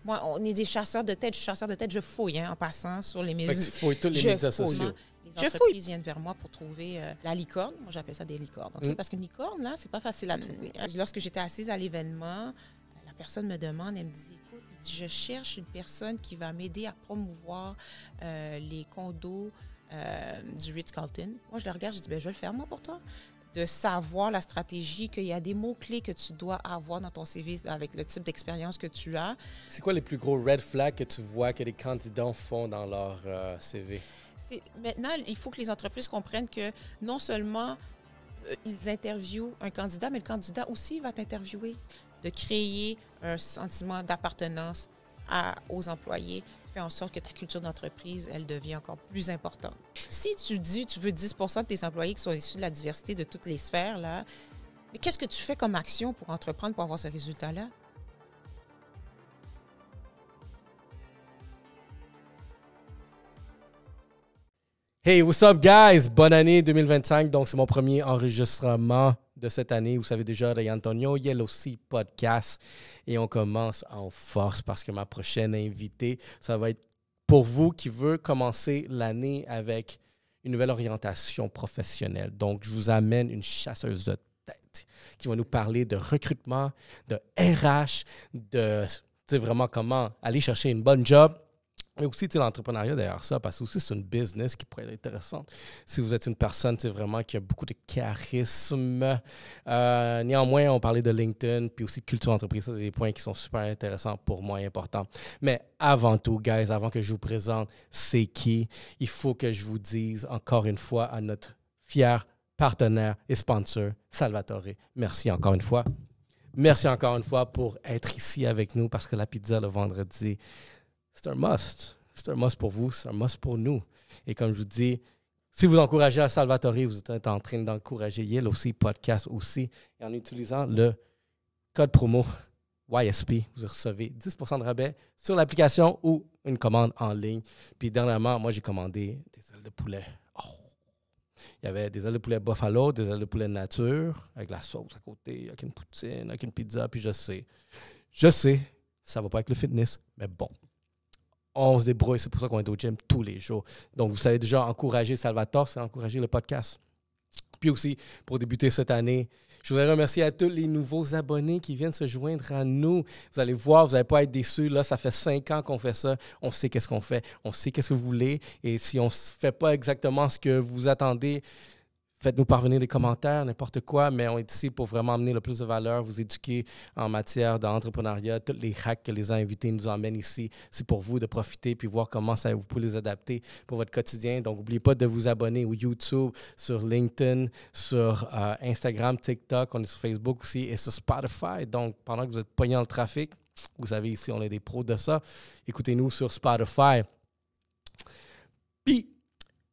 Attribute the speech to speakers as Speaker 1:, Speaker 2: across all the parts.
Speaker 1: Moi, on est des chasseurs de tête. Je suis chasseur de tête, je fouille en passant sur les médias.
Speaker 2: Fait que tu fouilles tous les médias sociaux.
Speaker 1: Les entreprises viennent vers moi pour trouver la licorne. Moi, j'appelle ça des licornes. Okay? Parce qu'une licorne, là, c'est pas facile à trouver. Lorsque j'étais assise à l'événement, la personne me demande, elle me dit, écoute, je cherche une personne qui va m'aider à promouvoir les condos du Ritz-Carlton. Moi, je le regarde, je dis, je vais le faire, moi, pour toi. De savoir la stratégie, qu'il y a des mots-clés que tu dois avoir dans ton CV avec le type d'expérience que tu as.
Speaker 2: C'est quoi les plus gros red flags que tu vois que les candidats font dans leur CV?
Speaker 1: Maintenant, il faut que les entreprises comprennent que non seulement ils interviewent un candidat, mais le candidat aussi va t'interviewer. De créer un sentiment d'appartenance aux employés fait en sorte que ta culture d'entreprise, elle devient encore plus importante. Si tu dis tu veux 10 % de tes employés qui sont issus de la diversité de toutes les sphères, là, mais qu'est-ce que tu fais comme action pour entreprendre pour avoir ce résultat-là?
Speaker 2: Hey, what's up, guys? Bonne année 2025. Donc, c'est mon premier enregistrement de cette année. Vous savez déjà, Ray Antonio, Yellow Sea Podcast. Et on commence en force parce que ma prochaine invitée, ça va être pour vous qui veut commencer l'année avec une nouvelle orientation professionnelle. Donc, je vous amène une chasseuse de tête qui va nous parler de recrutement, de RH, de vraiment comment aller chercher une bonne job. Mais aussi, l'entrepreneuriat derrière ça, parce que aussi, c'est une business qui pourrait être intéressante. Si vous êtes une personne, vraiment qui a beaucoup de charisme. Néanmoins, on parlait de LinkedIn, puis aussi de culture d'entreprise. Ça, c'est des points qui sont super intéressants pour moi et importants. Mais avant tout, guys, avant que je vous présente c'est qui, il faut que je vous dise encore une fois à notre fier partenaire et sponsor, Salvatore. Merci encore une fois. Merci encore une fois pour être ici avec nous, parce que la pizza le vendredi, c'est un must. C'est un must pour vous, c'est un must pour nous. Et comme je vous dis, si vous encouragez à Salvatore, vous êtes en train d'encourager Yellow Sea Podcast aussi. Et en utilisant le code promo YSP, vous recevez 10% de rabais sur l'application ou une commande en ligne. Puis dernièrement, moi, j'ai commandé des ailes de poulet. Oh! Il y avait des ailes de poulet buffalo, des ailes de poulet nature, avec la sauce à côté, avec une poutine, avec une pizza. Puis je sais, ça ne va pas avec le fitness, mais bon. On se débrouille, c'est pour ça qu'on est au gym tous les jours. Donc, vous savez déjà, encourager Salvatore, c'est encourager le podcast. Puis aussi, pour débuter cette année, je voudrais remercier à tous les nouveaux abonnés qui viennent se joindre à nous. Vous allez voir, vous n'allez pas être déçus. Là, ça fait 5 ans qu'on fait ça. On sait qu'est-ce qu'on fait. On sait qu'est-ce que vous voulez. Et si on ne fait pas exactement ce que vous attendez, faites-nous parvenir des commentaires, n'importe quoi, mais on est ici pour vraiment amener le plus de valeur, vous éduquer en matière d'entrepreneuriat. Tous les hacks que les invités nous emmènent ici, c'est pour vous de profiter puis voir comment ça, vous pouvez les adapter pour votre quotidien. Donc, n'oubliez pas de vous abonner au YouTube, sur LinkedIn, sur Instagram, TikTok, on est sur Facebook aussi et sur Spotify. Donc, pendant que vous êtes pogné dans le trafic, vous savez, ici, on est des pros de ça. Écoutez-nous sur Spotify. Puis,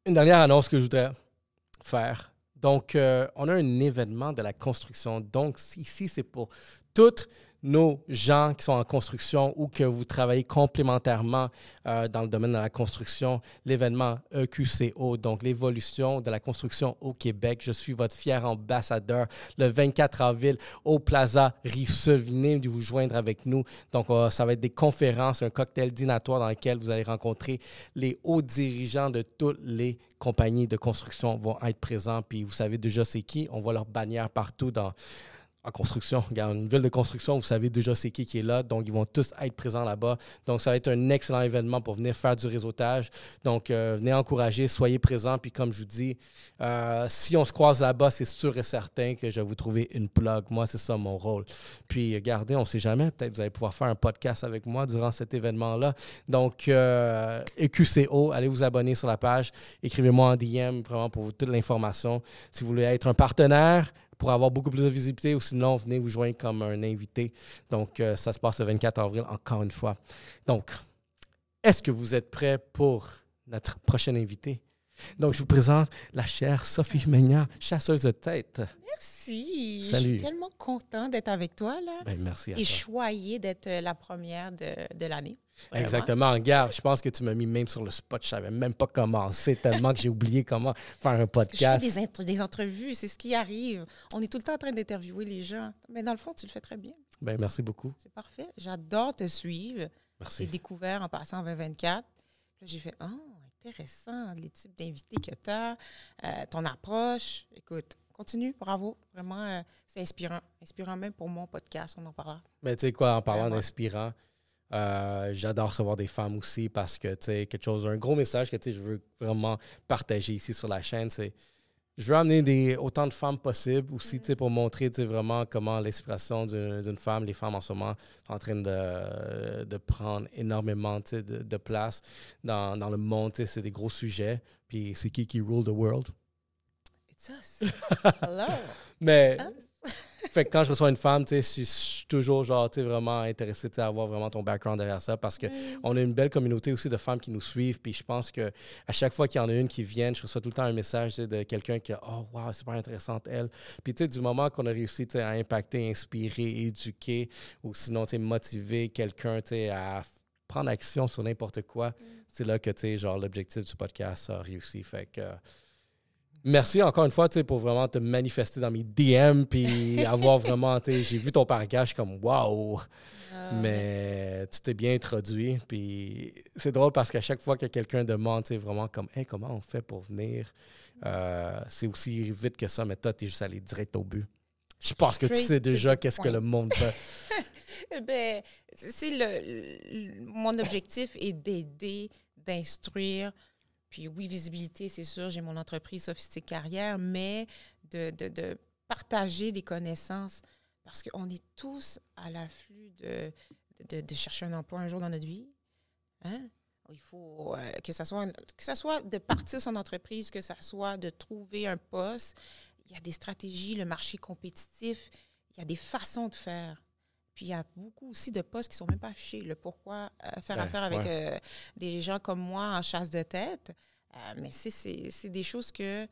Speaker 2: une dernière annonce que je voudrais faire. Donc, on a un événement de la construction. Donc, ici, c'est pour toutes nos gens qui sont en construction ou que vous travaillez complémentairement dans le domaine de la construction, l'événement EQCO, donc l'évolution de la construction au Québec. Je suis votre fier ambassadeur le 24 avril au Plaza Rive-Sud. Venez vous joindre avec nous. Donc, ça va être des conférences, un cocktail dînatoire dans lequel vous allez rencontrer les hauts dirigeants de toutes les compagnies de construction vont être présents. Puis, vous savez déjà c'est qui. On voit leur bannière partout en construction. Regarde, une ville de construction, vous savez déjà c'est qui est là. Donc, ils vont tous être présents là-bas. Donc, ça va être un excellent événement pour venir faire du réseautage. Donc, venez encourager, soyez présents. Puis, comme je vous dis, si on se croise là-bas, c'est sûr et certain que je vais vous trouver une plug. Moi, c'est ça mon rôle. Puis, regardez, on ne sait jamais. Peut-être que vous allez pouvoir faire un podcast avec moi durant cet événement-là. Donc, EQCO, allez vous abonner sur la page. Écrivez-moi en DM vraiment pour toute l'information. Si vous voulez être un partenaire, pour avoir beaucoup plus de visibilité, ou sinon, venez vous joindre comme un invité. Donc, ça se passe le 24 avril, encore une fois. Donc, est-ce que vous êtes prêts pour notre prochaine invité? Donc, je vous présente la chère Sophie Meignan, chasseuse de tête.
Speaker 1: Merci.
Speaker 2: Salut.
Speaker 1: Je suis tellement contente d'être avec toi, là.
Speaker 2: Ben, merci à
Speaker 1: Et
Speaker 2: toi.
Speaker 1: choyée d'être la première de l'année. Vraiment.
Speaker 2: Exactement. Regarde, je pense que tu m'as mis même sur le spot. Je ne savais même pas commencer tellement que j'ai oublié comment faire un podcast.
Speaker 1: Je fais des entrevues, c'est ce qui arrive. On est tout le temps en train d'interviewer les gens. Mais dans le fond, tu le fais très bien.
Speaker 2: Ben, merci beaucoup.
Speaker 1: C'est parfait. J'adore te suivre.
Speaker 2: Merci.
Speaker 1: J'ai découvert en passant en 2024. Là, j'ai fait « Oh, intéressant, les types d'invités que tu as, ton approche. » Écoute, continue, bravo. Vraiment, c'est inspirant. Inspirant même pour mon podcast, on en parlera.
Speaker 2: Mais tu sais quoi, en parlant d'inspirant, j'adore recevoir des femmes aussi parce que, tu sais, un gros message que, tu sais, je veux vraiment partager ici sur la chaîne, c'est je veux amener autant de femmes possible aussi, tu sais, pour montrer, tu sais, vraiment comment l'inspiration d'une femme, les femmes en ce moment sont en train de prendre énormément, tu sais, de place dans le monde, tu sais, c'est des gros sujets. Puis c'est qui rule the world?
Speaker 1: It's us. Hello.
Speaker 2: Mais
Speaker 1: It's us.
Speaker 2: fait que quand je reçois une femme, tu sais, je suis toujours genre, tu sais, vraiment intéressé, tu sais, à avoir vraiment ton background derrière ça parce qu'on a une belle communauté aussi de femmes qui nous suivent. Puis je pense que à chaque fois qu'il y en a une qui vient, je reçois tout le temps un message, tu sais, de quelqu'un qui a oh wow, super intéressante elle. Puis tu sais, du moment qu'on a réussi, tu sais, à impacter, inspirer, éduquer ou sinon, tu sais, motiver quelqu'un, tu sais, à prendre action sur n'importe quoi, c'est là que, tu sais, genre l'objectif du podcast a réussi. Fait que merci encore une fois, tu sais, pour vraiment te manifester dans mes DM puis avoir vraiment, tu sais, j'ai vu ton paragage, je suis comme wow. Mais tu t'es bien introduit. Puis c'est drôle parce qu'à chaque fois que quelqu'un demande, tu sais, vraiment comme hey, comment on fait pour venir, c'est aussi vite que ça, mais toi, tu es juste allé direct au but. Je pense que tu sais déjà qu'est-ce que le monde fait.
Speaker 1: Ben, mon objectif est d'aider, d'instruire. Puis oui, visibilité, c'est sûr, j'ai mon entreprise Sophistique Carrière, mais de partager des connaissances parce qu'on est tous à l'afflux de chercher un emploi un jour dans notre vie. Hein? Il faut que ça soit de partir son entreprise, que ça soit de trouver un poste. Il y a des stratégies, le marché compétitif, il y a des façons de faire. Puis il y a beaucoup aussi de postes qui ne sont même pas affichés. Le pourquoi faire affaire avec des gens comme moi en chasse de tête. Mais c'est des choses que,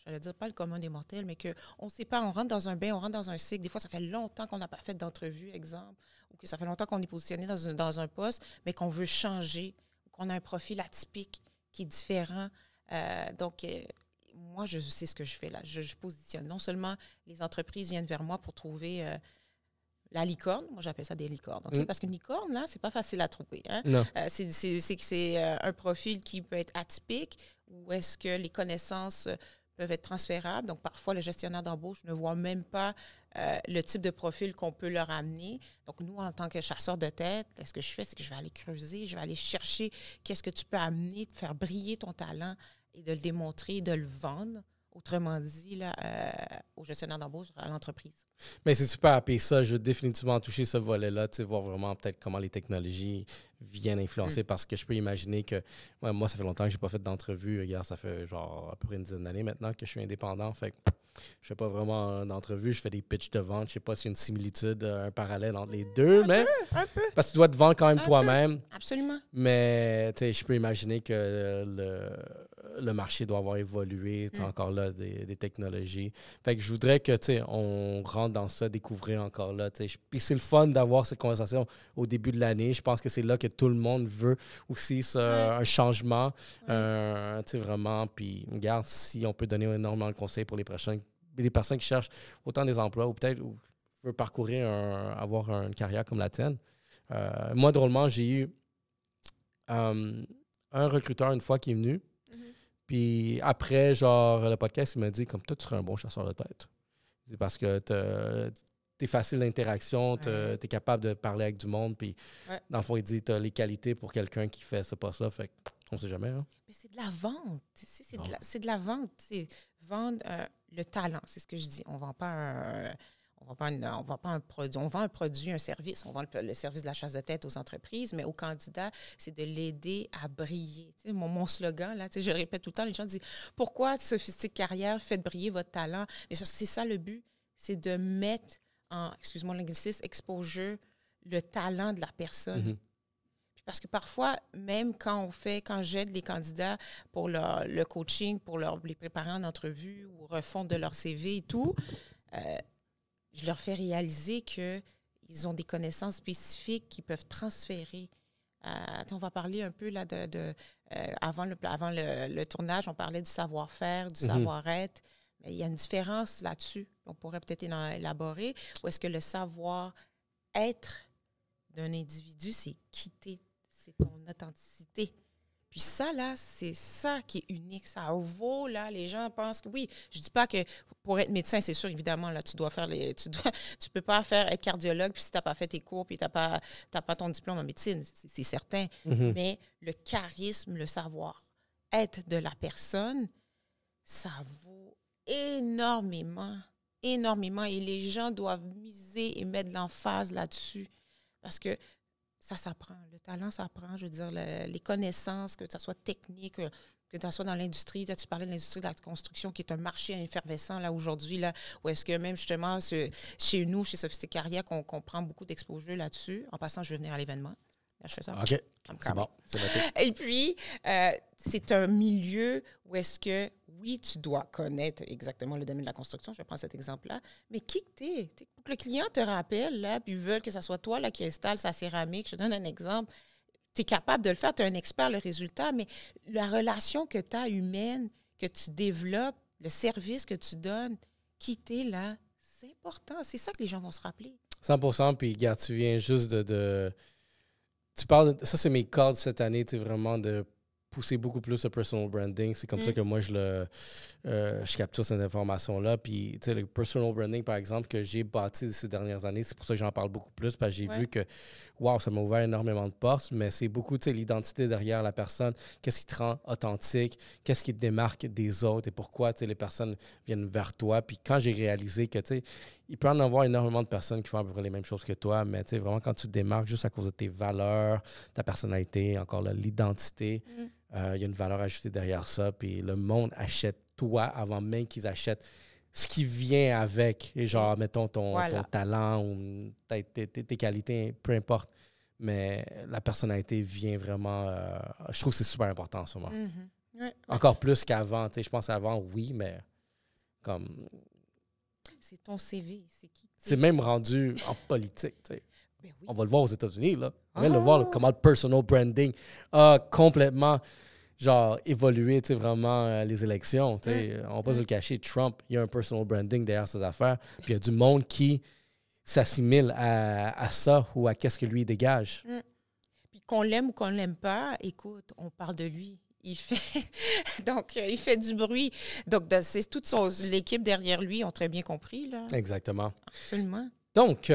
Speaker 1: j'allais dire pas le commun des mortels, mais qu'on ne sait pas. On rentre dans un bain, on rentre dans un cycle. Des fois, ça fait longtemps qu'on n'a pas fait d'entrevue, exemple, ou que ça fait longtemps qu'on est positionné dans un poste, mais qu'on veut changer, qu'on a un profil atypique qui est différent. Donc, moi, je sais ce que je fais là. Je positionne. Non seulement les entreprises viennent vers moi pour trouver la licorne, moi j'appelle ça des licornes, okay? Parce qu'une licorne, là, c'est pas facile à trouver. Hein?
Speaker 2: Non.
Speaker 1: C'est un profil qui peut être atypique ou est-ce que les connaissances peuvent être transférables. Donc, parfois, le gestionnaire d'embauche ne voit même pas le type de profil qu'on peut leur amener. Donc, nous, en tant que chasseurs de tête, ce que je fais, c'est que je vais aller creuser, je vais aller chercher qu'est-ce que tu peux amener, de faire briller ton talent et de le démontrer, de le vendre. Autrement dit, là, au gestionnaire d'embauche, à l'entreprise.
Speaker 2: Mais c'est super happy ça. Je veux définitivement toucher ce volet-là, tu sais, voir vraiment peut-être comment les technologies viennent influencer parce que je peux imaginer que moi, ça fait longtemps que je n'ai pas fait d'entrevue. Regarde, ça fait genre à peu près une dizaine d'années maintenant que je suis indépendant. Fait que je fais pas vraiment d'entrevue. Je fais des pitchs de vente. Je sais pas s'il y a une similitude, un parallèle entre les deux,
Speaker 1: Un peu.
Speaker 2: Parce que tu dois te vendre quand même toi-même.
Speaker 1: Absolument.
Speaker 2: Mais tu sais, je peux imaginer que le marché doit avoir évolué. Encore là, des technologies. Fait que je voudrais que, tu sais, on rentre dans ça, découvrir encore là. Puis c'est le fun d'avoir cette conversation au début de l'année. Je pense que c'est là que tout le monde veut aussi un changement. Tu sais, vraiment. Puis, regarde, si on peut donner énormément de conseils pour les personnes qui cherchent autant des emplois ou peut-être veulent parcourir, avoir une carrière comme la tienne. Moi, drôlement, j'ai eu un recruteur une fois qui est venu. Puis après, genre, le podcast, il m'a dit, comme toi, tu serais un bon chasseur de tête. C'est parce que t'es facile d'interaction, t'es capable de parler avec du monde. Puis dans le fond, il dit, t'as les qualités pour quelqu'un qui fait ce poste-là. Fait qu'on sait jamais. Hein?
Speaker 1: Mais c'est de la vente. C'est de la vente. C'est vendre le talent. C'est ce que je dis. On ne vend pas un produit. On vend un produit, un service. On vend le service de la chasse de tête aux entreprises, mais aux candidats, c'est de l'aider à briller. Tu sais, mon slogan, là, tu sais, je le répète tout le temps, les gens disent « Pourquoi Sophistique Carrière, faites briller votre talent? » Mais c'est ça le but, c'est de mettre en, excuse-moi l'anglicisme, exposure, le talent de la personne. Parce que parfois, même quand j'aide les candidats pour le coaching, pour les préparer en entrevue ou refondre de leur CV et tout, je leur fais réaliser qu'ils ont des connaissances spécifiques qu'ils peuvent transférer. On va parler un peu là avant le tournage, on parlait du savoir-faire, du savoir-être. Mais il y a une différence là-dessus. On pourrait peut-être élaborer. Ou est-ce que le savoir-être d'un individu, c'est quitter, c'est ton authenticité. Puis ça, là, c'est ça qui est unique. Ça vaut, là, les gens pensent que, oui, je dis pas que pour être médecin, c'est sûr, évidemment, là, tu peux pas être cardiologue, puis si tu n'as pas fait tes cours, puis tu n'as pas ton diplôme en médecine, c'est certain.
Speaker 2: Mhm.
Speaker 1: Mais le charisme, le savoir-être de la personne, ça vaut énormément, énormément. Et les gens doivent miser et mettre de l'emphase là-dessus. Parce que ça s'apprend. Le talent s'apprend. Je veux dire, les connaissances, que ça soit technique, que ça soit dans l'industrie. Là, tu parlais de l'industrie de la construction, qui est un marché effervescent là aujourd'hui, là, où est-ce que même justement, chez nous, chez Sophistique Carrière, qu'on prend beaucoup d'exposure là-dessus. En passant, je vais venir à l'événement. Là, je fais ça.
Speaker 2: OK. C'est bon. C'est noté.
Speaker 1: Et puis, c'est un milieu où est-ce que, oui, tu dois connaître exactement le domaine de la construction, je vais prendre cet exemple-là, mais qui que t'es? Pour que le client te rappelle, là, puis veut que ce soit toi là, qui installe sa céramique, je te donne un exemple, tu es capable de le faire, tu es un expert, le résultat, mais la relation que tu as humaine, que tu développes, le service que tu donnes, qui t'es là, c'est important. C'est ça que les gens vont se rappeler.
Speaker 2: 100%, puis regarde, tu viens juste de tu parles ça, c'est mes cordes cette année, tu sais, vraiment de pousser beaucoup plus le personal branding. C'est comme ça que moi, je capture cette information-là. Puis, tu sais, le personal branding, par exemple, que j'ai bâti ces dernières années, c'est pour ça que j'en parle beaucoup plus, parce que j'ai vu que, wow, ça m'a ouvert énormément de portes, mais c'est beaucoup, tu sais, l'identité derrière la personne. Qu'est-ce qui te rend authentique? Qu'est-ce qui te démarque des autres? Et pourquoi, tu sais, les personnes viennent vers toi? Puis quand j'ai réalisé que, tu sais, il peut en avoir énormément de personnes qui font à peu près les mêmes choses que toi, mais tu sais, vraiment, quand tu te démarques juste à cause de tes valeurs, ta personnalité, encore là, l'identité, il y a une valeur ajoutée derrière ça. Puis le monde achète toi avant même qu'ils achètent ce qui vient avec. Et genre, mettons, ton talent ou tes qualités, peu importe. Mais la personnalité vient vraiment... je trouve que c'est super important en ce moment. Encore plus qu'avant. Tu sais, je pense qu'avant, oui, mais comme...
Speaker 1: C'est ton CV.
Speaker 2: C'est même rendu en politique, tu sais.
Speaker 1: Ben oui.
Speaker 2: On va le voir aux États-Unis, là. On va le voir, comment le personal branding a complètement, genre, évolué, tu sais, vraiment, les élections, tu sais. On va pas se le cacher, Trump, il y a un personal branding derrière ses affaires, puis il y a du monde qui s'assimile à ça ou à qu'est-ce que lui dégage.
Speaker 1: Puis qu'on l'aime ou qu'on l'aime pas, écoute, on parle de lui. Il fait donc il fait du bruit. Donc, c'est toute l'équipe derrière lui ont très bien compris, là.
Speaker 2: Exactement.
Speaker 1: Absolument.
Speaker 2: Donc,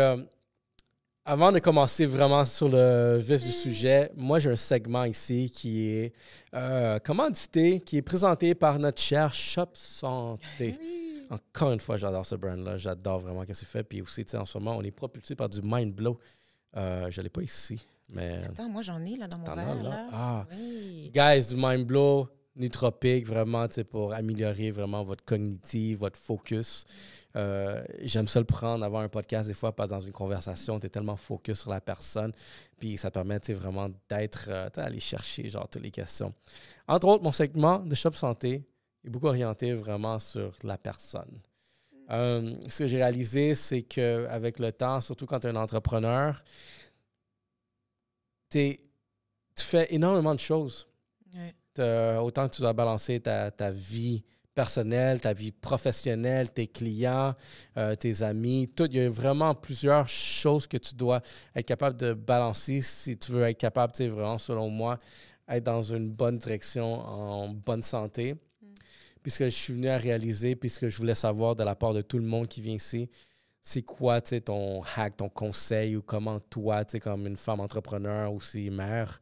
Speaker 2: avant de commencer vraiment sur le vif du sujet, moi, j'ai un segment ici qui est commandité, qui est présenté par notre cher Shop Santé.
Speaker 1: Oui.
Speaker 2: Encore une fois, j'adore ce brand-là. J'adore vraiment ce que c'est fait. Puis aussi, tu sais, en ce moment, on est propulsé par du Mind Blow. Je ne l'ai pas ici, mais...
Speaker 1: Attends, moi, j'en ai là dans mon
Speaker 2: T'en
Speaker 1: verre.
Speaker 2: as, là? Ah.
Speaker 1: Oui.
Speaker 2: Guys, du Mind Blow, nootropique, vraiment, tu sais, pour améliorer vraiment votre cognitive, votre focus. J'aime ça le prendre, avoir un podcast des fois, pas dans une conversation, tu es tellement focus sur la personne, puis ça te permet, tu sais, vraiment d'être, aller chercher, genre, toutes les questions. Entre autres, mon segment de Shop Santé est beaucoup orienté vraiment sur la personne. Ce que j'ai réalisé, c'est qu'avec le temps, surtout quand tu es un entrepreneur, tu fais énormément de choses.
Speaker 1: Oui.
Speaker 2: Autant que tu dois balancer ta vie personnelle, ta vie professionnelle, tes clients, tes amis, tout. Il y a vraiment plusieurs choses que tu dois être capable de balancer si tu veux être capable, tu sais, vraiment, selon moi, être dans une bonne direction, en bonne santé. Puis ce que je suis venu à réaliser, puis ce que je voulais savoir de la part de tout le monde qui vient ici, c'est quoi, tu sais, ton hack, ton conseil, ou comment toi, tu sais, comme une femme entrepreneur, aussi mère,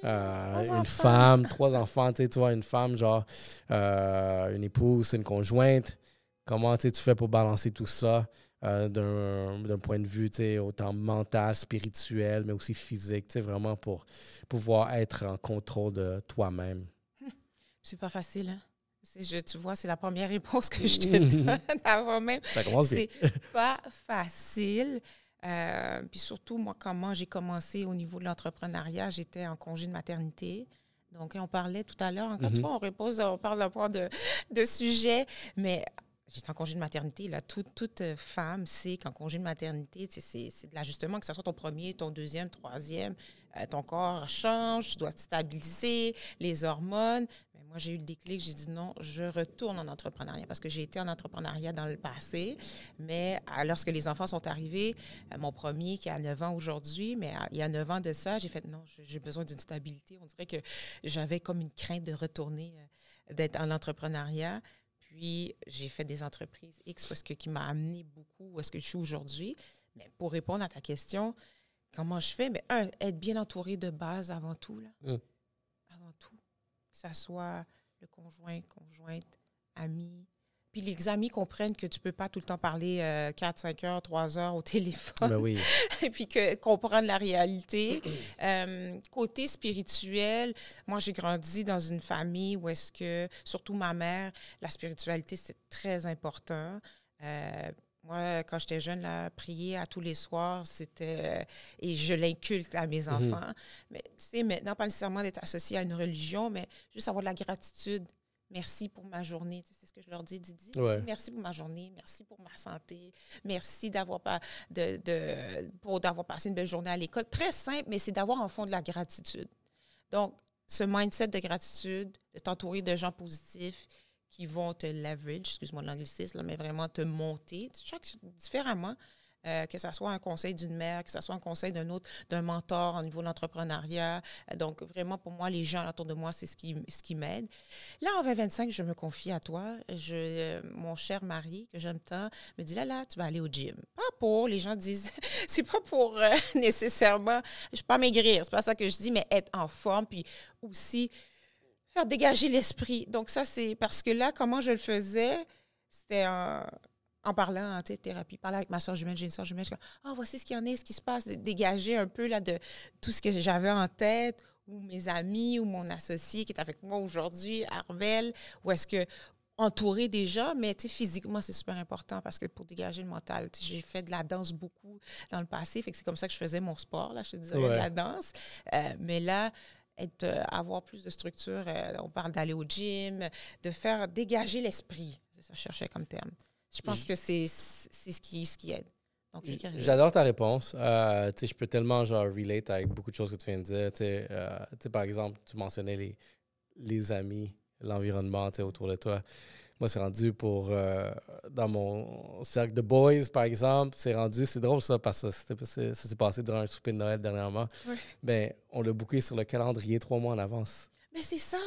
Speaker 2: une femme, 3 enfants, tu vois, une femme, genre, une épouse, une conjointe, comment, tu sais, tu fais pour balancer tout ça d'un point de vue, tu sais, autant mental, spirituel, mais aussi physique, tu sais, vraiment pour pouvoir être en contrôle de toi-même.
Speaker 1: C'est pas facile, hein? Tu vois, c'est la première réponse que je te donne avant même.
Speaker 2: Ça commence bien.
Speaker 1: C'est pas facile. Puis surtout, moi, comment j'ai commencé au niveau de l'entrepreneuriat, j'étais en congé de maternité. Donc, on parlait tout à l'heure, encore une fois, on parle d'abord de sujets, mais j'étais en congé de maternité. Là, toute femme sait qu'en congé de maternité, c'est de l'ajustement, que ce soit ton premier, ton deuxième, troisième. Ton corps change, tu dois te stabiliser, les hormones. Mais Moi, j'ai eu le déclic, j'ai dit non, je retourne en entrepreneuriat parce que j'ai été en entrepreneuriat dans le passé, mais lorsque les enfants sont arrivés, mon premier qui a 9 ans aujourd'hui, mais il y a 9 ans de ça, j'ai fait non, j'ai besoin d'une stabilité. On dirait que j'avais comme une crainte de retourner, d'être en entrepreneuriat. Puis, j'ai fait des entreprises X parce que qui m'a amené beaucoup où est-ce que je suis aujourd'hui. Mais pour répondre à ta question, comment je fais? Mais être bien entouré de base avant tout, là. Avant tout. Que ça soit le conjoint, conjointe, amis. Puis les amis comprennent que tu ne peux pas tout le temps parler 4, 5 heures, 3 heures au téléphone.
Speaker 2: Ben oui.
Speaker 1: Et puis comprendre la réalité. Côté spirituel, moi, j'ai grandi dans une famille où est-ce que, surtout ma mère, la spiritualité, c'est très important. Moi, quand j'étais jeune, là, prier à tous les soirs, c'était... et je l'inculque à mes enfants. Mais tu sais, maintenant, pas nécessairement d'être associé à une religion, mais juste avoir de la gratitude. Merci pour ma journée. Tu sais, c'est ce que je leur dis, Didi.
Speaker 2: Ouais.
Speaker 1: Merci pour ma journée. Merci pour ma santé. Merci d'avoir d'avoir passé une belle journée à l'école. Très simple, mais c'est d'avoir en fond de la gratitude. Donc, ce mindset de gratitude, de t'entourer de gens positifs, qui vont te leverage, excuse-moi de l'anglicisme, mais vraiment te monter, différemment, que ce soit un conseil d'une mère, que ce soit un conseil d'un mentor au niveau de l'entrepreneuriat. Donc, vraiment, pour moi, les gens autour de moi, c'est ce qui m'aide. Là, en 2025, je me confie à toi. Mon cher mari, que j'aime tant, me dit, là, tu vas aller au gym. Pas pour, les gens disent, c'est pas pour nécessairement, je ne vais pas maigrir, c'est pas ça que je dis, mais être en forme, puis aussi faire dégager l'esprit. Donc, ça, c'est parce que là, comment je le faisais, c'était en parlant en thérapie, parler avec ma soeur jumelle, j'ai une soeur jumelle, je suis comme, voici ce qu'il y en a, ce qui se passe, de dégager un peu là, de tout ce que j'avais en tête, ou mes amis, ou mon associé qui est avec moi aujourd'hui, Arvel, ou est-ce que entouré des gens, mais physiquement, c'est super important parce que pour dégager le mental, j'ai fait de la danse beaucoup dans le passé, fait que c'est comme ça que je faisais mon sport, là, je te disais, de la danse. Mais là, avoir plus de structure, on parle d'aller au gym, de faire dégager l'esprit. C'est ça que je cherchais comme terme. Je pense que c'est ce qui aide. Donc,
Speaker 2: j'adore ta réponse. Je peux tellement relate avec beaucoup de choses que tu viens de dire. Par exemple, tu mentionnais les amis, l'environnement autour de toi. Moi, c'est rendu dans mon cercle de boys, par exemple, c'est drôle ça, parce que ça s'est passé durant un souper de Noël dernièrement. Oui. Ben, on l'a booké sur le calendrier 3 mois en avance.
Speaker 1: Mais c'est ça!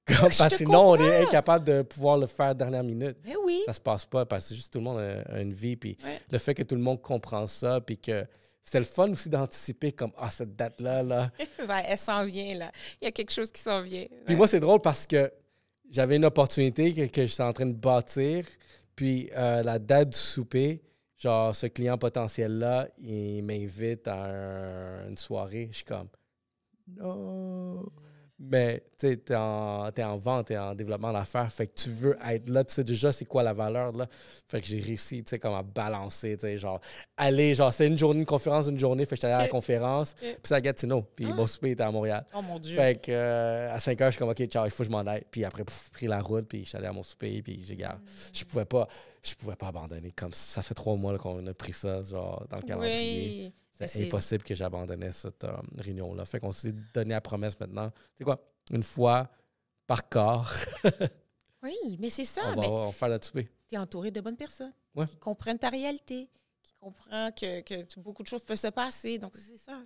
Speaker 2: Parce que sinon, on est incapable de pouvoir le faire dernière minute.
Speaker 1: Mais oui!
Speaker 2: Ça se passe pas, parce que juste tout le monde a une vie, puis le fait que tout le monde comprend ça, puis que c'est le fun aussi d'anticiper comme, cette date-là, là.
Speaker 1: Elle s'en vient, là. Il y a quelque chose qui s'en vient.
Speaker 2: Puis moi, c'est drôle parce que j'avais une opportunité que j'étais en train de bâtir. Puis la date du souper, ce client potentiel-là, il m'invite à une soirée. Je suis comme, non. Mais tu sais, t'es en vente, t'es en développement d'affaires. Fait que tu veux être là, tu sais déjà c'est quoi la valeur, là. Fait que j'ai réussi, tu sais, comme à balancer, tu sais, c'est une conférence d'une journée. Fait que j'étais allé à la conférence, puis c'est à Gatineau. Puis mon souper était à Montréal.
Speaker 1: Oh mon Dieu.
Speaker 2: Fait que à 5 heures, je suis comme, OK, ciao, il faut que je m'en aille. Puis après, pris la route, puis je suis allé à mon souper, puis j'ai gardé. Je pouvais pas abandonner. Comme ça fait 3 mois qu'on a pris ça, dans le calendrier. Oui. C'est impossible que j'abandonnais cette réunion-là. Fait qu'on s'est donné la promesse maintenant. C'est quoi? Une fois par quart.
Speaker 1: Oui, mais c'est ça.
Speaker 2: On va faire notre souper.
Speaker 1: Tu es entouré de bonnes personnes qui comprennent ta réalité, qui comprennent que beaucoup de choses peuvent se passer. Donc, c'est ça.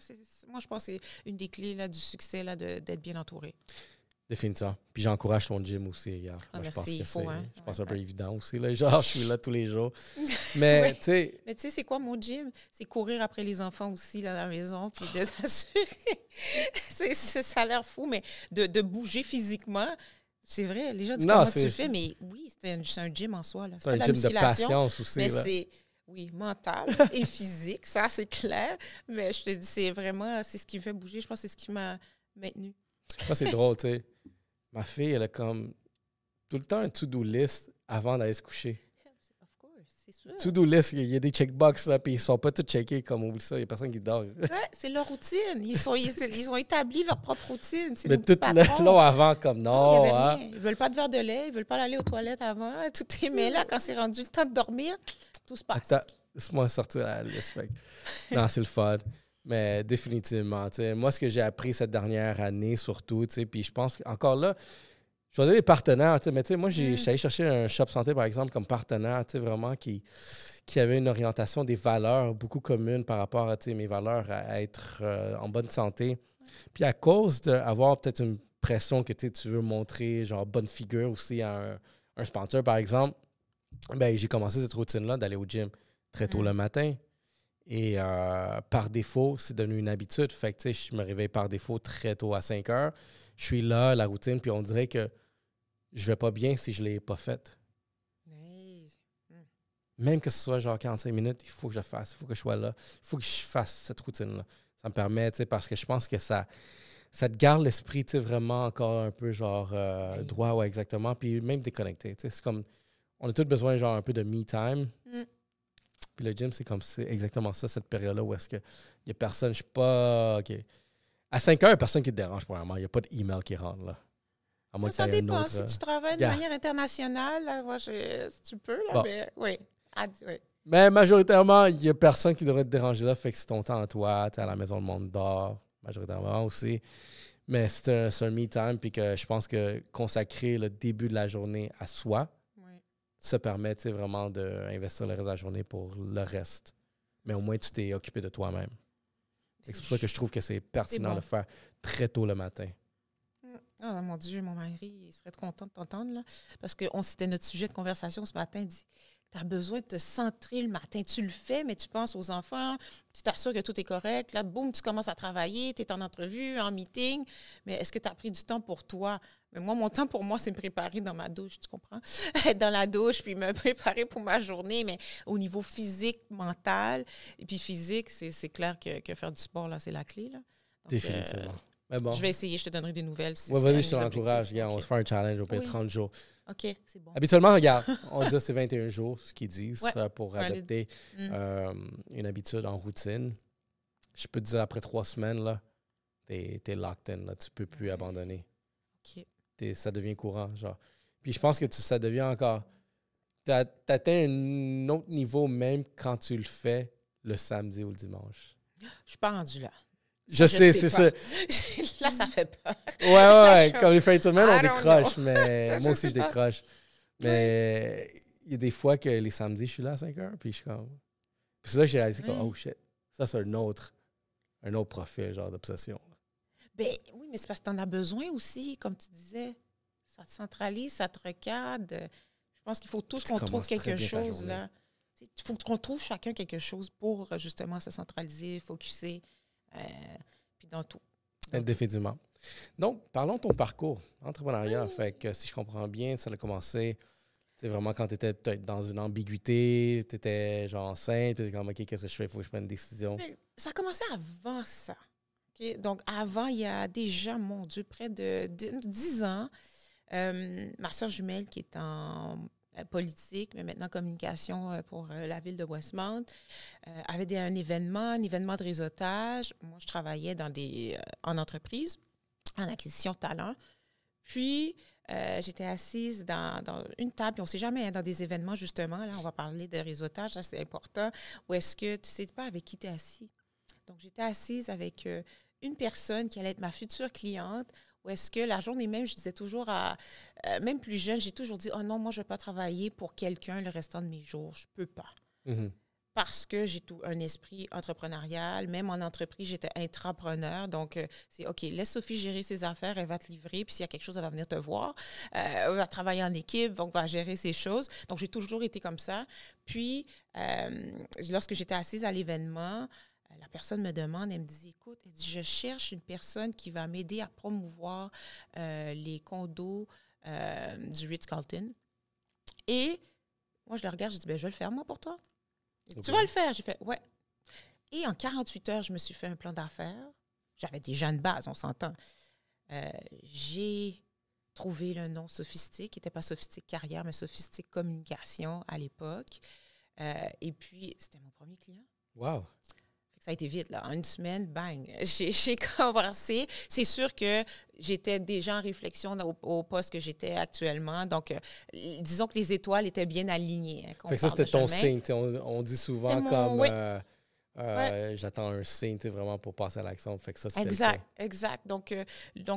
Speaker 1: Moi, je pense que c'est une des clés là, du succès là, d'être bien entouré.
Speaker 2: Définitivement. Puis j'encourage ton gym aussi, hier.
Speaker 1: Moi,
Speaker 2: je pense
Speaker 1: que
Speaker 2: c'est un peu évident aussi. Là. Je suis là tous les jours. Mais tu sais...
Speaker 1: Mais tu sais, c'est quoi mon gym? C'est courir après les enfants aussi là, à la maison, puis de s'assurer. Ça a l'air fou, mais de bouger physiquement, c'est vrai. Les gens disent comment tu fais, mais oui, c'est un gym en soi. Là.
Speaker 2: C'est un gym de patience aussi.
Speaker 1: Mais
Speaker 2: là.
Speaker 1: c'est... Oui, mental et physique, ça, c'est clair. Mais je te dis, c'est ce qui me fait bouger. Je pense que c'est ce qui m'a maintenue.
Speaker 2: Ça, c'est drôle, tu sais. Ma fille, elle a comme tout le temps un to-do list avant d'aller se coucher.
Speaker 1: Of course, c'est sûr.
Speaker 2: To-do list, il y a des checkbox, là, puis ils sont pas tous checkés comme oublie ça. Il y a personne qui dort.
Speaker 1: Ouais, c'est leur routine. Ils ont établi leur propre routine.
Speaker 2: Mais tout le long avant, comme non.
Speaker 1: Hein? Ils veulent pas de verre de lait, ils veulent pas aller aux toilettes avant. Tout est mais là, quand c'est rendu le temps de dormir, tout se passe.
Speaker 2: Attends, laisse-moi sortir la liste. Non, c'est le fun. Mais définitivement, moi, ce que j'ai appris cette dernière année, surtout, puis je pense qu'encore là, choisir des partenaires, tu sais, mais tu sais, moi, j'étais allé chercher un shop santé, par exemple, comme partenaire, tu sais, vraiment qui avait une orientation des valeurs beaucoup communes par rapport à, tu sais, mes valeurs à être en bonne santé. Puis à cause d'avoir peut-être une pression que tu veux montrer, genre bonne figure aussi à un sponsor, par exemple, ben j'ai commencé cette routine-là d'aller au gym très tôt le matin. Et par défaut, c'est devenu une habitude. Fait que, tu sais, je me réveille par défaut très tôt à 5 heures. Je suis là, la routine, puis on dirait que je vais pas bien si je ne l'ai pas faite. Même que ce soit genre 45 minutes, il faut que je fasse, il faut que je sois là, il faut que je fasse cette routine-là. Ça me permet, tu sais, parce que je pense que ça te garde l'esprit, tu sais, vraiment encore un peu genre droit, ouais, exactement, puis même déconnecté. Tu sais, c'est comme, on a tous besoin genre un peu de me time. Puis le gym, c'est exactement ça, cette période-là où est-ce qu'il n'y a personne, je ne suis pas, OK. À 5 heures, il n'y a personne qui te dérange, probablement. Il n'y a pas d'email qui rentre, là. À moins
Speaker 1: ça dépend. Si tu travailles de manière internationale, là, moi, si tu peux, là,
Speaker 2: bon.
Speaker 1: mais oui. Oui.
Speaker 2: Mais majoritairement, il n'y a personne qui devrait te déranger là. Fait que c'est ton temps à toi, tu es à la maison, le monde dort, majoritairement aussi. Mais c'est un me time, puis que je pense que consacrer le début de la journée à soi, ça permet vraiment d'investir le reste de la journée pour le reste. Mais au moins, tu t'es occupé de toi-même. C'est pour ça que je trouve que c'est pertinent de le faire très tôt le matin.
Speaker 1: Oh mon Dieu, mon mari, il serait content de t'entendre, là. Parce que c'était notre sujet de conversation ce matin. Il dit, tu as besoin de te centrer le matin. Tu le fais, mais tu penses aux enfants, tu t'assures que tout est correct. Là, boum, tu commences à travailler, tu es en entrevue, en meeting. Mais est-ce que tu as pris du temps pour toi? Mais moi, mon temps pour moi, c'est me préparer dans ma douche, tu comprends? Être dans la douche, puis me préparer pour ma journée. Mais au niveau physique, mental, et puis physique, c'est clair que faire du sport, là, c'est la clé, là. Donc,
Speaker 2: définitivement. Mais bon.
Speaker 1: Je vais essayer, je te donnerai des nouvelles. Si
Speaker 2: vas-y, je te l'encourage. On va se faire un challenge au pire 30 jours.
Speaker 1: OK, c'est bon.
Speaker 2: Habituellement, regarde, on dit que c'est 21 jours, ce qu'ils disent, pour adopter une habitude en routine. Je peux te dire, après 3 semaines, là, t'es locked in. Là, tu ne peux plus abandonner.
Speaker 1: OK.
Speaker 2: Ça devient courant, genre. Puis je pense que ça devient encore... Tu atteins un autre niveau même quand tu le fais le samedi ou le dimanche.
Speaker 1: Je suis pas rendue là.
Speaker 2: Je sais, c'est ça.
Speaker 1: Là, ça fait peur.
Speaker 2: Ouais. Comme les fins de semaine, on décroche, mais moi aussi, je décroche. Mais il y a des fois que les samedis, je suis là à 5 heures, puis je suis comme... Puis c'est là que j'ai réalisé que, oh shit, ça, c'est un autre profil, genre d'obsession.
Speaker 1: Ben oui, mais c'est parce que tu en as besoin aussi, comme tu disais. Ça te centralise, ça te recadre. Je pense qu'il faut tous qu'on trouve quelque chose, là. Il faut qu'on trouve chacun quelque chose pour, justement, se centraliser, focusser. Puis dans tout.
Speaker 2: Définitivement. Donc, parlons de ton parcours entrepreneurial. Fait que si je comprends bien, ça a commencé vraiment quand tu étais peut-être dans une ambiguïté, tu étais genre enceinte, puis tu étais comme, OK, qu'est-ce que je fais? Il faut que je prenne une décision.
Speaker 1: Mais ça a commencé avant ça. Okay? Donc, avant, il y a déjà, mon Dieu, près de 10 ans, ma soeur jumelle qui est en politique, mais maintenant communication pour la ville de Westmount, avait un événement de réseautage. Moi, je travaillais en entreprise, en acquisition de talent. Puis, j'étais assise dans une table, puis on ne sait jamais, dans des événements, justement, là, on va parler de réseautage, là, c'est important, où est-ce que tu ne sais pas avec qui tu es assis. Donc, j'étais assise avec une personne qui allait être ma future cliente, où est-ce que la journée même, je disais toujours même plus jeune, j'ai toujours dit, oh non, moi, je ne vais pas travailler pour quelqu'un le restant de mes jours. Je ne peux pas.
Speaker 2: Mm-hmm.
Speaker 1: Parce que j'ai un esprit entrepreneurial. Même en entreprise, j'étais intrapreneur. Donc, c'est OK, laisse Sophie gérer ses affaires, elle va te livrer. Puis s'il y a quelque chose, elle va venir te voir. Elle va travailler en équipe, donc va gérer ses choses. Donc, j'ai toujours été comme ça. Puis, lorsque j'étais assise à l'événement, la personne me demande, elle me dit, écoute, elle dit, je cherche une personne qui va m'aider à promouvoir les condos du Ritz-Carlton. Et moi, je le regarde, je dis, ben, je vais le faire, moi, pour toi. Okay. Tu vas le faire? J'ai fait, ouais. Et en 48 heures, je me suis fait un plan d'affaires. J'avais déjà une base, on s'entend. J'ai trouvé le nom Sophistique, qui n'était pas Sophistique Carrière, mais Sophistique Communication à l'époque. Et puis, c'était mon premier client.
Speaker 2: Wow!
Speaker 1: Ça a été vite, là. En une semaine, bang, j'ai commencé. C'est sûr que j'étais déjà en réflexion au poste que j'étais actuellement. Donc, disons que les étoiles étaient bien alignées.
Speaker 2: Fait que ça, c'était ton signe. On dit souvent comme J'attends un signe vraiment pour passer à l'action. Fait que ça, c'est
Speaker 1: exact. Donc,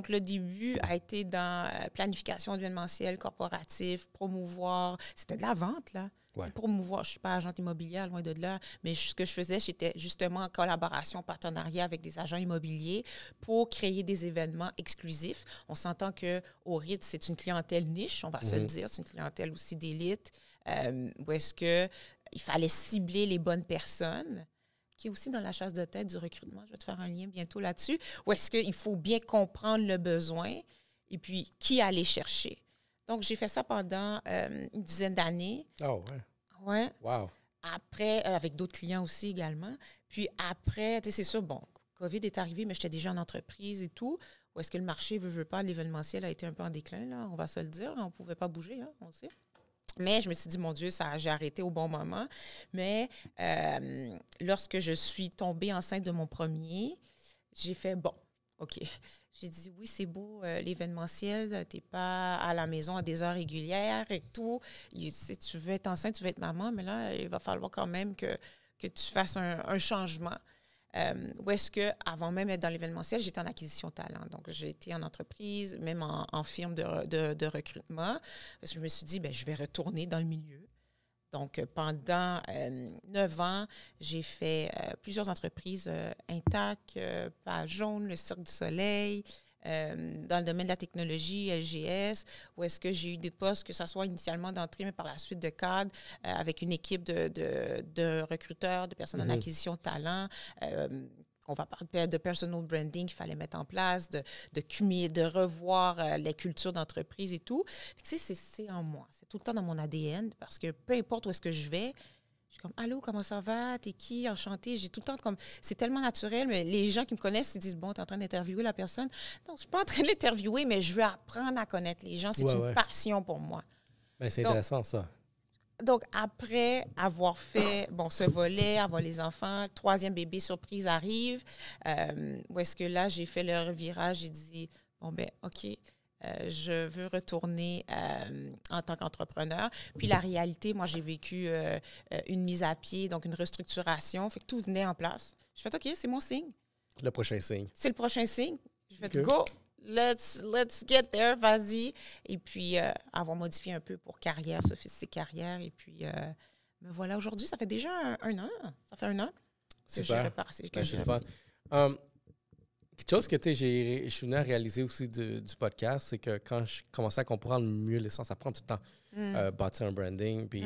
Speaker 1: le début a été dans planification événementielle, corporatif, promouvoir. C'était de la vente, là.
Speaker 2: Ouais.
Speaker 1: Promouvoir, je ne suis pas agente immobilière, loin de là, mais ce que je faisais, j'étais justement en collaboration, partenariat avec des agents immobiliers pour créer des événements exclusifs. On s'entend qu'au Ritz, c'est une clientèle niche, on va se le dire, c'est une clientèle aussi d'élite, où est-ce qu'il fallait cibler les bonnes personnes, qui est aussi dans la chasse de tête du recrutement. Je vais te faire un lien bientôt là-dessus. Où est-ce qu'il faut bien comprendre le besoin et puis qui aller chercher. Donc, j'ai fait ça pendant une dizaine d'années.
Speaker 2: Oh, ouais.
Speaker 1: Ouais.
Speaker 2: Wow.
Speaker 1: Après, avec d'autres clients aussi également. Puis après, tu sais, c'est sûr, bon, COVID est arrivé, mais j'étais déjà en entreprise et tout. Où est-ce que le marché veut pas, l'événementiel a été un peu en déclin, là, on va se le dire. On ne pouvait pas bouger, hein, on le sait. Mais je me suis dit, mon Dieu, j'ai arrêté au bon moment. Mais lorsque je suis tombée enceinte de mon premier, j'ai fait, bon, OK. J'ai dit, oui, c'est beau, l'événementiel, tu n'es pas à la maison à des heures régulières et tout. Si tu veux être enceinte, tu veux être maman, mais là, il va falloir quand même que tu fasses un changement. Où est-ce qu'avant même d'être dans l'événementiel, j'étais en acquisition talent. Donc, j'ai été en entreprise, même en firme de recrutement. Parce que je me suis dit, bien, je vais retourner dans le milieu. Donc, pendant 9 ans, j'ai fait plusieurs entreprises, Intac, Page Jaune, le Cirque du Soleil, dans le domaine de la technologie, LGS, où est-ce que j'ai eu des postes, que ce soit initialement d'entrée, mais par la suite de cadre, avec une équipe de recruteurs, de personnes en acquisition de talent. On va parler de personal branding qu'il fallait mettre en place, de revoir les cultures d'entreprise et tout. Tu sais, c'est en moi. C'est tout le temps dans mon ADN parce que peu importe où est-ce que je vais, je suis comme « Allô, comment ça va? T'es qui? Enchantée. » J'ai tout le temps comme... C'est tellement naturel, mais les gens qui me connaissent, ils disent « Bon, t'es en train d'interviewer la personne. » Non, je ne suis pas en train de l'interviewer, mais je veux apprendre à connaître les gens. C'est une passion pour moi.
Speaker 2: Ben, c'est intéressant, ça.
Speaker 1: Donc, après avoir fait, ce volet, avoir les enfants, 3e bébé surprise arrive, où est-ce que là, j'ai fait le revirage, j'ai dit, bon, ben OK, je veux retourner en tant qu'entrepreneur. Puis la réalité, moi, j'ai vécu une mise à pied, donc une restructuration, fait que tout venait en place. Je fais, OK, c'est mon signe.
Speaker 2: Le prochain signe.
Speaker 1: C'est le prochain signe. Je fais, go! Let's get there, vas-y. Et puis, avoir modifié un peu pour carrière, sophistiquée carrière. Et puis, me voilà aujourd'hui. Ça fait déjà un an. Ça fait 1 an que j'ai repassé.
Speaker 2: C'est le fun. Quelque chose que je suis venu à réaliser aussi du podcast, c'est que quand je commençais à comprendre mieux l'essence, ça prend du temps bâtir un branding. Puis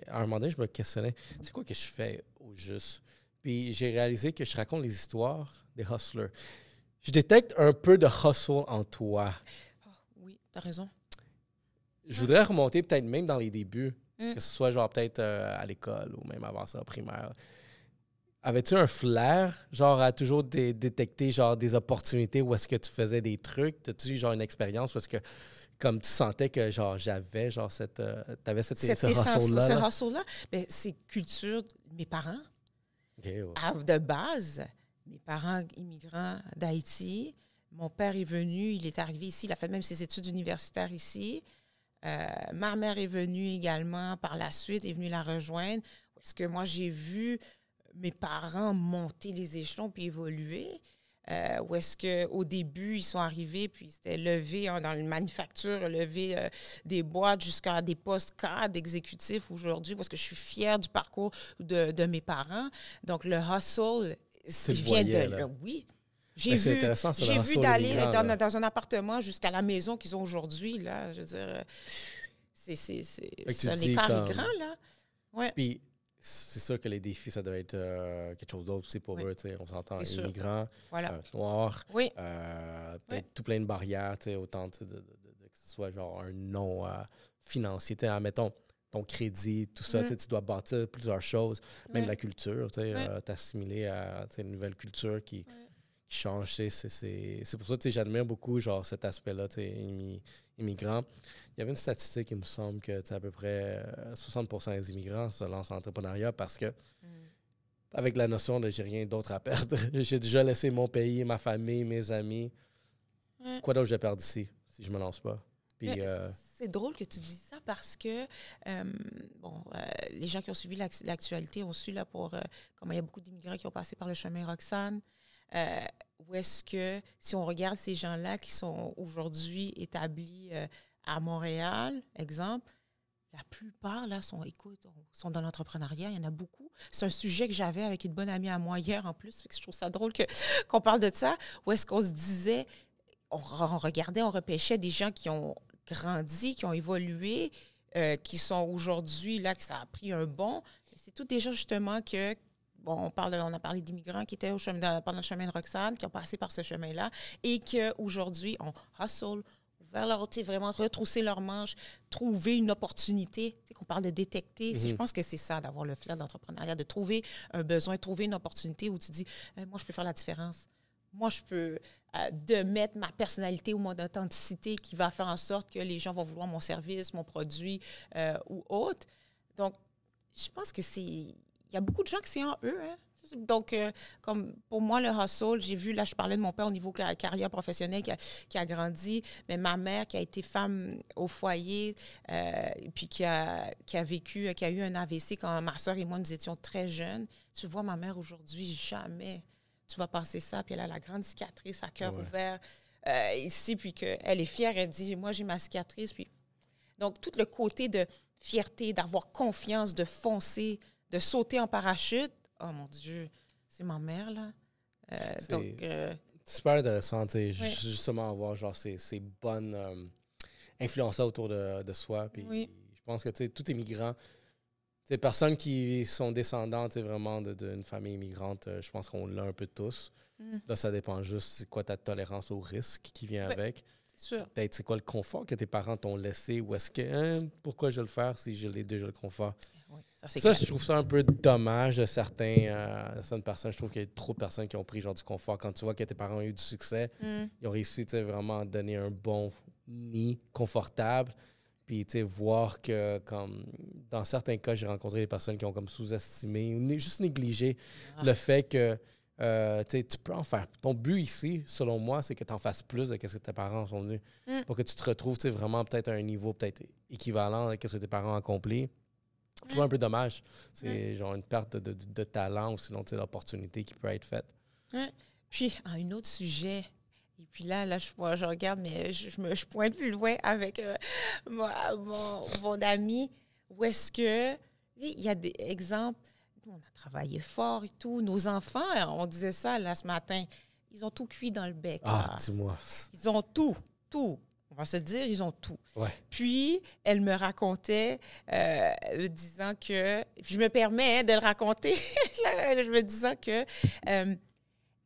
Speaker 2: à un moment donné, je me questionnais, c'est quoi que je fais au juste? Puis j'ai réalisé que je raconte les histoires des hustlers. Je détecte un peu de hustle en toi.
Speaker 1: Oh, oui, t'as raison.
Speaker 2: Je voudrais remonter peut-être même dans les débuts, que ce soit genre peut-être à l'école ou même avant ça, primaire. Avais-tu un flair, genre à toujours détecter genre des opportunités où est-ce que tu faisais des trucs? As-tu eu genre une expérience où est-ce que comme tu sentais que genre j'avais genre t'avais ce hustle-là?
Speaker 1: Ce hustle-là, ben, c'est culture de mes parents.
Speaker 2: Okay, ouais.
Speaker 1: De base. Mes parents immigrants d'Haïti. Mon père est venu, il est arrivé ici, il a fait même ses études universitaires ici. Ma mère est venue également par la suite, est venue la rejoindre. Parce que moi, j'ai vu mes parents monter les échelons puis évoluer. Où est-ce qu'au début, ils sont arrivés, puis c'était levé dans une manufacture, levé des boîtes jusqu'à des postes cadres exécutifs aujourd'hui, parce que je suis fière du parcours de mes parents. Donc, le hustle... Oui. J'ai vu d'aller dans un appartement jusqu'à la maison qu'ils ont aujourd'hui, là. Je veux dire, c'est un écart grand, là. Ouais.
Speaker 2: Puis, c'est sûr que les défis, ça doit être quelque chose d'autre aussi pour eux. On s'entend, immigrants, noirs, peut-être tout plein de barrières, autant que ce soit genre un non financier. Admettons, ton crédit, tout ça, tu dois bâtir plusieurs choses, même la culture, t'assimiler à une nouvelle culture qui change. C'est pour ça que j'admire beaucoup genre, cet aspect-là, immigrant. Il y avait une statistique, il me semble, que à peu près 60% des immigrants se lancent en entrepreneuriat parce que, avec la notion de j'ai rien d'autre à perdre, j'ai déjà laissé mon pays, ma famille, mes amis. Quoi d'autre je vais perdre ici si je me lance pas? Puis,
Speaker 1: c'est drôle que tu dis ça parce que, les gens qui ont suivi l'actualité ont su, là, comment il y a beaucoup d'immigrants qui ont passé par le chemin Roxane, où est-ce que, si on regarde ces gens-là qui sont aujourd'hui établis à Montréal, exemple, la plupart, là, sont dans l'entrepreneuriat. Il y en a beaucoup. C'est un sujet que j'avais avec une bonne amie à moi hier, en plus. Je trouve ça drôle qu'on parle de ça. Où est-ce qu'on se disait, on regardait, on repêchait des gens qui ont grandi, qui ont évolué, qui sont aujourd'hui, là, que ça a pris un bond. C'est tout des gens, justement, que... Bon, on a parlé d'immigrants qui étaient pendant le chemin de Roxane, qui ont passé par ce chemin-là, et qu'aujourd'hui, on hustle vers leur côté, vraiment retrousser leurs manches, trouver une opportunité. Qu'on parle de détecter. Je pense que c'est ça, d'avoir le flair d'entrepreneuriat, de trouver un besoin, trouver une opportunité où tu dis, moi, je peux faire la différence. Moi, je peux de mettre ma personnalité ou mon authenticité qui va faire en sorte que les gens vont vouloir mon service, mon produit ou autre. Donc, je pense que il y a beaucoup de gens que c'est en eux. Hein? Donc, comme pour moi, le hustle, j'ai vu, là, je parlais de mon père au niveau carrière professionnelle qui a grandi, mais ma mère qui a été femme au foyer, puis qui a vécu, qui a eu un AVC quand ma soeur et moi, nous étions très jeunes. Tu vois, ma mère aujourd'hui, jamais tu vas passer ça, puis elle a la grande cicatrice à cœur ouvert ici, puis qu'elle est fière, elle dit, moi, j'ai ma cicatrice. Puis... Donc, tout le côté de fierté, d'avoir confiance, de foncer, de sauter en parachute. Oh mon Dieu, c'est ma mère, là. C'est
Speaker 2: super intéressant, tu sais, justement avoir genre ces bonnes influences autour de soi. Puis je pense que, tu sais, tout immigrant, ces personnes qui sont descendantes vraiment d'une famille immigrante, je pense qu'on l'a un peu tous. Là, ça dépend juste c'est quoi ta tolérance au risque qui vient avec.
Speaker 1: C'est sûr.
Speaker 2: Peut-être c'est quoi le confort que tes parents t'ont laissé ou est-ce que pourquoi je vais le faire si je l'ai déjà le confort?
Speaker 1: Oui,
Speaker 2: ça je trouve ça un peu dommage de certaines personnes. Je trouve qu'il y a trop de personnes qui ont pris genre du confort. Quand tu vois que tes parents ont eu du succès, ils ont réussi vraiment à donner un bon nid confortable. Puis, tu sais, voir que, comme, dans certains cas, j'ai rencontré des personnes qui ont comme sous-estimé ou juste négligé le fait que, tu peux en faire. Ton but ici, selon moi, c'est que tu en fasses plus de ce que tes parents sont venus. Pour que tu te retrouves, vraiment peut-être à un niveau peut-être équivalent à ce que tes parents ont accompli. Je trouve un peu dommage. C'est genre une perte de talent ou sinon, tu sais, l'opportunité qui peut être faite.
Speaker 1: Puis, un autre sujet... Et puis là je regarde, mais je pointe plus loin avec mon ami. Où est-ce que... Il y a des exemples. On a travaillé fort et tout. Nos enfants, on disait ça là ce matin, ils ont tout cuit dans le bec.
Speaker 2: Ah, dis-moi.
Speaker 1: Ils ont tout. On va se le dire, ils ont tout.
Speaker 2: Ouais.
Speaker 1: Puis, elle me racontait, disant que... Je me permets de le raconter, me disant que...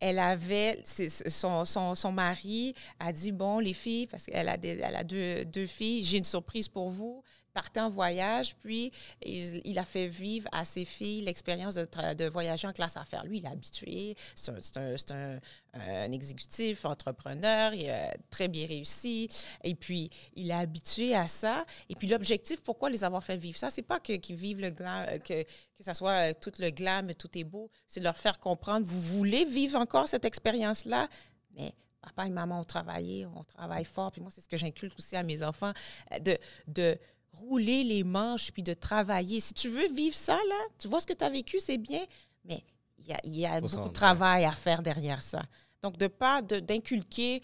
Speaker 1: elle avait, son mari a dit, bon, les filles, parce qu'elle a deux filles, j'ai une surprise pour vous. Partez en voyage, puis il a fait vivre à ses filles l'expérience de voyager en classe affaires. Lui, il est habitué, c'est un exécutif, entrepreneur, il a très bien réussi, et puis il est habitué à ça. Et puis l'objectif, pourquoi les avoir fait vivre ça, c'est pas qu'ils vivent le glam, que ça soit tout le glam, tout est beau, c'est de leur faire comprendre, vous voulez vivre encore cette expérience-là, mais papa et maman ont travaillé, on travaille fort, puis moi, c'est ce que j'inculque aussi à mes enfants, de rouler les manches puis de travailler. Si tu veux vivre ça, là, tu vois ce que tu as vécu, c'est bien, mais il y a beaucoup de travail à faire derrière ça. Donc, d'inculquer,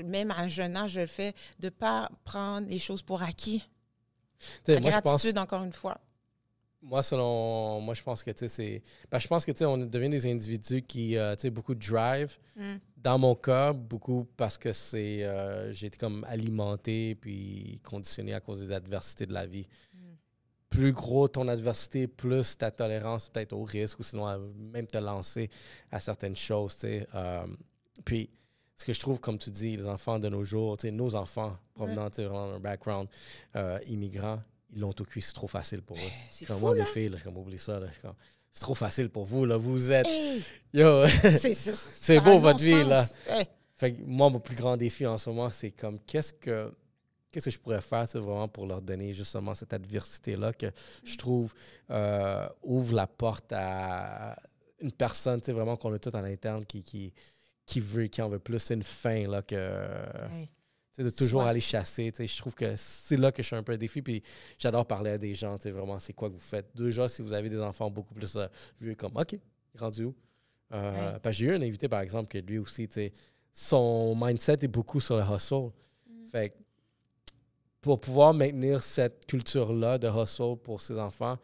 Speaker 1: même à un jeune âge, je le fais, de ne pas prendre les choses pour acquis. La gratitude, encore une fois.
Speaker 2: Moi, je pense que, tu sais, je pense que, tu sais, on devient des individus qui, tu sais, beaucoup de drive. Dans mon cas, beaucoup parce que j'ai été comme alimenté puis conditionné à cause des adversités de la vie. Plus gros ton adversité, plus ta tolérance peut-être au risque ou sinon même te lancer à certaines choses, tu sais. Puis, ce que je trouve, comme tu dis, les enfants de nos jours, tu sais, nos enfants provenant d'un background immigrant, ils l'ont tout cuit, c'est trop facile pour eux.
Speaker 1: C'est
Speaker 2: comme
Speaker 1: fou,
Speaker 2: moi,
Speaker 1: là.
Speaker 2: mes filles, là, comme oublie ça, là, c'est trop facile pour vous, là. Vous êtes...
Speaker 1: Hey!
Speaker 2: Yo! C'est beau, votre vie,
Speaker 1: sens.
Speaker 2: là.
Speaker 1: Hey.
Speaker 2: Fait que moi, mon plus grand défi en ce moment, c'est comme, qu'est-ce que je pourrais faire, c'est vraiment pour leur donner justement cette adversité-là que je trouve ouvre la porte à une personne, tu sais, vraiment qu'on a tout à l'interne qui en veut plus. C'est une fin, là, que...
Speaker 1: Hey.
Speaker 2: De toujours aller chasser. Je trouve que c'est là que je suis un peu un défi. Puis j'adore parler à des gens. Vraiment, c'est quoi que vous faites. Déjà, si vous avez des enfants beaucoup plus vieux, comme OK, il est rendu où? Parce que j'ai eu un invité, par exemple, que lui aussi, son mindset est beaucoup sur le hustle. Fait que pour pouvoir maintenir cette culture-là de hustle pour ses enfants,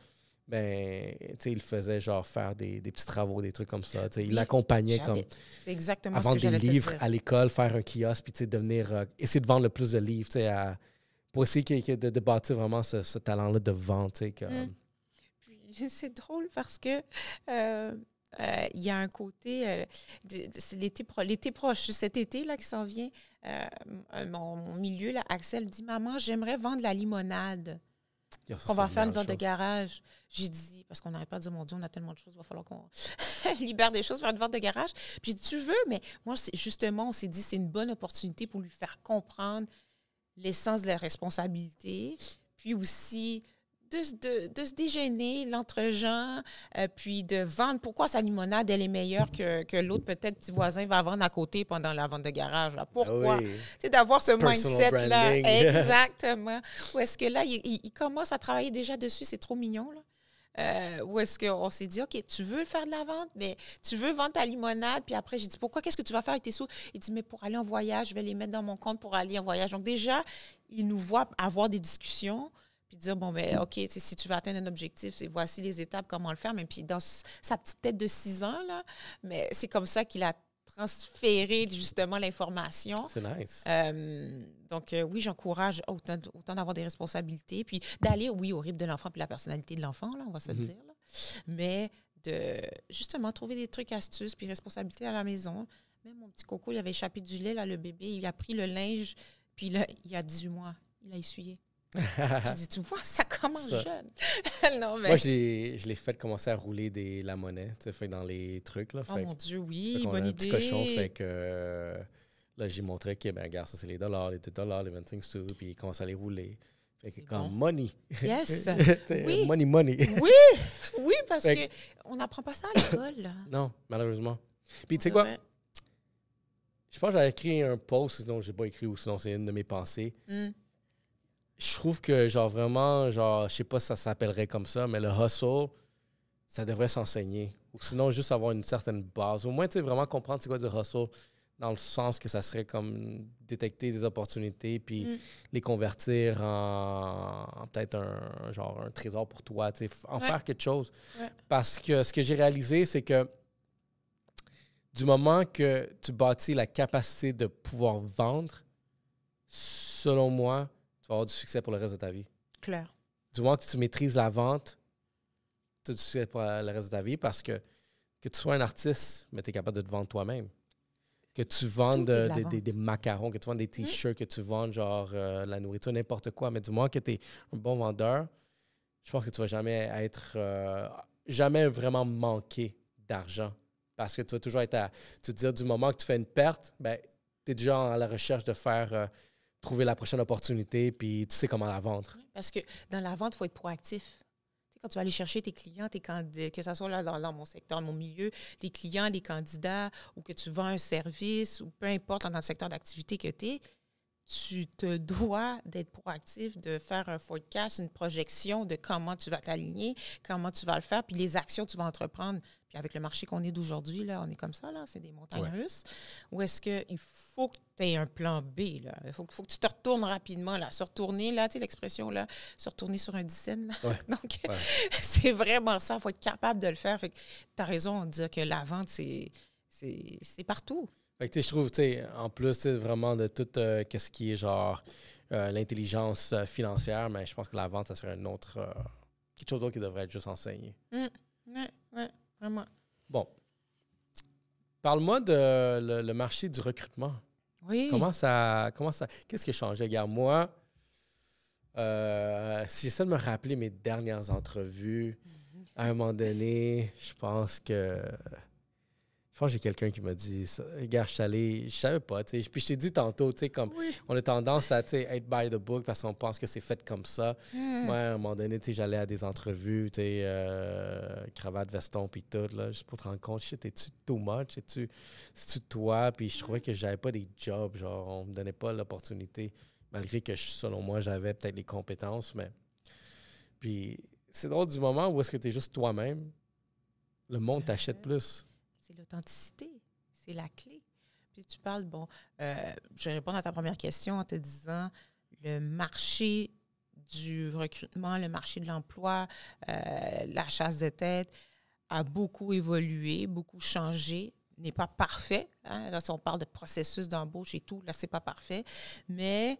Speaker 2: ben, il faisait genre faire des petits travaux, des trucs comme ça. Il l'accompagnait comme
Speaker 1: à
Speaker 2: vendre des livres à l'école, faire un kiosque, puis devenir, essayer de vendre le plus de livres pour essayer de bâtir vraiment ce talent-là de vente.
Speaker 1: Puis c'est drôle parce que il y a un côté, c'est l'été proche, cet été là, qui s'en vient, mon milieu, là, Axel dit « Maman, j'aimerais vendre la limonade. » On va faire une vente de garage. J'ai dit, parce qu'on n'arrête pas de dire, mon Dieu, on a tellement de choses, il va falloir qu'on libère des choses, faire une vente de garage. Puis j'ai dit, tu veux, mais moi, justement, on s'est dit, c'est une bonne opportunité pour lui faire comprendre l'essence de la responsabilité, puis aussi de se déjeuner, l'entre-gens, puis de vendre. Pourquoi sa limonade, elle est meilleure que l'autre, peut-être, petit voisin va vendre à côté pendant la vente de garage. Là. Pourquoi? Oui. C'est d'avoir ce mindset-là. Exactement. Ou est-ce que là, il commence à travailler déjà dessus, c'est trop mignon, là. Ou est-ce qu'on s'est dit, OK, tu veux faire de la vente, mais tu veux vendre ta limonade, puis après, j'ai dit, pourquoi, qu'est-ce que tu vas faire avec tes sous? Il dit, mais pour aller en voyage, je vais les mettre dans mon compte pour aller en voyage. Donc déjà, il nous voit avoir des discussions, puis dire, bon, ben OK, si tu veux atteindre un objectif, voici les étapes, comment le faire. Mais puis dans sa petite tête de 6 ans, là, mais c'est comme ça qu'il a transféré justement l'information.
Speaker 2: C'est nice.
Speaker 1: Donc, oui, j'encourage autant d'avoir des responsabilités, puis d'aller, oui, au rythme de l'enfant, puis la personnalité de l'enfant, là, on va se le dire. Là. Mais de, justement, trouver des trucs, astuces, puis responsabilités à la maison. Même mon petit coco, il avait échappé du lait, là, le bébé, il a pris le linge, puis là, il y a 18 mois, il a essuyé. J'ai dit, tu vois, ça commence jeune. Non, mais...
Speaker 2: Moi, je l'ai fait commencer à rouler la monnaie, fait dans les trucs. Là,
Speaker 1: oh mon Dieu, oui,
Speaker 2: idée.
Speaker 1: bonne idée.
Speaker 2: Un petit cochon, fait que là, j'ai montré que, ben, regarde, ça, c'est les dollars, les $2, les 25 sous, puis il commence à les rouler. Fait que comme bon. Money.
Speaker 1: Yes. Oui.
Speaker 2: Money.
Speaker 1: Oui, parce qu'on n'apprend pas ça à l'école. Là.
Speaker 2: Non, malheureusement. Puis tu sais quoi? Je pense que j'avais écrit un post, sinon je n'ai pas écrit, ou sinon c'est une de mes pensées. Je trouve que, genre, vraiment, genre, je sais pas si ça s'appellerait comme ça, mais le hustle, ça devrait s'enseigner. Ou sinon, juste avoir une certaine base. Au moins, tu sais, vraiment comprendre c'est quoi du hustle, dans le sens que ça serait comme détecter des opportunités, puis les convertir en peut-être un trésor pour toi, tu sais, en faire quelque chose. Ouais. Parce que ce que j'ai réalisé, c'est que du moment que tu bâtis la capacité de pouvoir vendre, selon moi, tu vas avoir du succès pour le reste de ta vie.
Speaker 1: Clair.
Speaker 2: Du moment que tu maîtrises la vente, tu as du succès pour le reste de ta vie parce que tu sois un artiste, mais tu es capable de te vendre toi-même. Que tu vendes des macarons, que tu vendes des t-shirts, que tu vendes genre la nourriture, n'importe quoi. Mais du moment que tu es un bon vendeur, je pense que tu ne vas jamais jamais vraiment manquer d'argent. Parce que tu vas toujours être tu te dire du moment que tu fais une perte, ben, tu es déjà à la recherche de faire... trouver la prochaine opportunité, puis tu sais comment la vendre.
Speaker 1: Parce que dans la vente, il faut être proactif. Tu sais, quand tu vas aller chercher tes clients, que ce soit là dans mon secteur, mon milieu, les clients, les candidats, ou que tu vends un service, ou peu importe dans le secteur d'activité que tu te dois d'être proactif, de faire un forecast, une projection de comment tu vas t'aligner, comment tu vas le faire, puis les actions que tu vas entreprendre. Puis avec le marché qu'on est d'aujourd'hui, là, on est comme ça, là, c'est des montagnes russes. Ou est-ce qu'il faut que tu aies un plan B, là? Il faut que tu te retournes rapidement, là. Se retourner, là, tu sais, l'expression, là, se retourner sur un 10 cents, là. Ouais. Donc, c'est vraiment ça. Il faut être capable de le faire. Fait que tu as raison de dire que la vente, c'est partout.
Speaker 2: Fait que, je trouve, en plus, vraiment de tout ce qui est genre l'intelligence financière, mais je pense que la vente, ça serait quelque chose d'autre qui devrait être juste enseigné.
Speaker 1: Oui, vraiment.
Speaker 2: Bon. Parle-moi de le marché du recrutement.
Speaker 1: Oui.
Speaker 2: Comment ça qu'est-ce qui a changé? Regarde, moi, si j'essaie de me rappeler mes dernières entrevues, à un moment donné, je pense que Je pense que j'ai quelqu'un qui m'a dit ça. Regarde, je savais pas, tu sais. Puis je t'ai dit tantôt, tu sais, comme on a tendance à, tu sais, être by the book parce qu'on pense que c'est fait comme ça. Moi, à un moment donné, tu sais, j'allais à des entrevues, tu sais, cravate, veston, puis tout, là, juste pour te rendre compte, shit, es-tu too much? C'est-tu toi? Puis je trouvais que j'avais pas des jobs, genre, on me donnait pas l'opportunité, malgré que, selon moi, j'avais peut-être les compétences, mais... Puis c'est drôle du moment où est-ce que tu es juste toi-même, le monde t'achète plus.
Speaker 1: C'est l'authenticité. C'est la clé. Puis tu parles, je vais répondre à ta première question en te disant le marché du recrutement, le marché de l'emploi, la chasse de tête a beaucoup évolué, beaucoup changé, n'est pas parfait. Hein? Là, si on parle de processus d'embauche et tout, là, c'est pas parfait. Mais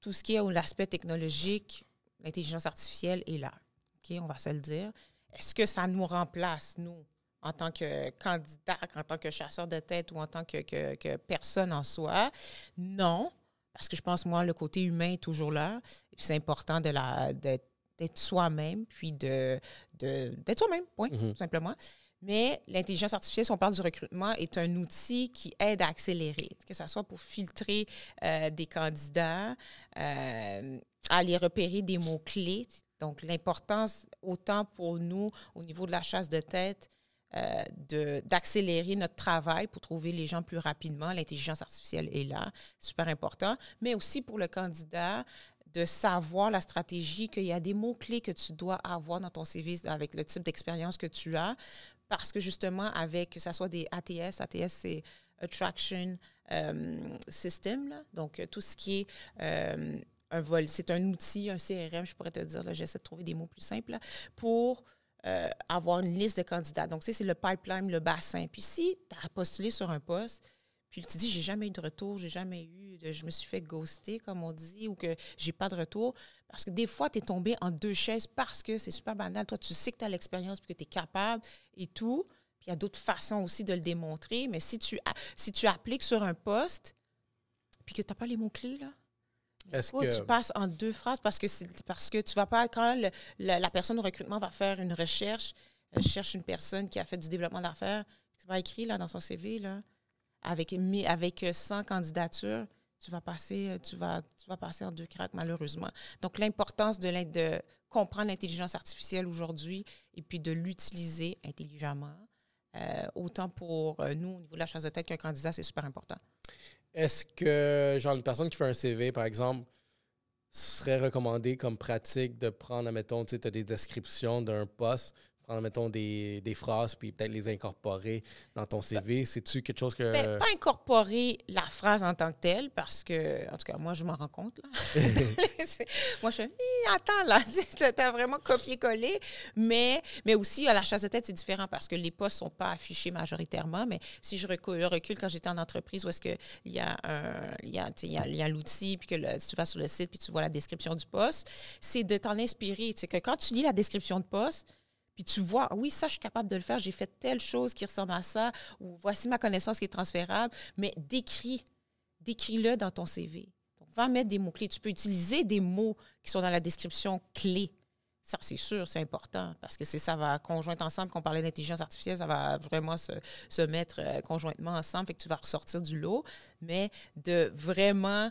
Speaker 1: tout ce qui est l'aspect technologique, l'intelligence artificielle est là. OK? On va se le dire. Est-ce que ça nous remplace, nous, en tant que candidat, en tant que chasseur de tête ou en tant que personne en soi? Non, parce que je pense, moi, le côté humain est toujours là. Et puis c'est important d'être soi-même, puis d'être soi-même, point, tout simplement. Mais l'intelligence artificielle, si on parle du recrutement, est un outil qui aide à accélérer, que ce soit pour filtrer des candidats, à les repérer des mots-clés. Donc, l'importance, autant pour nous, au niveau de la chasse de tête, d'accélérer notre travail pour trouver les gens plus rapidement. L'intelligence artificielle est là, super important. Mais aussi pour le candidat, de savoir la stratégie, qu'il y a des mots-clés que tu dois avoir dans ton CV avec le type d'expérience que tu as. Parce que justement, avec, que ce soit des ATS, c'est Attraction System, là. Donc tout ce qui est c'est un outil, un CRM, je pourrais te dire, là, j'essaie de trouver des mots plus simples, là, pour avoir une liste de candidats. Donc, c'est le pipeline, le bassin. Puis si tu as postulé sur un poste, puis tu dis, j'ai jamais eu de retour, je me suis fait ghoster, comme on dit, ou que j'ai pas de retour. Parce que des fois, tu es tombé en deux chaises parce que c'est super banal. Toi, tu sais que tu as l'expérience puis que tu es capable et tout. Puis il y a d'autres façons aussi de le démontrer. Mais si tu appliques sur un poste puis que tu n'as pas les mots-clés, là, tu passes en deux phrases parce que tu vas pas, quand la personne au recrutement va faire une recherche, cherche une personne qui a fait du développement d'affaires, c'est pas écrit là, dans son CV, là, avec 100 candidatures, tu vas passer en deux cracks, malheureusement. Donc, l'importance de comprendre l'intelligence artificielle aujourd'hui et puis de l'utiliser intelligemment, autant pour nous, au niveau de la chasse de tête qu'un candidat, c'est super important.
Speaker 2: Est-ce que, genre, une personne qui fait un CV, par exemple, serait recommandé comme pratique de prendre, admettons, tu sais, as des descriptions d'un poste, prendre, mettons, des phrases puis peut-être les incorporer dans ton CV? C'est-tu quelque chose que...
Speaker 1: Pas incorporer la phrase en tant que telle, parce que, en tout cas, moi, je m'en rends compte. Là. Moi, je fais, attends, là, t'as vraiment copié-collé. Mais aussi, à la chasse de tête, c'est différent parce que les postes ne sont pas affichés majoritairement. Mais si je recule quand j'étais en entreprise, où est-ce qu'il y a l'outil, puis que si tu vas sur le site, puis tu vois la description du poste, c'est de t'en inspirer. Tu sais, que quand tu lis la description de poste, puis tu vois, oui, ça, je suis capable de le faire, j'ai fait telle chose qui ressemble à ça, ou voici ma connaissance qui est transférable, mais décris-le dans ton CV. Donc, va mettre des mots-clés. Tu peux utiliser des mots qui sont dans la description clé. Ça, c'est sûr, c'est important, parce que ça va conjointement ensemble, qu'on parlait d'intelligence artificielle, ça va vraiment se mettre conjointement ensemble, fait que tu vas ressortir du lot, mais de vraiment...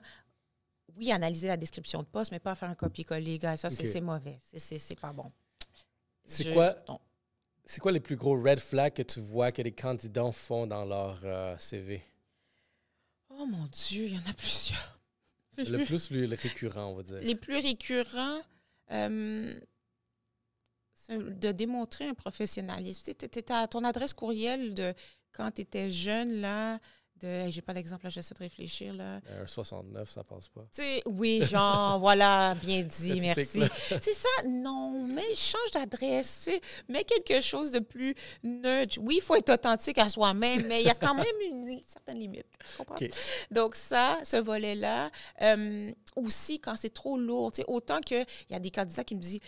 Speaker 1: Oui, analyser la description de poste, mais pas faire un copier-coller, gars. Ça, c'est mauvais. C'est pas bon.
Speaker 2: C'est quoi les plus gros red flags que tu vois que les candidats font dans leur CV?
Speaker 1: Oh mon Dieu, il y en a plusieurs.
Speaker 2: Le récurrent, on va dire.
Speaker 1: Les plus récurrents, c'est de démontrer un professionnalisme. Tu sais, à ton adresse courriel de quand tu étais jeune, là, j'ai pas d'exemple, là, j'essaie de réfléchir. Là.
Speaker 2: Un 69, ça passe pas.
Speaker 1: Oui, genre, voilà, bien dit, merci. C'est ça, non, mais change d'adresse, mets quelque chose de plus neutre. Oui, il faut être authentique à soi-même, mais il y a quand même une certaine limite. Okay. Donc ça, ce volet-là, aussi, quand c'est trop lourd, autant qu'il y a des candidats qui me disent,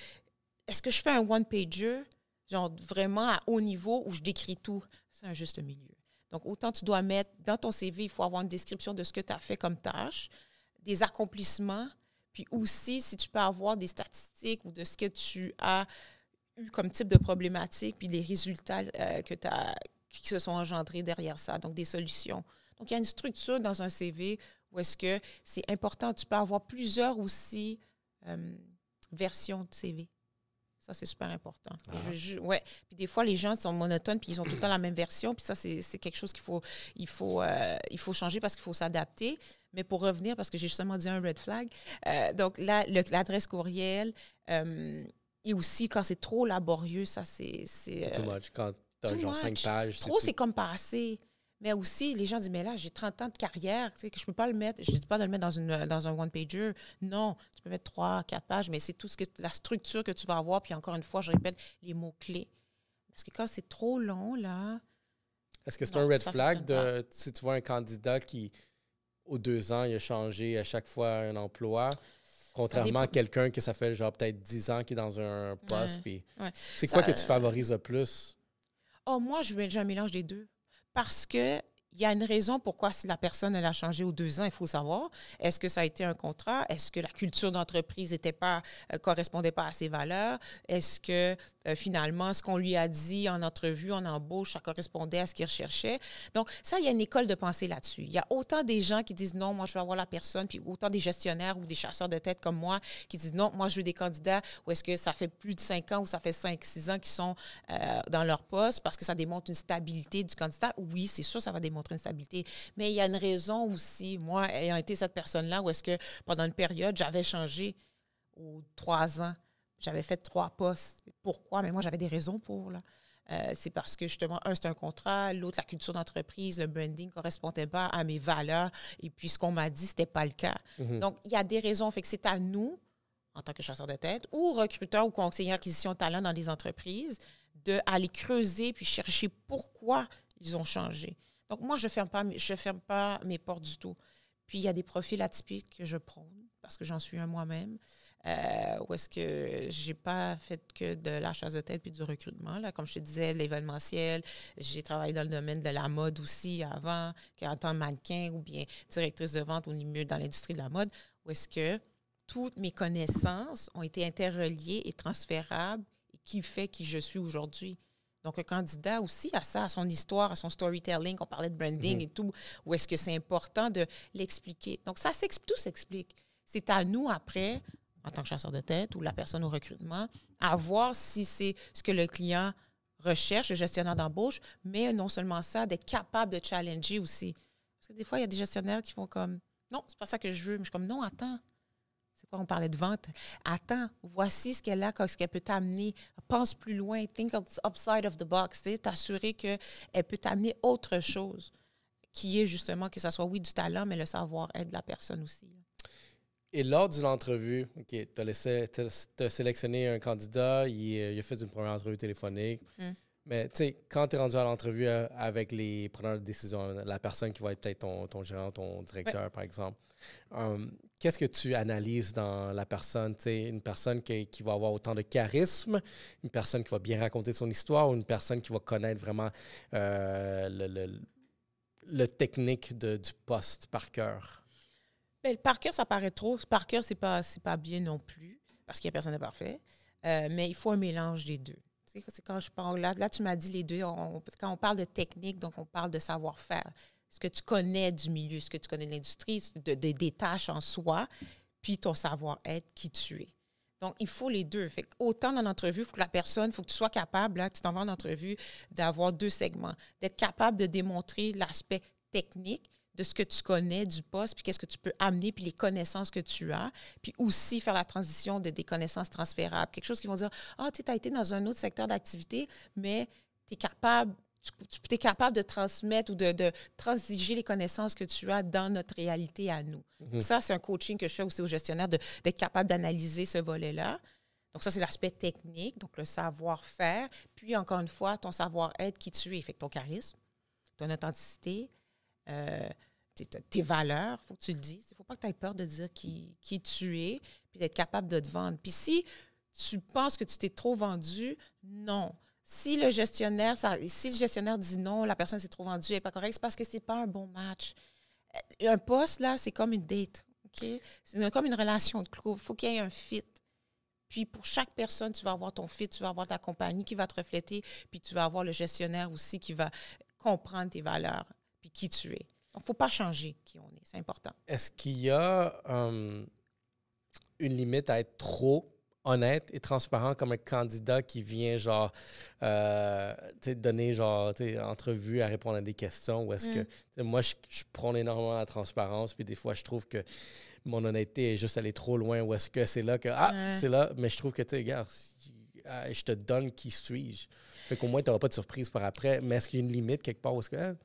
Speaker 1: est-ce que je fais un one-pager, genre vraiment à haut niveau, où je décris tout? C'est un juste milieu. Donc, autant tu dois mettre dans ton CV, il faut avoir une description de ce que tu as fait comme tâche, des accomplissements, puis aussi, si tu peux avoir des statistiques ou de ce que tu as eu comme type de problématique, puis les résultats que tu as qui se sont engendrés derrière ça, donc des solutions. Donc, il y a une structure dans un CV où est-ce que c'est important. Tu peux avoir plusieurs aussi versions de CV. Ça, c'est super important. Ouais. Puis des fois, les gens sont monotones puis ils ont tout le temps la même version. Puis ça, c'est quelque chose il faut changer parce qu'il faut s'adapter. Mais pour revenir, parce que j'ai justement dit un red flag, donc là, l'adresse courriel et aussi quand c'est trop laborieux, ça, c'est
Speaker 2: too much. Quand tu as genre 5 pages.
Speaker 1: Trop, c'est comme pas assez. Mais aussi, les gens disent, mais là, j'ai 30 ans de carrière, tu sais, que je ne peux pas le mettre. Je ne dis pas de le mettre dans un one-pager. Non, tu peux mettre 3, 4 pages, mais c'est tout la structure que tu vas avoir. Puis encore une fois, je répète, les mots-clés. Parce que quand c'est trop long, là...
Speaker 2: Est-ce que c'est un red flag si tu vois un candidat qui, aux 2 ans, il a changé à chaque fois un emploi, contrairement à quelqu'un que ça fait genre peut-être 10 ans qui est dans un poste? Puis c'est quoi que tu favorises le plus?
Speaker 1: Oh, moi, j'ai un mélange des deux. Parce que il y a une raison pourquoi si la personne elle a changé aux 2 ans, il faut savoir. Est-ce que ça a été un contrat? Est-ce que la culture d'entreprise correspondait pas à ses valeurs? Est-ce que finalement, ce qu'on lui a dit en entrevue, en embauche, ça correspondait à ce qu'il recherchait? Donc, ça, il y a une école de pensée là-dessus. Il y a autant des gens qui disent non, moi, je veux avoir la personne, puis autant des gestionnaires ou des chasseurs de tête comme moi qui disent non, moi, je veux des candidats où est-ce que ça fait plus de 5 ans ou ça fait 5-6 ans qu'ils sont dans leur poste parce que ça démontre une stabilité du candidat. Oui, c'est sûr, ça va démontrer une stabilité. Mais il y a une raison aussi, moi, ayant été cette personne-là, où est-ce que pendant une période, j'avais changé aux 3 ans. J'avais fait 3 postes. Pourquoi? Mais moi, j'avais des raisons pour, là. C'est parce que, justement, un, c'était un contrat. L'autre, la culture d'entreprise, le branding ne correspondait pas à mes valeurs. Et puis, ce qu'on m'a dit, ce n'était pas le cas. Mm-hmm. Donc, il y a des raisons. Fait que c'est à nous, en tant que chasseur de tête, ou recruteur ou conseiller acquisition de talent dans les entreprises, d'aller creuser puis chercher pourquoi ils ont changé. Donc, moi, je ne ferme pas mes portes du tout. Puis, il y a des profils atypiques que je prône, parce que j'en suis un moi-même, où est-ce que je n'ai pas fait que de la chasse de tête puis du recrutement. Là. Comme je te disais, l'événementiel, j'ai travaillé dans le domaine de la mode aussi avant, en tant que mannequin ou bien directrice de vente au milieu dans l'industrie de la mode, où est-ce que toutes mes connaissances ont été interreliées et transférables, et qui fait qui je suis aujourd'hui. Donc, un candidat aussi a ça, à son histoire, à son storytelling, on parlait de branding et tout, où est-ce que c'est important de l'expliquer. Donc, tout s'explique. C'est à nous, après, en tant que chasseur de tête ou la personne au recrutement, à voir si c'est ce que le client recherche, le gestionnaire d'embauche, mais non seulement ça, d'être capable de challenger aussi. Parce que des fois, il y a des gestionnaires qui font comme, non, c'est pas ça que je veux. Mais je suis comme, non, attends. On parlait de vente. Attends, voici ce qu'elle a, ce qu'elle peut t'amener. Pense plus loin. Think outside of the box. T'assurer qu'elle peut t'amener autre chose, qui est justement que ça soit, oui, du talent, mais le savoir-être de la personne aussi.
Speaker 2: Et lors d'une entrevue, OK, tu as sélectionné un candidat, il a fait une première entrevue téléphonique. Mais tu sais, quand tu es rendu à l'entrevue avec les preneurs de décision, la personne qui va être peut-être ton gérant, ton directeur, par exemple, qu'est-ce que tu analyses dans la personne? Tu sais, une personne qui va avoir autant de charisme, une personne qui va bien raconter son histoire ou une personne qui va connaître vraiment le technique du poste par cœur?
Speaker 1: Bien, par cœur, ça paraît trop. Par cœur, c'est pas bien non plus, parce qu'il n'y a personne de parfait. Mais il faut un mélange des deux. C'est quand je parle là, tu m'as dit les deux. Quand on parle de technique, donc on parle de savoir-faire. Ce que tu connais du milieu, ce que tu connais de l'industrie, des tâches en soi, puis ton savoir-être, qui tu es. Donc, il faut les deux. Fait autant dans l'entrevue, il faut que la personne, il faut que tu sois capable, là, tu t'en vas en entrevue, d'avoir 2 segments. D'être capable de démontrer l'aspect technique de ce que tu connais du poste, puis qu'est-ce que tu peux amener, puis les connaissances que tu as, puis aussi faire la transition des connaissances transférables. Quelque chose qui vont dire, tu as été dans un autre secteur d'activité, mais tu es capable, tu es capable de transmettre ou de transiger les connaissances que tu as dans notre réalité à nous. Mm-hmm. Ça, c'est un coaching que je fais aussi aux gestionnaires, d'être capable d'analyser ce volet-là. Donc, ça, c'est l'aspect technique, donc le savoir-faire. Puis, encore une fois, ton savoir-être, qui tu es. Fait que ton charisme, ton authenticité, tes valeurs, il faut que tu le dises. Il ne faut pas que tu aies peur de dire qui tu es, puis d'être capable de te vendre. Puis si tu penses que tu t'es trop vendu, non. Si le gestionnaire dit non, la personne s'est trop vendue, elle n'est pas correcte, c'est parce que ce n'est pas un bon match. Un poste, là, c'est comme une date. Okay? C'est comme une relation de couple. Il faut qu'il y ait un fit. Puis pour chaque personne, tu vas avoir ton fit, tu vas avoir ta compagnie qui va te refléter, puis tu vas avoir le gestionnaire aussi qui va comprendre tes valeurs, puis qui tu es. Donc, il ne faut pas changer qui on est. C'est important.
Speaker 2: Est-ce qu'il y a une limite à être trop honnête et transparent comme un candidat qui vient, genre, donner, genre, entrevue à répondre à des questions? Ou est-ce que, moi, je prône énormément la transparence, puis des fois, je trouve que mon honnêteté est juste allée trop loin, ou est-ce que c'est là que, c'est là, mais je trouve que, tu sais, regarde, je te donne qui suis-je. Fait qu'au moins, tu n'auras pas de surprise par après, mais est-ce qu'il y a une limite quelque part? Ou est-ce que, tu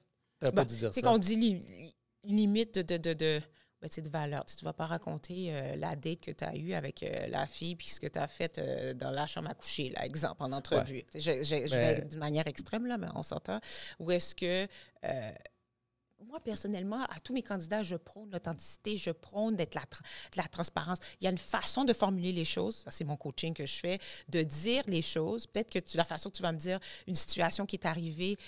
Speaker 2: n'aurais pas dû dire ça?
Speaker 1: C'est qu'on dit limite de valeur. Tu ne vas pas raconter la date que tu as eue avec la fille puis ce que tu as fait dans la chambre à coucher, là, exemple, en entrevue. Ouais. Je vais d'une manière extrême, là, mais on s'entend. Ou est-ce que... moi, personnellement, à tous mes candidats, je prône l'authenticité, je prône d'être de la transparence. Il y a une façon de formuler les choses, ça c'est mon coaching que je fais, de dire les choses. Peut-être que la façon que tu vas me dire une situation qui est arrivée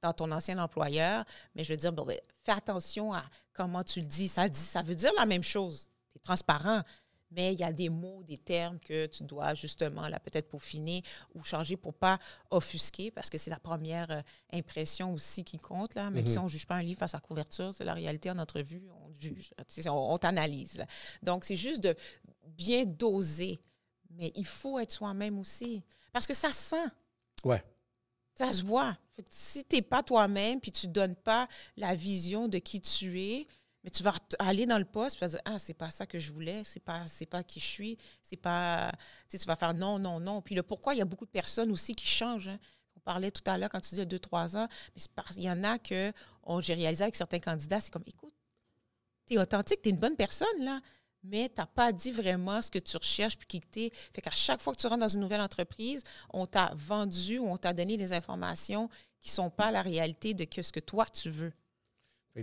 Speaker 1: dans ton ancien employeur, mais je veux dire, fais attention à comment tu le dis. Ça veut dire la même chose. Tu es transparent. Mais il y a des mots, des termes que tu dois justement là peut-être peaufiner ou changer pour ne pas offusquer, parce que c'est la première impression aussi qui compte. Là. Même si on ne juge pas un livre à sa couverture, c'est la réalité en entrevue, on juge, on t'analyse. Donc, c'est juste de bien doser. Mais il faut être soi-même aussi, parce que ça se sent.
Speaker 2: Ouais.
Speaker 1: Ça se voit. Fait que si tu n'es pas toi-même puis tu ne donnes pas la vision de qui tu es, mais tu vas aller dans le poste et tu vas dire, c'est pas ça que je voulais, c'est pas qui je suis, c'est pas... Tu vas faire non, non, non. Puis le pourquoi, il y a beaucoup de personnes aussi qui changent. Hein. On parlait tout à l'heure quand tu disais 2-3 ans, mais il y en a que, j'ai réalisé avec certains candidats, c'est comme, écoute, tu es authentique, tu es une bonne personne, là, mais tu n'as pas dit vraiment ce que tu recherches puis qui tu es. Fait qu'à chaque fois que tu rentres dans une nouvelle entreprise, on t'a vendu ou on t'a donné des informations qui ne sont pas la réalité de ce que toi, tu veux.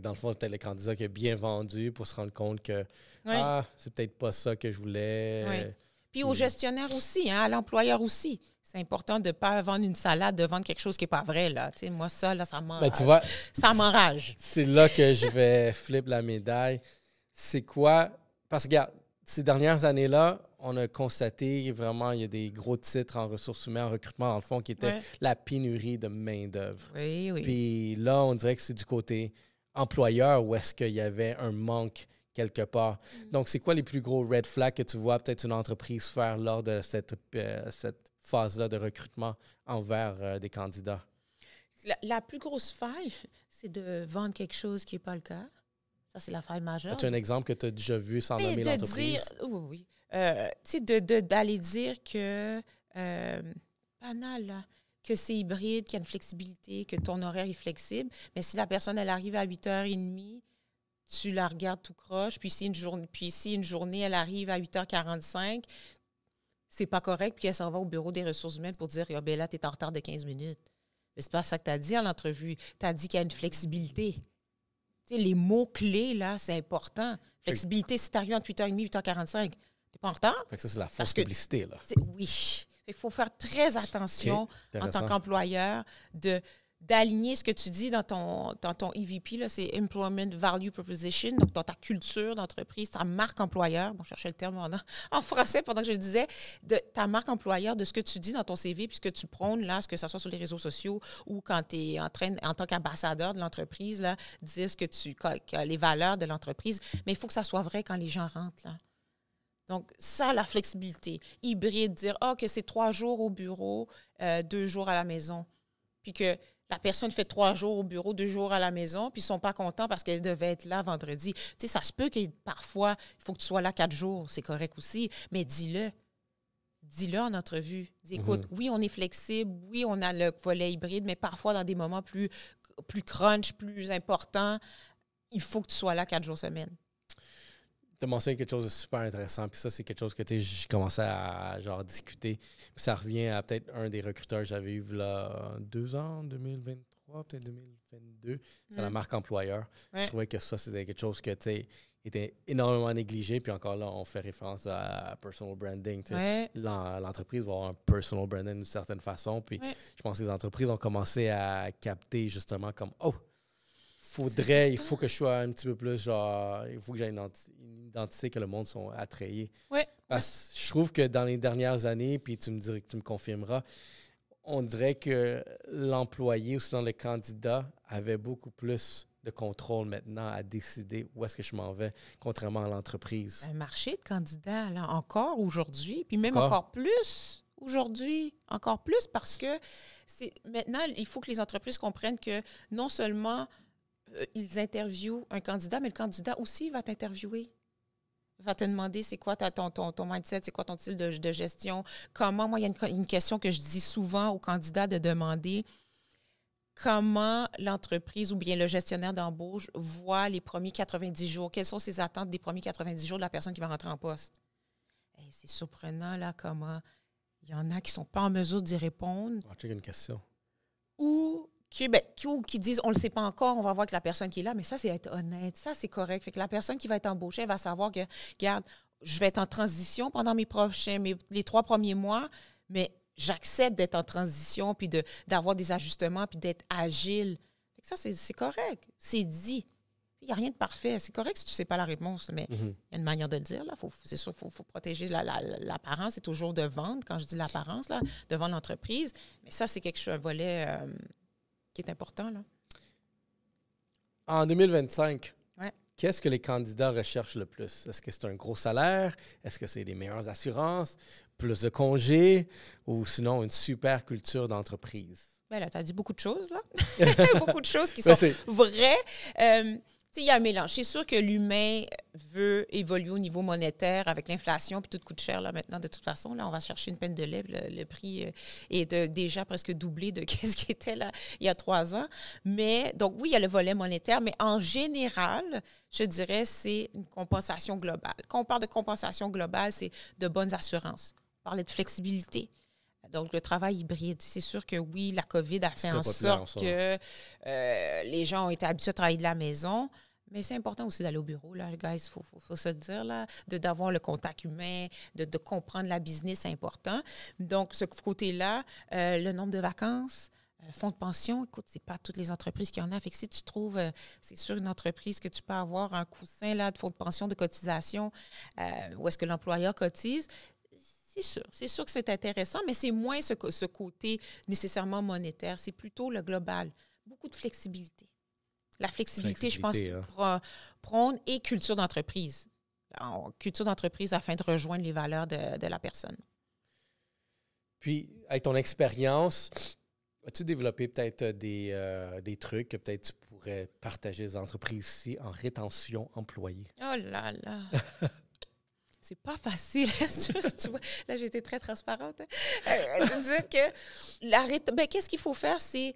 Speaker 2: Dans le fond, c'était le candidat qui a bien vendu pour se rendre compte que c'est peut-être pas ça que je voulais.
Speaker 1: Oui. Puis au gestionnaire aussi, à l'employeur aussi. C'est important de ne pas vendre une salade, de vendre quelque chose qui n'est pas vrai. Là. Tu sais, moi, ça, là, ça m'enrage.
Speaker 2: Tu vois,
Speaker 1: ça m'enrage.
Speaker 2: C'est là que je vais flipper la médaille. C'est quoi? Parce que, regarde, ces dernières années-là, on a constaté vraiment il y a des gros titres en ressources humaines, en recrutement, en fond, qui étaient la pénurie de main-d'œuvre.
Speaker 1: Oui, oui.
Speaker 2: Puis là, on dirait que c'est du côté employeur ou est-ce qu'il y avait un manque quelque part? Donc, c'est quoi les plus gros red flags que tu vois peut-être une entreprise faire lors de cette phase-là de recrutement envers des candidats?
Speaker 1: La plus grosse faille, c'est de vendre quelque chose qui n'est pas le cas. Ça, c'est la faille majeure.
Speaker 2: As-tu un exemple que tu as déjà vu sans nommer l'entreprise?
Speaker 1: Oui. Tu sais, d'aller dire que, banal, là, que c'est hybride, qu'il y a une flexibilité, que ton horaire est flexible. Mais si la personne, elle arrive à 8h30, tu la regardes tout croche. Puis si une journée, elle arrive à 8h45, c'est pas correct. Puis elle s'en va au bureau des ressources humaines pour dire, ben là, tu es en retard de 15 minutes. Mais c'est pas ça que tu as dit à l'entrevue. Tu as dit qu'il y a une flexibilité. Tu sais, les mots-clés, là, c'est important. Flexibilité, si tu arrives entre 8h30 et 8h45, tu n'es pas en retard.
Speaker 2: Fait que ça, c'est la fausse publicité, là.
Speaker 1: Oui. Il faut faire très attention en tant qu'employeur d'aligner ce que tu dis dans ton EVP, là, c'est Employment Value Proposition, donc dans ta culture d'entreprise, ta marque employeur, bon, je cherchais le terme en français pendant que je le disais, de ta marque employeur, de ce que tu dis dans ton CV, puis ce que tu prônes, là, ce que ce soit sur les réseaux sociaux ou quand tu es en tant qu'ambassadeur de l'entreprise, là, dire les valeurs de l'entreprise, mais il faut que ça soit vrai quand les gens rentrent, là. Donc, ça, la flexibilité. Hybride, dire que c'est 3 jours au bureau, 2 jours à la maison. Puis que la personne fait 3 jours au bureau, 2 jours à la maison, puis ils ne sont pas contents parce qu'elle devait être là vendredi. Tu sais, ça se peut que parfois, il faut que tu sois là 4 jours, c'est correct aussi, mais dis-le. Dis-le en entrevue. Dis, écoute, oui, on est flexible, oui, on a le volet hybride, mais parfois, dans des moments plus crunch, plus importants, il faut que tu sois là 4 jours semaine.
Speaker 2: Tu as mentionné quelque chose de super intéressant, puis ça, c'est quelque chose que j'ai commencé à discuter. Puis ça revient à peut-être un des recruteurs que j'avais eu là 2 ans, 2023, peut-être 2022. C'est la marque employeur. Ouais. Je trouvais que ça, c'était quelque chose que, tu sais, était énormément négligé. Puis encore là, on fait référence à personal branding. Ouais. L'entreprise va avoir un personal branding d'une certaine façon. Puis je pense que les entreprises ont commencé à capter justement comme, il faut que je sois un petit peu plus, genre, il faut que j'aie une identité que le monde sont attrayés.
Speaker 1: Oui.
Speaker 2: Parce que je trouve que dans les dernières années, puis tu me confirmeras, on dirait que l'employé ou sinon le candidat avait beaucoup plus de contrôle maintenant à décider où est-ce que je m'en vais, contrairement à l'entreprise.
Speaker 1: Un marché de candidats, là, encore aujourd'hui, puis même
Speaker 2: Encore?
Speaker 1: encore plus aujourd'hui, encore plus parce que maintenant, il faut que les entreprises comprennent que non seulement ils interviewent un candidat, mais le candidat aussi va t'interviewer. Il va te demander c'est quoi ton mindset, c'est quoi ton style de gestion, comment, moi, il y a une question que je dis souvent aux candidats de demander comment l'entreprise ou bien le gestionnaire d'embauche voit les premiers 90 jours. Quelles sont ses attentes des premiers 90 jours de la personne qui va rentrer en poste? Hey, c'est surprenant, là, comment il y en a qui ne sont pas en mesure d'y répondre.
Speaker 2: On va checker une question.
Speaker 1: Ou qui disent on ne le sait pas encore, on va voir avec la personne qui est là, mais ça, c'est être honnête, ça, c'est correct. Fait que la personne qui va être embauchée, elle va savoir que, regarde, je vais être en transition pendant les 3 premiers mois, mais j'accepte d'être en transition, puis d'avoir des ajustements, puis d'être agile. Fait que ça, c'est correct. C'est dit. Il n'y a rien de parfait. C'est correct si tu ne sais pas la réponse, mais il y a une manière de le dire. Là. C'est sûr, il faut protéger l'apparence. C'est toujours de vendre, quand je dis l'apparence, là, de vendre l'entreprise. Mais ça, c'est quelque chose, un volet qui est important. Là.
Speaker 2: En 2025,
Speaker 1: ouais.
Speaker 2: Qu'est-ce que les candidats recherchent le plus? Est-ce que c'est un gros salaire? Est-ce que c'est des meilleures assurances? Plus de congés? Ou sinon, une super culture d'entreprise?
Speaker 1: Bien là, tu as dit beaucoup de choses, là. Beaucoup de choses qui sont vraies. Il y a un mélange. C'est sûr que l'humain veut évoluer au niveau monétaire avec l'inflation, puis tout coûte cher là, maintenant, de toute façon. Là, on va chercher une peine de lait. Le prix est déjà presque doublé de ce qui était là il y a 3 ans. Mais, donc, oui, il y a le volet monétaire, mais en général, je dirais, c'est une compensation globale. Quand on parle de compensation globale, c'est de bonnes assurances. On parlait de flexibilité. Donc, le travail hybride, c'est sûr que oui, la COVID a fait en sorte que les gens ont été habitués à travailler de la maison, mais c'est important aussi d'aller au bureau, là, guys, il faut se le dire, là, d'avoir le contact humain, de comprendre la business, c'est important. Donc, ce côté-là, le nombre de vacances, fonds de pension, écoute, c'est pas toutes les entreprises qui en ont. Fait que si tu trouves, c'est sûr, une entreprise que tu peux avoir un coussin là, de fonds de pension, de cotisation, où est-ce que l'employeur cotise, c'est sûr que c'est intéressant, mais c'est moins ce côté nécessairement monétaire. C'est plutôt le global. Beaucoup de flexibilité. La flexibilité, je pense, prône et culture d'entreprise. Alors, culture d'entreprise afin de rejoindre les valeurs de la personne.
Speaker 2: Puis, avec ton expérience, as-tu développé peut-être des trucs que peut-être tu pourrais partager aux entreprises ici en rétention employée?
Speaker 1: Oh là là! C'est pas facile. Tu vois, là, j'ai été très transparente. Dire que qu'est-ce qu'il faut faire, c'est,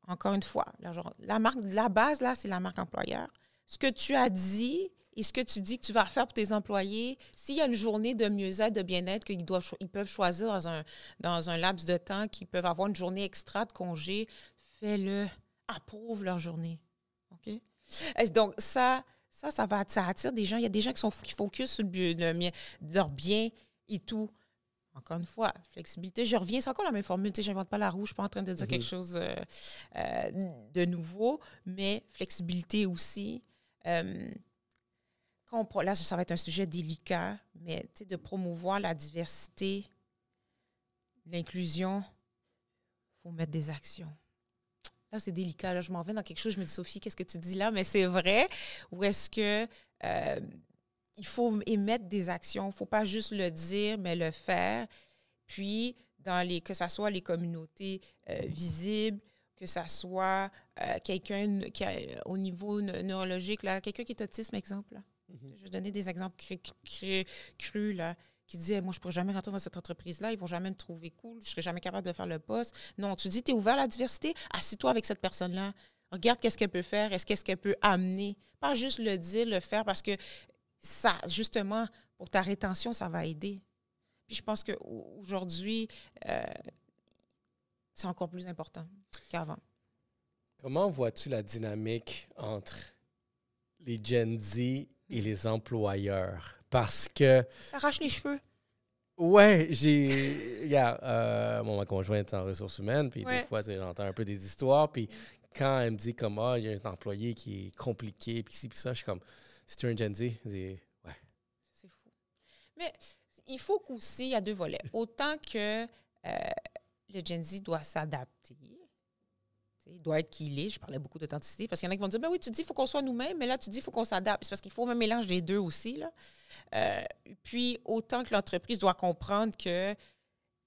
Speaker 1: encore une fois, la base, là, c'est la marque employeur. Ce que tu as dit et ce que tu dis que tu vas faire pour tes employés, s'il y a une journée de mieux-être, de bien-être qu'ils peuvent choisir dans un laps de temps, qu'ils peuvent avoir une journée extra de congé, fais-le. Approuve leur journée. OK? Donc, ça attire des gens. Il y a des gens qui focus sur leur bien et tout. Encore une fois, flexibilité. Je reviens, c'est encore la même formule. Je n'invente pas la roue. Je ne suis pas en train de dire quelque chose de nouveau, mais flexibilité aussi. Là, ça va être un sujet délicat, mais de promouvoir la diversité, l'inclusion, il faut mettre des actions. Là, c'est délicat. Là, je m'en vais dans quelque chose. Je me dis, Sophie, qu'est-ce que tu dis là? Mais c'est vrai. Ou est-ce que il faut émettre des actions? Il ne faut pas juste le dire, mais le faire. Puis, que ce soit les communautés visibles, que ce soit quelqu'un qui au niveau neurologique, là, quelqu'un qui est autisme, exemple. Là. Je vais donner des exemples crus, là. Qui disait, moi, je ne pourrais jamais rentrer dans cette entreprise-là, ils ne vont jamais me trouver cool, je ne serai jamais capable de faire le poste. Non, tu dis, tu es ouvert à la diversité, assis-toi avec cette personne-là, regarde qu'est-ce qu'elle peut faire, qu'est-ce qu'elle peut amener. Pas juste le dire, le faire, parce que ça, justement, pour ta rétention, ça va aider. Puis je pense qu'aujourd'hui, c'est encore plus important qu'avant.
Speaker 2: Comment vois-tu la dynamique entre les Gen Z et les employeurs? Parce que...
Speaker 1: Ça arrache les cheveux.
Speaker 2: Ouais, ma conjointe est en ressources humaines, puis des fois, j'entends un peu des histoires, puis quand elle me dit comme, il y a un employé qui est compliqué, puis ci, puis ça, je suis comme, si tu es un Gen Z, je dis, ouais.
Speaker 1: C'est fou. Mais il faut qu'aussi, il y a deux volets. Autant que le Gen Z doit s'adapter, il doit être qui il est. Je parlais beaucoup d'authenticité parce qu'il y en a qui vont dire, ben oui, tu dis qu'il faut qu'on soit nous-mêmes, mais là, tu dis qu'il faut qu'on s'adapte. C'est parce qu'il faut un mélange des deux aussi. Là. Puis, autant que l'entreprise doit comprendre que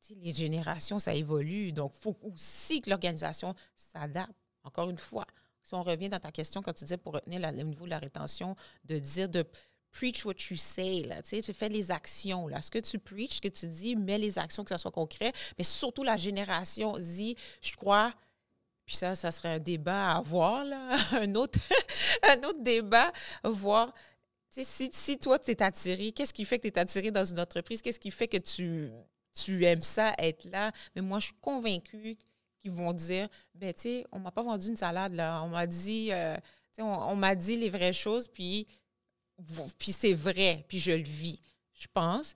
Speaker 1: les générations, ça évolue. Donc, il faut aussi que l'organisation s'adapte. Encore une fois, si on revient dans ta question, quand tu disais pour retenir le niveau de la rétention, de dire de preach what you say, là, tu fais les actions. Là. Ce que tu preach, ce que tu dis, mets les actions, que ça soit concret. Mais surtout la génération Z, je crois, puis ça serait un débat à avoir, là, un autre débat, voir. Si toi, tu es attiré, qu'est-ce qui fait que tu es attiré dans une entreprise? Qu'est-ce qui fait que tu aimes ça, être là? Mais moi, je suis convaincue qu'ils vont dire, ben tu sais, on m'a pas vendu une salade, là. On m'a dit, on m'a dit les vraies choses, puis c'est vrai, puis je le vis, je pense.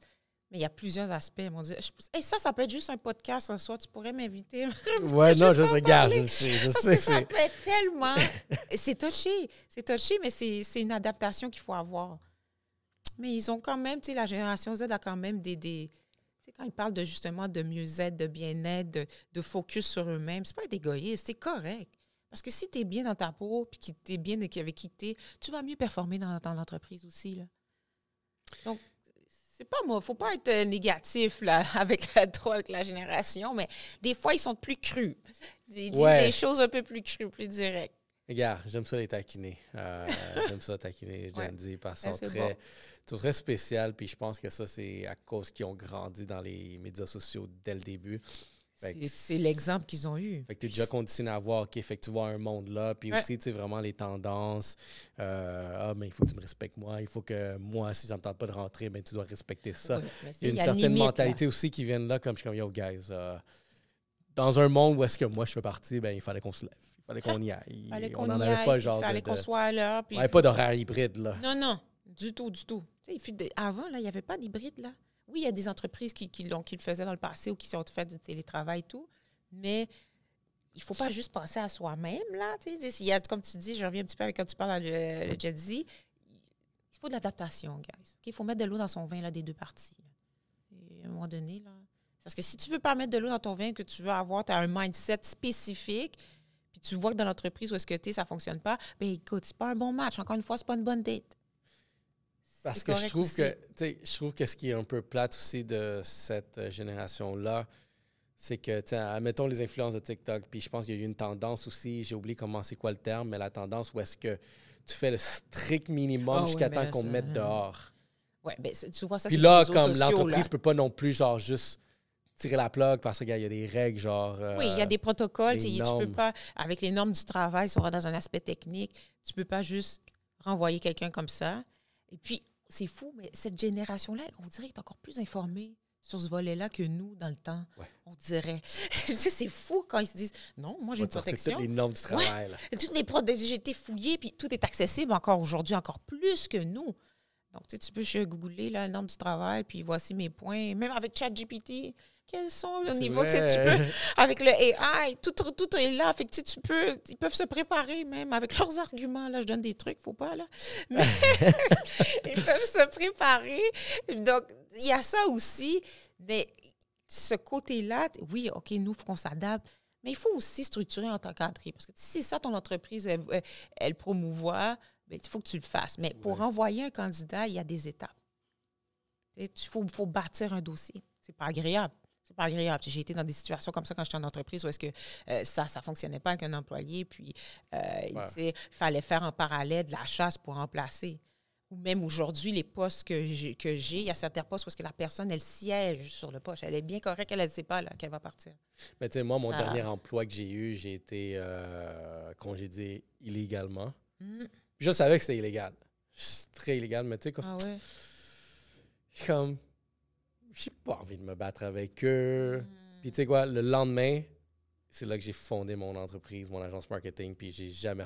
Speaker 1: Mais il y a plusieurs aspects. Ils m'ont dit, hey, ça peut être juste un podcast en soi. Tu pourrais m'inviter.
Speaker 2: Ouais, non, je regarde, je sais.
Speaker 1: Ça peut être tellement... C'est touché, mais c'est une adaptation qu'il faut avoir. Mais ils ont quand même, tu sais, la génération Z a quand même des tu sais, quand ils parlent de justement de mieux-être, de bien-être, de focus sur eux-mêmes, c'est pas être égoïste, c'est correct. Parce que si tu es bien dans ta peau, puis que tu es bien avec qui tu es, tu vas mieux performer dans l'entreprise aussi, là. Donc, c'est pas moi, faut pas être négatif là, avec la génération, mais des fois, ils sont plus crus. Ils disent des choses un peu plus crues, plus directes.
Speaker 2: Regarde, j'aime ça les taquiner. J'aime ça taquiner, Gen Z, parce qu'ils sont très spéciales. Puis je pense que ça, c'est à cause qu'ils ont grandi dans les médias sociaux dès le début.
Speaker 1: C'est l'exemple qu'ils ont eu.
Speaker 2: Fait que tu es déjà conditionné à voir, OK, fait que tu vois un monde là. Puis aussi, tu sais, vraiment les tendances. Mais il faut que tu me respectes moi. Il faut que moi, si ça ne me tente pas de rentrer, ben, tu dois respecter ça. Oui, il y a une certaine mentalité aussi qui vient de là, comme je suis comme, yo, guys, dans un monde où est-ce que moi je fais partie, ben, il fallait qu'on se lève. Il fallait qu'on y aille. On n'en avait pas genre.
Speaker 1: Il fallait qu'on soit là.
Speaker 2: On n'avait pas d'horaire hybride, là.
Speaker 1: Non, du tout. Avant, là, il n'y avait pas d'hybride, là. Oui, il y a des entreprises qui le faisaient dans le passé ou qui ont fait du télétravail et tout, mais il ne faut pas juste penser à soi-même, là. Il y a, comme tu dis, je reviens un petit peu avec quand tu parles le Gen Z, il faut de l'adaptation, guys. Il faut mettre de l'eau dans son vin, là, des deux parties. Et à un moment donné, là... Parce que si tu ne veux pas mettre de l'eau dans ton vin, que tu veux avoir, tu as un mindset spécifique, puis tu vois que dans l'entreprise où est-ce que tu es, ça ne fonctionne pas, bien écoute, c'est pas un bon match. Encore une fois, c'est pas une bonne date.
Speaker 2: Parce que je trouve que ce qui est un peu plate aussi de cette génération-là, c'est que, admettons les influences de TikTok, puis je pense qu'il y a eu une tendance aussi, j'ai oublié c'est quoi le terme, mais la tendance où est-ce que tu fais le strict minimum jusqu'à temps qu'on te mette dehors.
Speaker 1: Oui, bien, tu vois ça,
Speaker 2: puis là, comme l'entreprise ne peut pas non plus, genre, juste tirer la plug parce qu'il y a des règles, genre...
Speaker 1: oui, il y a des protocoles. Tu peux pas, avec les normes du travail, si on va dans un aspect technique, tu peux pas juste renvoyer quelqu'un comme ça. Et puis, c'est fou, mais cette génération-là, on dirait qu'elle est encore plus informée sur ce volet-là que nous, dans le temps. Ouais. On dirait. C'est fou quand ils se disent « Non, moi, j'ai une protection. »
Speaker 2: toutes les normes du travail.
Speaker 1: Ouais. J'ai été fouillée, puis tout est accessible encore aujourd'hui, encore plus que nous. Donc, tu peux googler la norme du travail, puis voici mes points. Même avec ChatGPT, quels sont le niveau que tu peux, avec le AI, tout est là. Fait que ils peuvent se préparer même avec leurs arguments. Là, je donne des trucs, faut pas, là. Mais ils peuvent se préparer. Donc, il y a ça aussi. Mais ce côté-là, oui, OK, nous, il faut qu'on s'adapte. Mais il faut aussi structurer en tant qu'entreprise. Parce que si c'est ça ton entreprise, elle promouvoit, bien, il faut que tu le fasses. Mais pour envoyer un candidat, il y a des étapes. Il faut bâtir un dossier. C'est pas agréable. C'est pas agréable. J'ai été dans des situations comme ça quand j'étais en entreprise où est-ce que ça ne fonctionnait pas avec un employé, puis il fallait faire en parallèle de la chasse pour remplacer. Ou même aujourd'hui, les postes que j'ai, il y a certains postes où est-ce que la personne, elle siège sur le poste. Elle est bien correcte, elle ne sait pas là, qu'elle va partir.
Speaker 2: Mais tu sais, moi, mon dernier emploi que j'ai eu, j'ai été congédié illégalement. Puis je savais que c'était illégal. C'est très illégal, mais tu sais quoi.
Speaker 1: Ah ouais?
Speaker 2: Comme... J'ai pas envie de me battre avec eux. Puis tu sais quoi, le lendemain, c'est là que j'ai fondé mon entreprise, mon agence marketing, puis j'ai jamais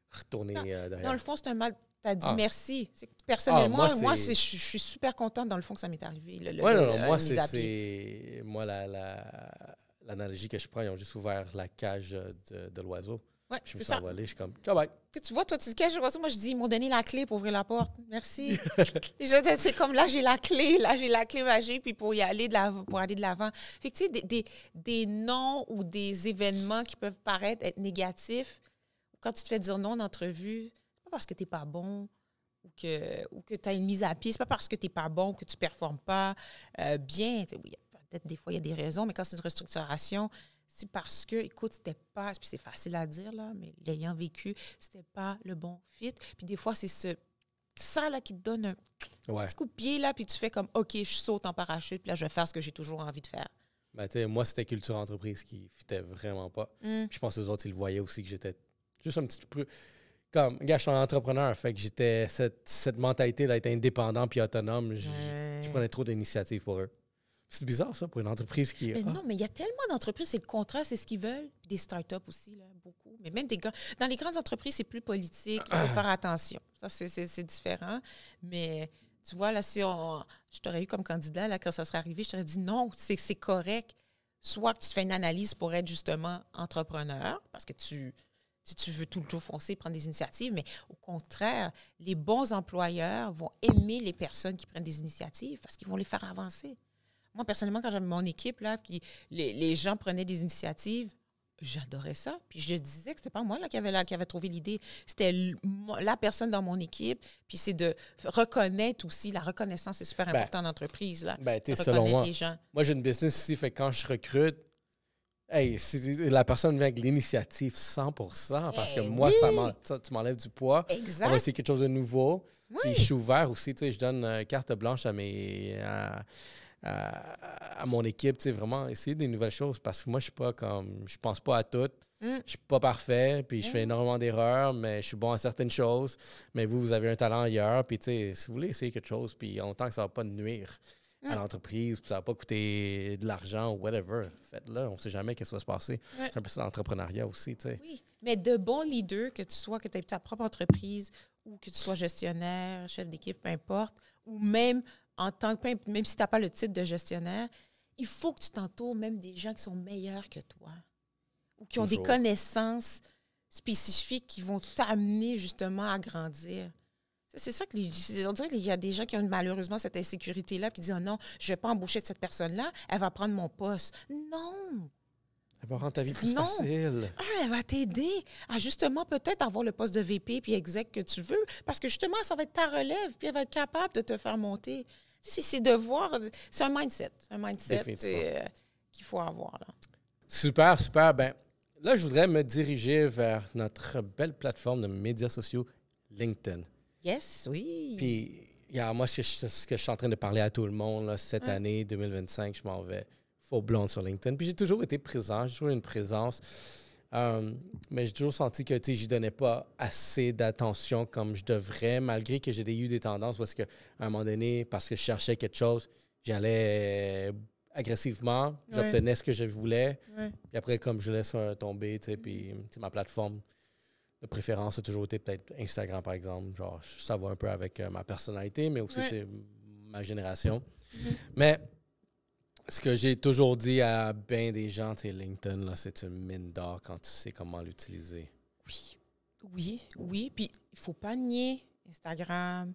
Speaker 2: retourné derrière.
Speaker 1: Dans le fond, c'est un mal. Tu as dit merci. Personnellement, moi je suis super contente dans le fond que ça m'est arrivé.
Speaker 2: Moi, c'est... Moi, l'analogie que je prends, ils ont juste ouvert la cage de l'oiseau.
Speaker 1: Ouais,
Speaker 2: Je me
Speaker 1: c'est
Speaker 2: suis
Speaker 1: ça.
Speaker 2: envolé, je suis comme, ciao, bye.
Speaker 1: Que tu vois, toi, tu dis quelque chose, moi, je dis, ils m'ont donné la clé pour ouvrir la porte. Merci. C'est comme là, j'ai la clé magique, puis pour y aller pour aller de l'avant. Fait que, tu sais, des noms ou des événements qui peuvent paraître être négatifs, quand tu te fais dire non en entrevue, c'est pas parce que tu n'es pas bon ou que tu as une mise à pied, c'est pas parce que tu n'es pas bon que tu ne performes pas bien. Oui, peut-être des fois, il y a des raisons, mais quand c'est une restructuration, c'est parce que, écoute, c'était pas, puis c'est facile à dire, là, mais l'ayant vécu, c'était pas le bon fit. Puis des fois, c'est ça là, qui te donne un petit coup de pied, là, puis tu fais comme, OK, je saute en parachute, puis là, je vais faire ce que j'ai toujours envie de faire.
Speaker 2: Ben, tu sais, moi, c'était culture entreprise qui ne fitait vraiment pas. Je pense que les autres, ils le voyaient aussi, que j'étais juste un petit peu... Comme, gars, je suis un entrepreneur, fait que j'étais... Cette mentalité d'être indépendant puis autonome, je prenais trop d'initiatives pour eux. C'est bizarre, ça, pour une entreprise qui...
Speaker 1: Mais non, mais il y a tellement d'entreprises, c'est le contraire, c'est ce qu'ils veulent. Des startups aussi, là, beaucoup. Mais même dans les grandes entreprises, c'est plus politique, il faut faire attention. Ça, c'est différent. Mais tu vois, là, je t'aurais eu comme candidat, là, quand ça serait arrivé, je t'aurais dit non, c'est correct. Soit que tu te fais une analyse pour être justement entrepreneur, parce que si tu veux tout le tour foncer, prendre des initiatives, mais au contraire, les bons employeurs vont aimer les personnes qui prennent des initiatives parce qu'ils vont les faire avancer. Moi, personnellement, quand j'avais mon équipe, là, puis les gens prenaient des initiatives, j'adorais ça. Puis je disais que c'était pas moi là, qui avait trouvé l'idée. C'était la personne dans mon équipe. Puis c'est de reconnaître aussi. La reconnaissance, c'est super important en entreprise. Là,
Speaker 2: selon moi,
Speaker 1: les gens.
Speaker 2: Moi, j'ai une business ici, fait que quand je recrute, la personne vient avec l'initiative 100%, parce que moi, tu m'enlèves du poids.
Speaker 1: Exact.
Speaker 2: On va essayer quelque chose de nouveau.
Speaker 1: Oui.
Speaker 2: Puis je suis ouvert aussi, je donne carte blanche à mon équipe, vraiment essayer des nouvelles choses, parce que moi, je pense pas à tout. Je suis pas parfait, puis je fais énormément d'erreurs, mais je suis bon à certaines choses. Mais vous avez un talent ailleurs, puis si vous voulez essayer quelque chose, puis en tant que ça va pas nuire à l'entreprise, puis ça va pas coûter de l'argent ou whatever, faites-le. On sait jamais qu'est-ce qui va se passer. C'est un peu ça l'entrepreneuriat aussi,
Speaker 1: Oui, mais de bons leaders, que tu aies ta propre entreprise ou que tu sois gestionnaire, chef d'équipe, peu importe, ou même même si tu n'as pas le titre de gestionnaire, il faut que tu t'entoures même des gens qui sont meilleurs que toi ou qui ont des connaissances spécifiques qui vont t'amener justement à grandir. C'est ça on dirait qu'il y a des gens qui ont malheureusement cette insécurité-là puis disent « Oh non, je ne vais pas embaucher cette personne-là, elle va prendre mon poste. » Non!
Speaker 2: Elle va rendre ta vie plus facile.
Speaker 1: Elle va t'aider à justement peut-être avoir le poste de VP puis exec que tu veux parce que justement, ça va être ta relève puis elle va être capable de te faire monter. C'est de voir, c'est un mindset. Qu'il faut avoir. Là.
Speaker 2: Super, super. Ben, là, je voudrais me diriger vers notre belle plateforme de médias sociaux, LinkedIn.
Speaker 1: Yes, oui.
Speaker 2: Puis, moi, ce que je suis en train de parler à tout le monde, là, cette année, 2025, je m'en vais full blonde sur LinkedIn. Puis, j'ai toujours été présent, j'ai toujours eu une présence. Mais j'ai toujours senti que j'y donnais pas assez d'attention comme je devrais, malgré que j'ai eu des tendances parce qu'à un moment donné, parce que je cherchais quelque chose, j'allais agressivement, j'obtenais ce que je voulais. Puis après, comme je laisse tomber, puis ma plateforme de préférence a toujours été peut-être Instagram, par exemple. Genre, ça va un peu avec ma personnalité, mais aussi ma génération. Mais ce que j'ai toujours dit à bien des gens, LinkedIn, là, c'est une mine d'or quand tu sais comment l'utiliser.
Speaker 1: Oui. Puis, il ne faut pas nier Instagram,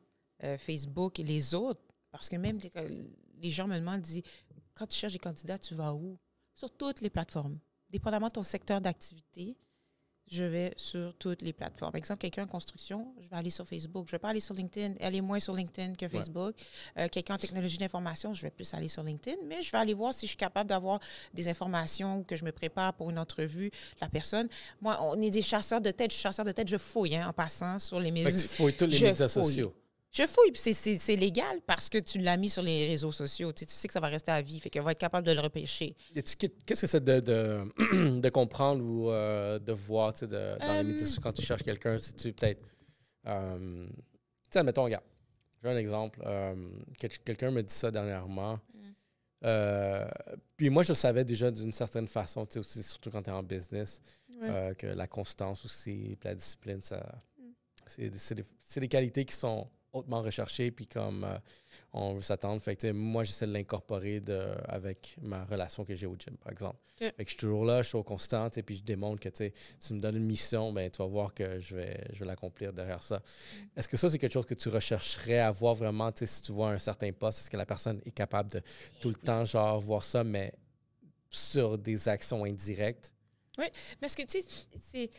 Speaker 1: Facebook et les autres. Parce que même les gens me demandent, quand tu cherches des candidats, tu vas où? Sur toutes les plateformes. Dépendamment de ton secteur d'activité, je vais sur toutes les plateformes. Par exemple, quelqu'un en construction, je vais aller sur Facebook. Je ne vais pas aller sur LinkedIn, aller moins sur LinkedIn que Facebook. Quelqu'un en technologie d'information, je vais plus aller sur LinkedIn, mais je vais aller voir si je suis capable d'avoir des informations ou que je me prépare pour une entrevue de la personne. Moi, on est des chasseurs de tête. Je suis chasseur de tête, je fouille en passant sur les médias.
Speaker 2: Tu fouilles tous les médias sociaux.
Speaker 1: Je fouille, puis c'est légal parce que tu l'as mis sur les réseaux sociaux. Tu sais que ça va rester à vie, fait qu'on va être capable de le repêcher.
Speaker 2: Qu'est-ce que c'est de comprendre ou de voir dans les médias sociaux quand tu cherches quelqu'un, si tu peut-être... admettons, regarde, j'ai un exemple. Quelqu'un me dit ça dernièrement. Puis moi, je savais déjà d'une certaine façon, aussi, surtout quand tu es en business, que la constance aussi, la discipline, c'est des qualités qui sont hautement recherché, puis comme on veut s'attendre. Fait que, tu sais, moi, j'essaie de l'incorporer avec ma relation que j'ai au gym, par exemple.
Speaker 1: Okay.
Speaker 2: Fait que je suis toujours là, je suis au constant, tu sais, puis je démontre que, tu sais, si tu me donnes une mission, ben tu vas voir que je vais l'accomplir derrière ça. Est-ce que ça, c'est quelque chose que tu rechercherais à voir vraiment, tu sais, si tu vois un certain poste, est-ce que la personne est capable de tout le temps, genre, voir ça, mais sur des actions indirectes?
Speaker 1: Oui, mais ce que tu sais, c'est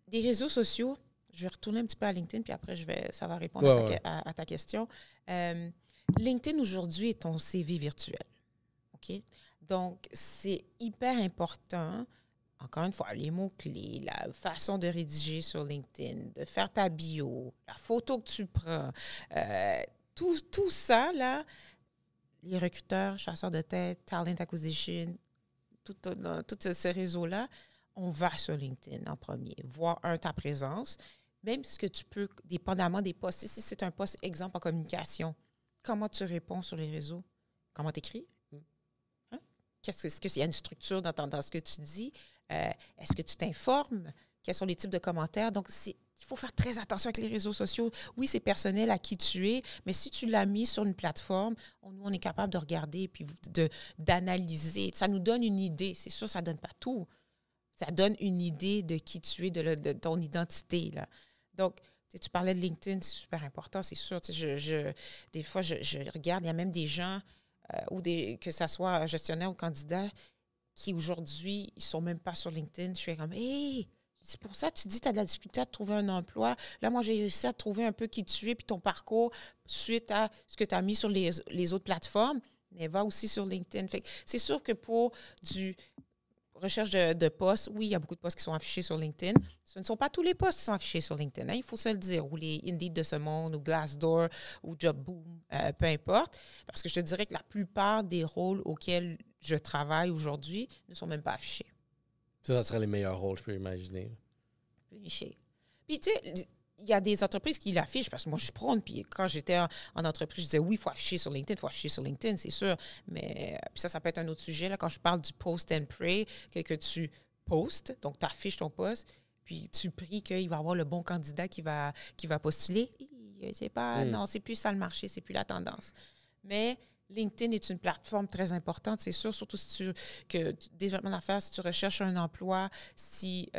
Speaker 1: des réseaux sociaux. Je vais retourner un petit peu à LinkedIn, puis après, ça va répondre à ta question. LinkedIn, aujourd'hui, est ton CV virtuel. OK? Donc, c'est hyper important, encore une fois, les mots-clés, la façon de rédiger sur LinkedIn, de faire ta bio, la photo que tu prends, tout ça, là, les recruteurs, chasseurs de tête, talent acquisition, tout ce réseau-là, on va sur LinkedIn en premier, voir ta présence, même ce que tu peux, dépendamment des postes. Si c'est un poste, exemple, en communication, comment tu réponds sur les réseaux? Comment tu écris? Hein? Est-ce qu'il y a une structure dans ce que tu dis? Est-ce que tu t'informes? Quels sont les types de commentaires? Donc, il faut faire très attention avec les réseaux sociaux. Oui, c'est personnel à qui tu es, mais si tu l'as mis sur une plateforme, nous, on est capable de regarder et d'analyser. Ça nous donne une idée. C'est sûr, ça ne donne pas tout. Ça donne une idée de qui tu es, de ton identité, là. Donc, tu parlais de LinkedIn, c'est super important, c'est sûr. Des fois, je regarde, il y a même des gens, que ce soit gestionnaire ou candidat, qui aujourd'hui, ils ne sont même pas sur LinkedIn. Je suis comme, hey, c'est pour ça que tu dis que tu as de la difficulté à trouver un emploi. Là, moi, j'ai réussi à trouver un peu qui tu es puis ton parcours suite à ce que tu as mis sur les autres plateformes. Mais va aussi sur LinkedIn. Fait que c'est sûr que pour du recherche de postes, oui, il y a beaucoup de postes qui sont affichés sur LinkedIn. Ce ne sont pas tous les postes qui sont affichés sur LinkedIn, hein, il faut se le dire, ou les Indeed de ce monde, ou Glassdoor, ou JobBoom, peu importe. Parce que je te dirais que la plupart des rôles auxquels je travaille aujourd'hui ne sont même pas affichés.
Speaker 2: Ça serait les meilleurs rôles, je peux imaginer.
Speaker 1: Puis, tu sais, il y a des entreprises qui l'affichent parce que moi, je suis prône. Puis quand j'étais en entreprise, je disais oui, il faut afficher sur LinkedIn, c'est sûr. Mais puis ça peut être un autre sujet. Là, quand je parle du post and pray, que tu postes, donc tu affiches ton poste, puis tu pries qu'il va y avoir le bon candidat qui va postuler. C'est pas, non, c'est plus ça le marché, c'est plus la tendance. Mais LinkedIn est une plateforme très importante, c'est sûr, surtout si développement d'affaires, si tu recherches un emploi, si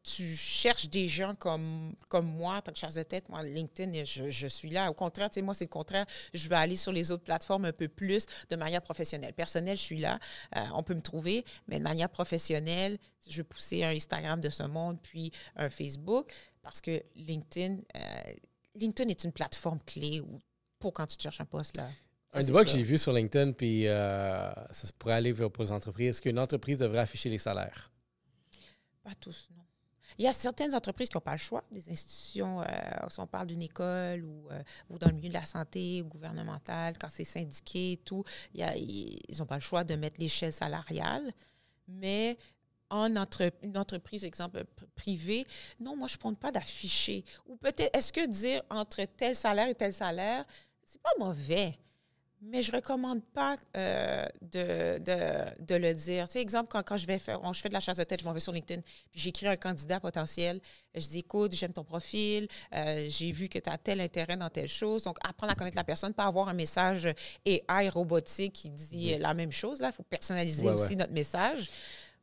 Speaker 1: tu cherches des gens comme moi, en tant que chasse de tête, moi, LinkedIn, je suis là. Au contraire, tu sais, moi, c'est le contraire. Je vais aller sur les autres plateformes un peu plus de manière professionnelle. Personnelle, je suis là. On peut me trouver, mais de manière professionnelle, je vais pousser un Instagram de ce monde, puis un Facebook, parce que LinkedIn est une plateforme clé pour quand tu cherches un poste, là.
Speaker 2: Un débat que j'ai vu sur LinkedIn, puis ça pourrait aller pour les entreprises. Est-ce qu'une entreprise devrait afficher les salaires?
Speaker 1: Pas tous, non. Il y a certaines entreprises qui n'ont pas le choix, des institutions, si on parle d'une école ou dans le milieu de la santé ou gouvernemental, quand c'est syndiqué et tout, ils n'ont pas le choix de mettre l'échelle salariale. Mais une entreprise, exemple, privée, non, moi, je ne prône pas d'afficher. Ou peut-être, est-ce que dire entre tel salaire et tel salaire, c'est pas mauvais. Mais je ne recommande pas de le dire. Tu sais, exemple, quand je fais de la chasse de tête, je m'en vais sur LinkedIn, puis j'écris un candidat potentiel. Je dis, écoute, j'aime ton profil, j'ai vu que tu as tel intérêt dans telle chose. Donc, apprendre à connaître la personne, pas avoir un message AI robotique qui dit la même chose. Il faut personnaliser aussi notre message.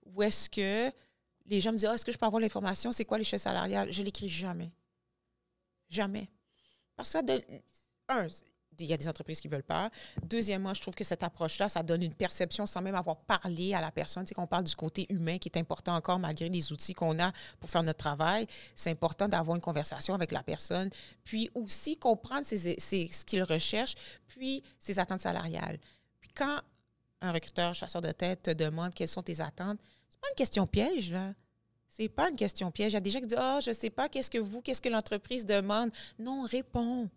Speaker 1: Ou est-ce que les gens me disent, est-ce que je peux avoir l'information? C'est quoi l'échelle salariale? Je ne l'écris jamais. Jamais. Parce que, il y a des entreprises qui ne veulent pas. Deuxièmement, je trouve que cette approche-là, ça donne une perception sans même avoir parlé à la personne. Tu sais, qu'on parle du côté humain qui est important encore malgré les outils qu'on a pour faire notre travail. C'est important d'avoir une conversation avec la personne, puis aussi comprendre ce qu'il recherche, puis ses attentes salariales. Puis quand un recruteur, chasseur de tête te demande quelles sont tes attentes, c'est pas une question piège, là. C'est pas une question piège. Il y a des gens qui disent « Ah, je sais pas, qu'est-ce que l'entreprise demande? » Non, réponds.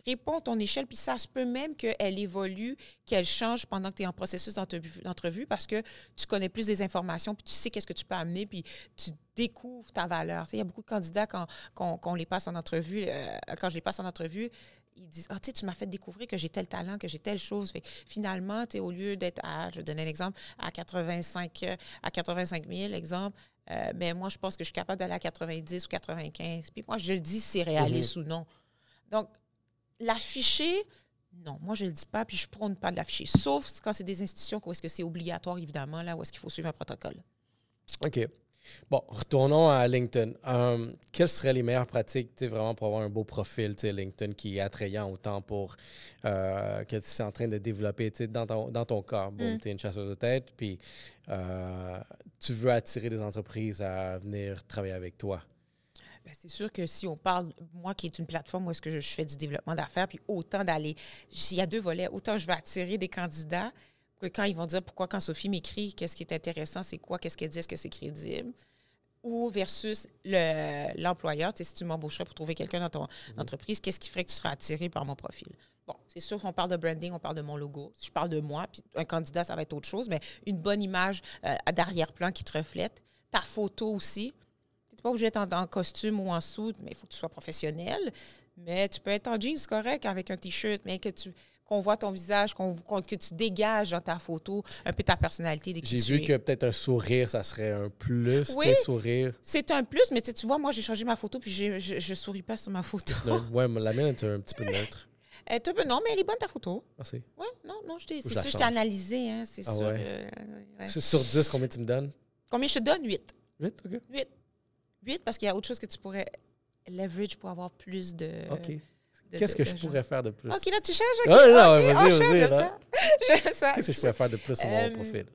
Speaker 1: Réponds ton échelle, puis ça se peut même qu'elle évolue, qu'elle change pendant que tu es en processus d'entrevue parce que tu connais plus des informations, puis tu sais qu'est-ce que tu peux amener, puis tu découvres ta valeur. Tu sais, il y a beaucoup de candidats quand les passe en entrevue, quand je les passe en entrevue, ils disent « Ah, tu sais, tu m'as fait découvrir que j'ai tel talent, que j'ai telle chose. » Fait, finalement, tu sais, au lieu d'être je vais donner un exemple, à 85 000, exemple, mais moi, je pense que je suis capable d'aller à 90 ou 95. Puis moi, je le dis si c'est réaliste ou non. Donc, l'afficher, non, moi, je ne le dis pas, puis je ne prône pas de l'afficher. Sauf quand c'est des institutions où est-ce que c'est obligatoire, évidemment, là, où est-ce qu'il faut suivre un protocole.
Speaker 2: OK. Bon, retournons à LinkedIn. Quelles seraient les meilleures pratiques vraiment pour avoir un beau profil LinkedIn qui est attrayant autant pour que tu es en train de développer dans ton cas? Bon, tu es une chasseuse de tête, puis tu veux attirer des entreprises à venir travailler avec toi.
Speaker 1: Bien, c'est sûr que si on parle, moi qui est une plateforme où est-ce que je fais du développement d'affaires, puis autant d'aller, il y a deux volets, autant je veux attirer des candidats que quand ils vont dire pourquoi quand Sophie m'écrit, qu'est-ce qui est intéressant, c'est quoi, qu'est-ce qu'elle dit, est-ce que c'est crédible, ou versus l'employeur, si tu m'embaucherais pour trouver quelqu'un dans ton entreprise, qu'est-ce qui ferait que tu seras attiré par mon profil? Bon, c'est sûr qu'on parle de branding, on parle de mon logo. Si je parle de moi, puis un candidat, ça va être autre chose, mais une bonne image d'arrière-plan qui te reflète. Ta photo aussi. Tu n'es pas obligé d'être en costume ou en soude, mais il faut que tu sois professionnel. Mais tu peux être en jeans, correct, avec un T-shirt, mais qu'on voit ton visage, que tu dégages dans ta photo un peu ta personnalité.
Speaker 2: J'ai vu que peut-être un sourire, ça serait un plus,
Speaker 1: oui,
Speaker 2: sourire.
Speaker 1: C'est un plus, mais tu vois, moi, j'ai changé ma photo puis je souris pas sur ma photo.
Speaker 2: Oui, la mienne est un petit peu neutre.
Speaker 1: Non, mais elle est bonne, ta photo.
Speaker 2: Merci.
Speaker 1: Oui, non, c'est sûr, je t'ai analysé, hein, c'est sûr.
Speaker 2: Ouais. Sur 10, combien tu me donnes?
Speaker 1: Combien je te donne? 8.
Speaker 2: 8, OK.
Speaker 1: 8, parce qu'il y a autre chose que tu pourrais leverage pour avoir plus de...
Speaker 2: OK. Qu'est-ce que je pourrais faire de plus?
Speaker 1: OK, là, tu changes? OK,
Speaker 2: non,
Speaker 1: vas-y.
Speaker 2: Qu'est-ce que je pourrais faire de plus sur mon profil?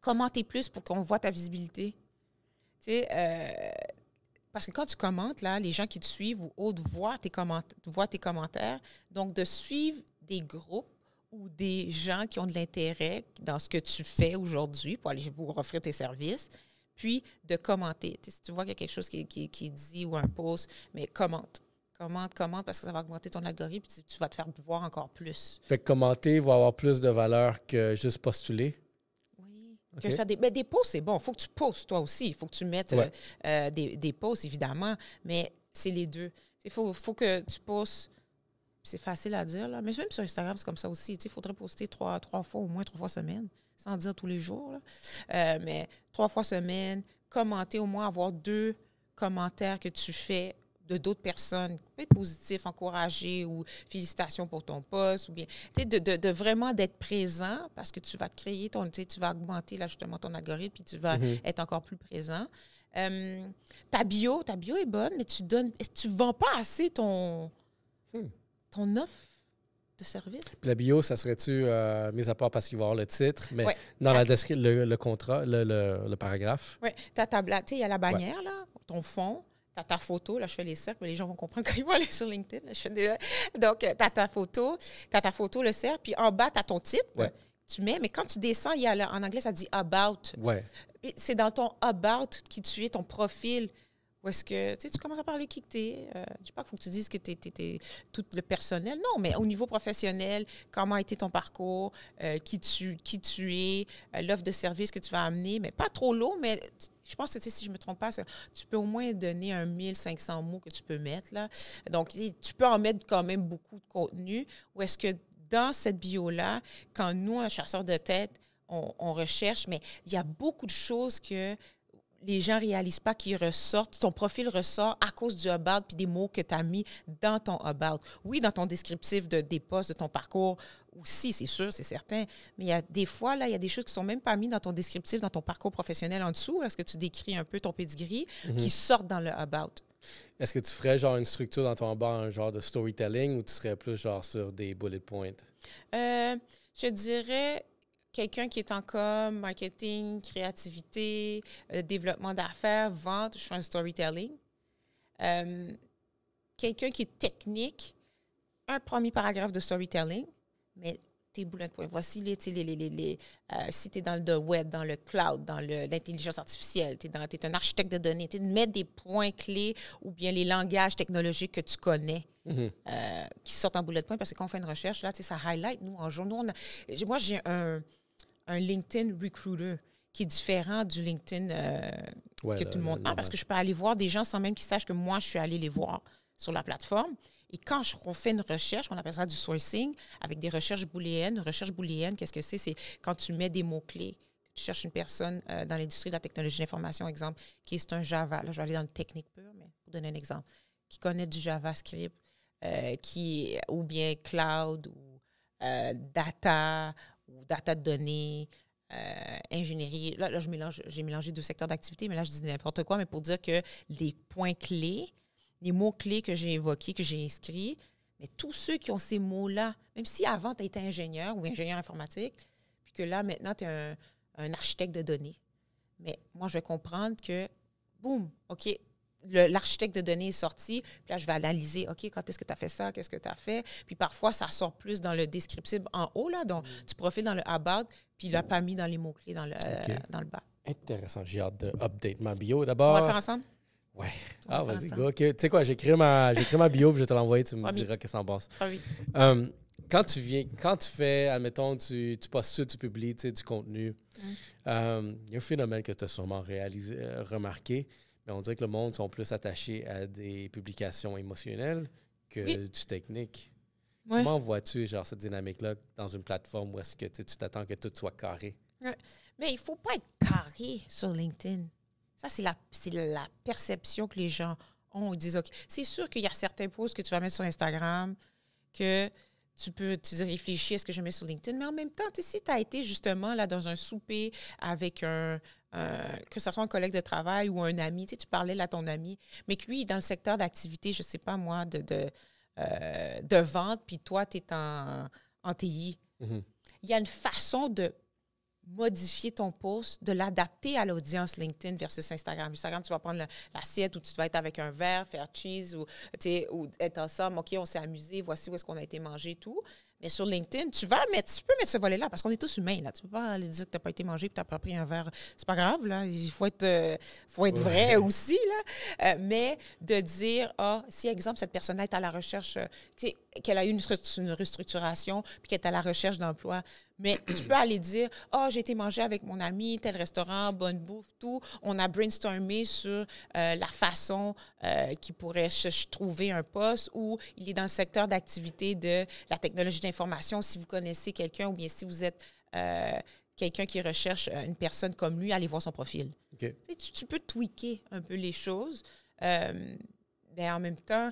Speaker 1: Commenter plus pour qu'on voit ta visibilité. Tu sais, parce que quand tu commentes, là, les gens qui te suivent ou autres voient tes commentaires. Donc, de suivre des groupes ou des gens qui ont de l'intérêt dans ce que tu fais aujourd'hui pour aller vous offrir tes services, puis de commenter. Tu sais, si tu vois qu'il y a quelque chose qui est dit ou un post, mais commente. Commente, parce que ça va augmenter ton algorithme et tu vas te faire voir encore plus.
Speaker 2: Fait que commenter va avoir plus de valeur que juste postuler?
Speaker 1: Oui. Okay. Faire des posts, c'est bon. Il faut que tu postes toi aussi. Il faut que tu mettes des posts, évidemment, mais c'est les deux. Il faut que tu postes. C'est facile à dire, là, mais même sur Instagram, c'est comme ça aussi. Il faudrait poster trois fois, au moins 3 fois semaine, sans dire tous les jours. Là. Mais 3 fois semaine, commenter, au moins avoir 2 commentaires que tu fais de d'autres personnes, positifs, encouragés ou félicitations pour ton poste, ou bien de vraiment d'être présent parce que tu vas te créer tu vas augmenter là, justement ton algorithme puis tu vas être encore plus présent. Ta bio est bonne, mais tu vends pas assez ton offre de service.
Speaker 2: Puis la bio, ça serait-tu, mis à part parce qu'il va y avoir le titre, mais dans la description, le contrat, le paragraphe?
Speaker 1: Oui, tu as ta blague, il y a la bannière, là, ton fond. Tu as ta photo, là, je fais les cercles, mais les gens vont comprendre quand ils vont aller sur LinkedIn. Là, donc, tu as ta photo, le cercle, puis en bas, tu as ton titre. Ouais. Tu mets, mais quand tu descends, il y a en anglais, ça dit « about ».
Speaker 2: Ouais.
Speaker 1: C'est dans ton « about » qui tu es, ton profil. Où est-ce que tu commences à parler qui que tu es. Je ne sais pas qu'il faut que tu dises que tu es tout le personnel. Non, mais au niveau professionnel, comment a été ton parcours, qui tu es, l'offre de service que tu vas amener, mais pas trop lourd, mais je pense que si je ne me trompe pas, tu peux au moins donner 1500 mots que tu peux mettre. Là. Donc, tu peux en mettre quand même beaucoup de contenu. Ou est-ce que dans cette bio-là, quand nous, un chasseur de tête, on recherche, mais il y a beaucoup de choses que les gens ne réalisent pas qui ressortent. Ton profil ressort à cause du about puis des mots que tu as mis dans ton about. Oui, dans ton descriptif des postes, de ton parcours aussi, c'est sûr, c'est certain. Mais il y a des fois, là, il y a des choses qui ne sont même pas mises dans ton descriptif, dans ton parcours professionnel en dessous, lorsque tu décris un peu ton pedigree, qui sortent dans le about.
Speaker 2: Est-ce que tu ferais genre une structure dans ton about, un genre de storytelling, ou tu serais plus genre sur des bullet points?
Speaker 1: Je dirais quelqu'un qui est en com, marketing, créativité, développement d'affaires, vente, je fais un storytelling. Quelqu'un qui est technique, un premier paragraphe de storytelling, mais tes bullet points. Voici si tu es dans le web, dans le cloud, dans l'intelligence artificielle, tu es un architecte de données, tu mettre des points clés ou bien les langages technologiques que tu connais. Qui sortent en bullet point parce que quand on fait une recherche, là, ça highlight, nous, en journaux. Moi, j'ai un LinkedIn Recruiter qui est différent du LinkedIn que tout le monde a parce que je peux aller voir des gens sans même qu'ils sachent que moi, je suis allée les voir sur la plateforme. Et quand on fait une recherche, on appelle ça du sourcing, avec des recherches booléennes. Une recherche booléenne, qu'est-ce que c'est? C'est quand tu mets des mots-clés. Tu cherches une personne dans l'industrie de la technologie de l'information, exemple, qui est un Java. Là, je vais aller dans le technique pur, mais pour donner un exemple. qui connaît du JavaScript, ou bien cloud, ou data de données, ingénierie. Là j'ai mélangé 2 secteurs d'activité, mais là, je dis n'importe quoi, mais pour dire que les points clés, les mots-clés que j'ai évoqués, que j'ai inscrits, mais tous ceux qui ont ces mots-là, même si avant, tu as été ingénieur ou ingénieur informatique, puis que là, maintenant, tu es un architecte de données. Mais moi, je vais comprendre que, boum, OK, l'architecte de données est sorti, puis là, je vais analyser, OK, quand est-ce que tu as fait ça, qu'est-ce que tu as fait? Puis parfois, ça sort plus dans le descriptif en haut, là, donc tu profiles dans le about, puis il l'a pas mis dans les mots-clés dans le bas.
Speaker 2: Intéressant. J'ai hâte d'update ma bio
Speaker 1: On
Speaker 2: d'abord.
Speaker 1: va le faire ensemble?
Speaker 2: Ouais. Ah, vas-y, go. Okay. Tu sais quoi, j'écris ma bio, puis je vais te l'envoyer, tu me diras qu'est-ce que t'en penses.
Speaker 1: Ah oui.
Speaker 2: Quand tu fais, admettons, tu postes, tu publies du contenu, il y a un phénomène que tu as sûrement remarqué, mais on dirait que le monde sont plus attachés à des publications émotionnelles que du technique. Ouais. Comment vois-tu cette dynamique-là dans une plateforme où est-ce que tu t'attends que tout soit carré?
Speaker 1: Ouais. Mais il ne faut pas être carré sur LinkedIn. Ça, c'est la perception que les gens ont. Ils disent, OK, c'est sûr qu'il y a certains posts que tu vas mettre sur Instagram que tu réfléchis à ce que je mets sur LinkedIn, mais en même temps, si tu as été justement là dans un souper avec que ce soit un collègue de travail ou un ami, tu parlais là à ton ami, mais que lui, dans le secteur d'activité, je ne sais pas moi, de vente, puis toi, tu es en TI. Mm-hmm. Il y a une façon de modifier ton post, de l'adapter à l'audience LinkedIn versus Instagram. Instagram, tu vas prendre l'assiette où tu vas être avec un verre, faire cheese ou être ensemble. OK, on s'est amusé, voici où est-ce qu'on a été manger, tout. Mais sur LinkedIn, tu peux mettre ce volet-là parce qu'on est tous humains. Là. Tu ne peux pas aller dire que tu n'as pas été mangé et que tu n'as pas pris un verre. C'est pas grave, là. Il faut être vrai aussi, là. Mais de dire, si, exemple, cette personne est à la recherche, qu'elle a eu une restructuration puis qu'elle est à la recherche d'emploi, mais tu peux aller dire, j'ai été manger avec mon ami, tel restaurant, bonne bouffe, tout. On a brainstormé sur la façon qu'il pourrait trouver un poste ou il est dans le secteur d'activité de la technologie d'information. Si vous connaissez quelqu'un ou bien si vous êtes quelqu'un qui recherche une personne comme lui, allez voir son profil. Okay. Tu peux tweaker un peu les choses, mais en même temps,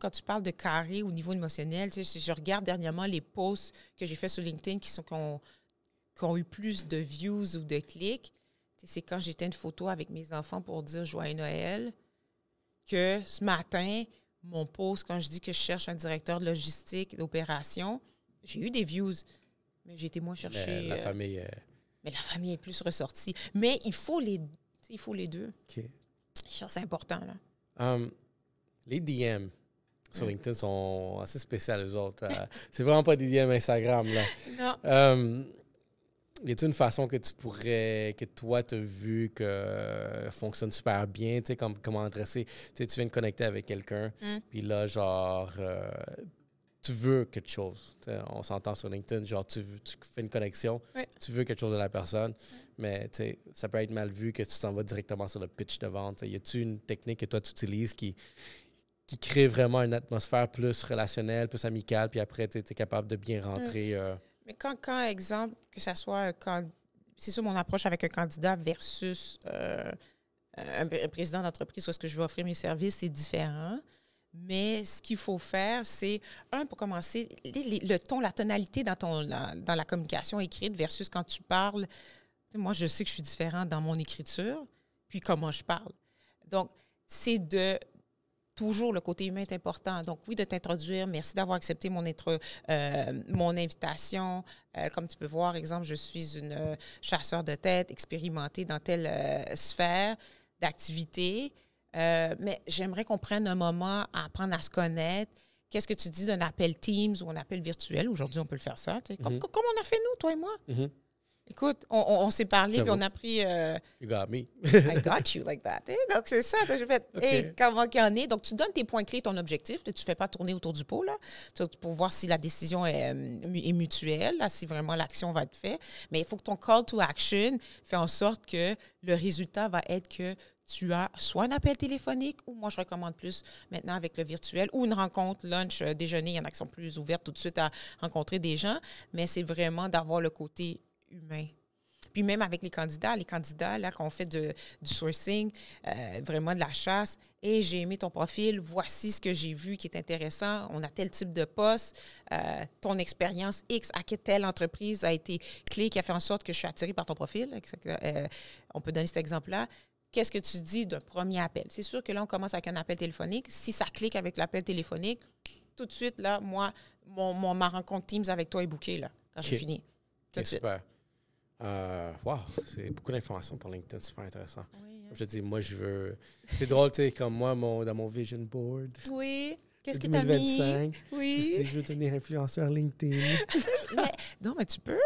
Speaker 1: quand tu parles de carré au niveau émotionnel, je regarde dernièrement les posts que j'ai faits sur LinkedIn qui ont eu plus de views ou de clics. C'est quand j'étais une photo avec mes enfants pour dire Joyeux Noël, que ce matin, mon post, quand je dis que je cherche un directeur de logistique, d'opération, j'ai eu des views, mais j'ai été moins chercher.
Speaker 2: La famille.
Speaker 1: Mais la famille est plus ressortie. Mais il faut les deux.
Speaker 2: Okay.
Speaker 1: C'est important, là.
Speaker 2: Les DM sur LinkedIn sont assez spéciales, eux autres. C'est vraiment pas des DM Instagram, là.
Speaker 1: Non.
Speaker 2: Y a-t-il une façon que toi, tu as vu que fonctionne super bien, tu sais, comment adresser, tu viens de connecter avec quelqu'un, puis là, tu veux quelque chose. On s'entend sur LinkedIn, tu fais une connexion, tu veux quelque chose de la personne, mais ça peut être mal vu que tu t'en vas directement sur le pitch de vente. Y a-t-il une technique que toi, tu utilises qui crée vraiment une atmosphère plus relationnelle, plus amicale, puis après, tu es capable de bien rentrer.
Speaker 1: Mais quand exemple, que ça soit c'est sûr mon approche avec un candidat versus un président d'entreprise où est-ce que je vais offrir mes services, c'est différent. Mais ce qu'il faut faire, c'est, pour commencer, le ton, la tonalité dans la communication écrite versus quand tu parles. Moi, je sais que je suis différente dans mon écriture, puis comment je parle. Donc, c'est toujours, le côté humain est important. Donc, oui, de t'introduire. Merci d'avoir accepté mon invitation. Comme tu peux voir, exemple, je suis une chasseur de tête expérimentée dans telle sphère d'activité. Mais j'aimerais qu'on prenne un moment à apprendre à se connaître. Qu'est-ce que tu dis d'un appel Teams ou un appel virtuel? Aujourd'hui, on peut le faire ça. Comme on a fait nous, toi et moi. Mm-hmm. Écoute, on s'est parlé, puis on a pris...
Speaker 2: You got me.
Speaker 1: I got you like that. Donc, c'est ça. J'ai fait, comment qu'il y en est? Donc, tu donnes tes points clés, ton objectif. Tu ne fais pas tourner autour du pot, là, pour voir si la décision est mutuelle, là, si vraiment l'action va être faite. Mais il faut que ton call to action fait en sorte que le résultat va être que tu as soit un appel téléphonique ou moi, je recommande plus maintenant avec le virtuel ou une rencontre, lunch, déjeuner. Il y en a qui sont plus ouvertes tout de suite à rencontrer des gens. Mais c'est vraiment d'avoir le côté humain. Puis même avec les candidats, là, qu'on fait du sourcing, vraiment de la chasse, et j'ai aimé ton profil, voici ce que j'ai vu qui est intéressant, on a tel type de poste, ton expérience X à telle entreprise a été clé qui a fait en sorte que je suis attirée par ton profil. On peut donner cet exemple-là. Qu'est-ce que tu dis d'un premier appel? C'est sûr que là, on commence avec un appel téléphonique. Si ça clique avec l'appel téléphonique, tout de suite, là, moi, ma rencontre Teams avec toi est bookée, là, quand j'ai fini. Tout de suite.
Speaker 2: Super. Wow, c'est beaucoup d'informations pour LinkedIn, super intéressant.
Speaker 1: Oui, hein.
Speaker 2: Je dis, moi, je veux... C'est drôle, tu sais, comme moi, dans mon vision board.
Speaker 1: Oui. Qu'est-ce que tu as mis?
Speaker 2: 2025.
Speaker 1: Oui.
Speaker 2: Je veux devenir influenceur LinkedIn.
Speaker 1: Non, mais tu peux.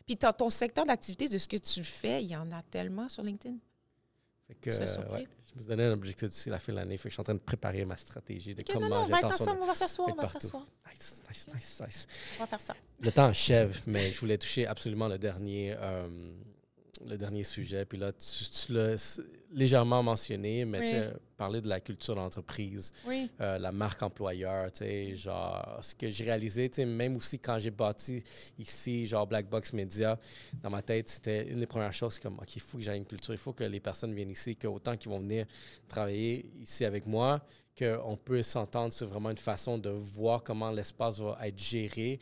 Speaker 1: Puis ton secteur d'activité de ce que tu fais, il y en a tellement sur LinkedIn.
Speaker 2: Fait que, ouais, je me suis donné un objectif d'ici la fin de l'année. Fait que je suis en train de préparer ma stratégie de comment
Speaker 1: on va être ensemble, on va s'asseoir.
Speaker 2: Nice.
Speaker 1: On va faire ça.
Speaker 2: Le temps achève, mais je voulais toucher absolument le dernier sujet. Puis là, tu l'as légèrement mentionné, mais tu sais, parler de la culture d'entreprise, la marque employeur, tu sais, genre, ce que j'ai réalisé, tu sais, même aussi quand j'ai bâti ici, genre Black Box Media, dans ma tête, c'était une des premières choses, comme, OK, il faut que j'aie une culture, il faut que les personnes viennent ici, qu'autant qu'ils vont venir travailler ici avec moi, qu'on peut s'entendre sur vraiment une façon de voir comment l'espace va être géré.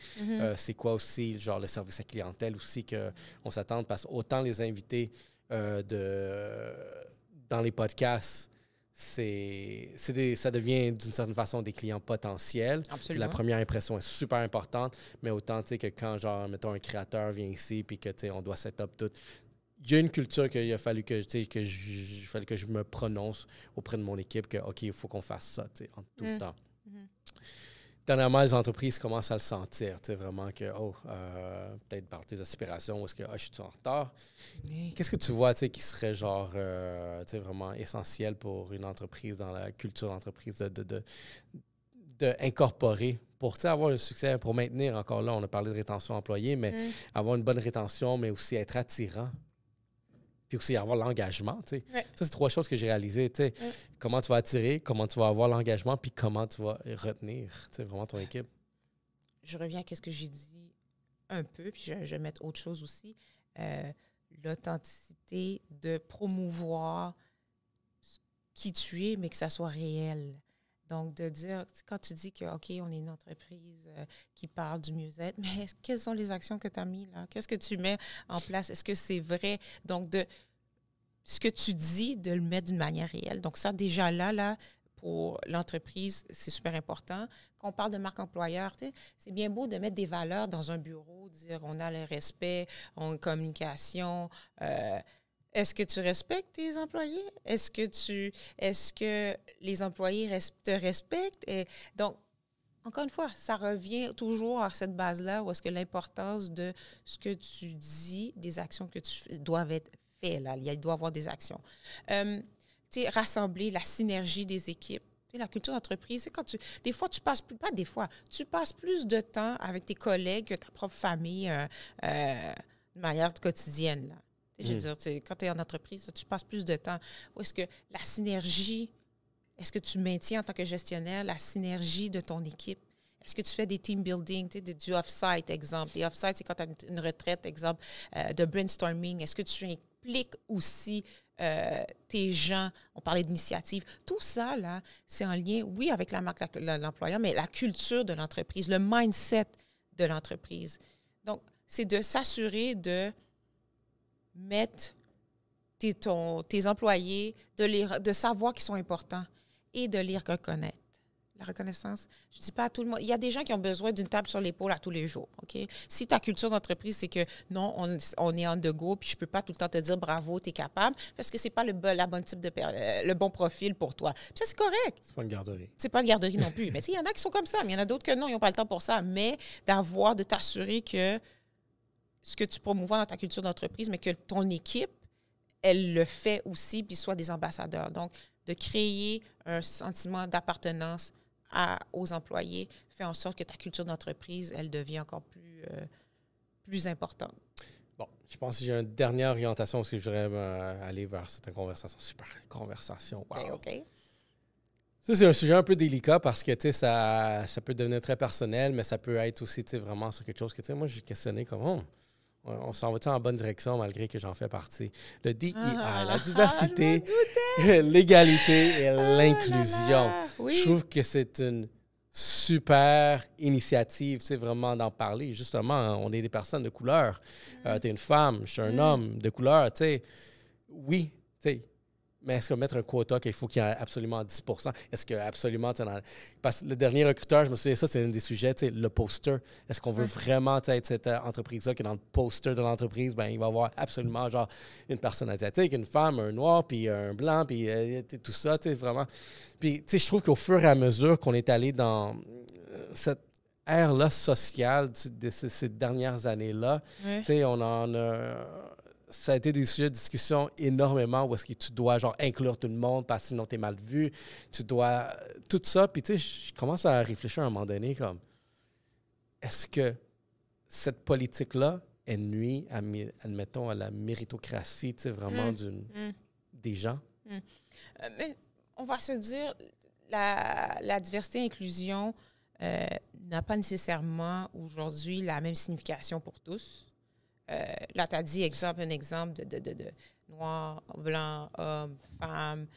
Speaker 2: C'est quoi aussi, genre, le service à clientèle aussi, qu'on s'attende, parce que autant les invités dans les podcasts, ça devient d'une certaine façon des clients potentiels.
Speaker 1: Absolument.
Speaker 2: La première impression est super importante, mais autant, tu sais, que quand, genre, mettons, un créateur vient ici, puis que, tu sais, on doit set up tout. Il y a une culture qu'il a fallu que je me prononce auprès de mon équipe que, OK, il faut qu'on fasse ça, tu sais, en tout le temps. Dernièrement, les entreprises commencent à le sentir, tu sais, vraiment que, peut-être par tes aspirations, est-ce que, je suis en retard? Qu'est-ce que tu vois, tu sais, qui serait, genre, tu sais, vraiment essentiel pour une entreprise, dans la culture d'entreprise, d'incorporer pour, tu sais, avoir le succès, pour maintenir, encore là, on a parlé de rétention employée, mais avoir une bonne rétention, mais aussi être attirant. Puis aussi avoir l'engagement, tu sais. Ça, c'est 3 choses que j'ai réalisées, tu sais. Comment tu vas attirer, comment tu vas avoir l'engagement, puis comment tu vas retenir, tu sais, vraiment ton équipe.
Speaker 1: Je reviens à ce que j'ai dit un peu, puis je vais mettre autre chose aussi. L'authenticité de promouvoir qui tu es, mais que ça soit réel. Donc, de dire, quand tu dis que, OK, on est une entreprise qui parle du mieux-être, mais quelles sont les actions que tu as mises là? Qu'est-ce que tu mets en place? Est-ce que c'est vrai? Donc, ce que tu dis, de le mettre d'une manière réelle. Donc, ça, déjà là, pour l'entreprise, c'est super important. Quand on parle de marque employeur, c'est bien beau de mettre des valeurs dans un bureau, dire on a le respect, on a une communication. Est-ce que tu respectes tes employés? Est-ce que les employés te respectent? Et donc, encore une fois, ça revient toujours à cette base-là où est-ce que l'importance de ce que tu dis, des actions que tu fais, doivent être faites. Là. Il doit y avoir des actions. Rassembler la synergie des équipes. La culture d'entreprise, c'est quand des fois, tu passes tu passes plus de temps avec tes collègues que ta propre famille de manière quotidienne. Là. Je veux dire, quand tu es en entreprise, tu passes plus de temps. Où est-ce que la synergie, est-ce que tu maintiens en tant que gestionnaire la synergie de ton équipe? Est-ce que tu fais des team building, du off-site, exemple? Les off-site, c'est quand tu as une retraite, exemple, de brainstorming. Est-ce que tu impliques aussi tes gens? On parlait d'initiative. Tout ça, là, c'est en lien, oui, avec la marque de l'employeur, mais la culture de l'entreprise, le mindset de l'entreprise. Donc, c'est de s'assurer de mettre tes employés, de savoir qu'ils sont importants et de les reconnaître. La reconnaissance, je ne dis pas à tout le monde. Il y a des gens qui ont besoin d'une tape sur l'épaule à tous les jours. OK? Si ta culture d'entreprise, c'est que non, on est on the go, puis je ne peux pas tout le temps te dire bravo, tu es capable, parce que ce n'est pas le bon profil pour toi. Puis ça, c'est correct.
Speaker 2: C'est pas une garderie.
Speaker 1: C'est pas une garderie non plus. Mais il y en a qui sont comme ça, mais il y en a d'autres que non, ils n'ont pas le temps pour ça. Mais de t'assurer que ce que tu promouvois dans ta culture d'entreprise, mais que ton équipe, elle le fait aussi, puis soit des ambassadeurs. Donc, de créer un sentiment d'appartenance aux employés fait en sorte que ta culture d'entreprise, elle devient encore plus importante.
Speaker 2: Bon, je pense que j'ai une dernière orientation parce que je voudrais aller vers cette conversation. Super conversation. Wow.
Speaker 1: OK.
Speaker 2: Ça, c'est un sujet un peu délicat parce que, tu sais, ça peut devenir très personnel, mais ça peut être aussi, tu sais, vraiment sur quelque chose que, tu sais, moi, j'ai questionné comme, On s'en va en bonne direction malgré que j'en fais partie. Le DEI, la diversité, l'égalité et l'inclusion.
Speaker 1: Oui.
Speaker 2: Je trouve que c'est une super initiative, vraiment d'en parler. Justement, on est des personnes de couleur. Tu es une femme, je suis un homme de couleur. Oui, mais est-ce que mettre un quota qu'il faut qu'il y ait absolument 10 %? Est-ce que absolument... Parce que le dernier recruteur, je me souviens, ça, c'est un des sujets, le poster. Est-ce qu'on veut vraiment être cette entreprise-là, que dans le poster de l'entreprise, ben, il va y avoir absolument genre une personne asiatique, une femme, un noir, puis un blanc, puis tout ça, vraiment. Puis, je trouve qu'au fur et à mesure qu'on est allé dans cette ère-là sociale de ces dernières années-là, on en a... Ça a été des sujets de discussion énormément où est-ce que tu dois genre inclure tout le monde parce que sinon t'es mal vu. Tu dois... Tout ça. Puis tu sais, je commence à réfléchir à un moment donné comme est-ce que cette politique-là, elle nuit, admettons, à la méritocratie, tu sais, vraiment des gens?
Speaker 1: Mais on va se dire, la diversité et l'inclusion n'a pas nécessairement aujourd'hui la même signification pour tous. Là, tu as dit un exemple de noir, blanc, homme, femme.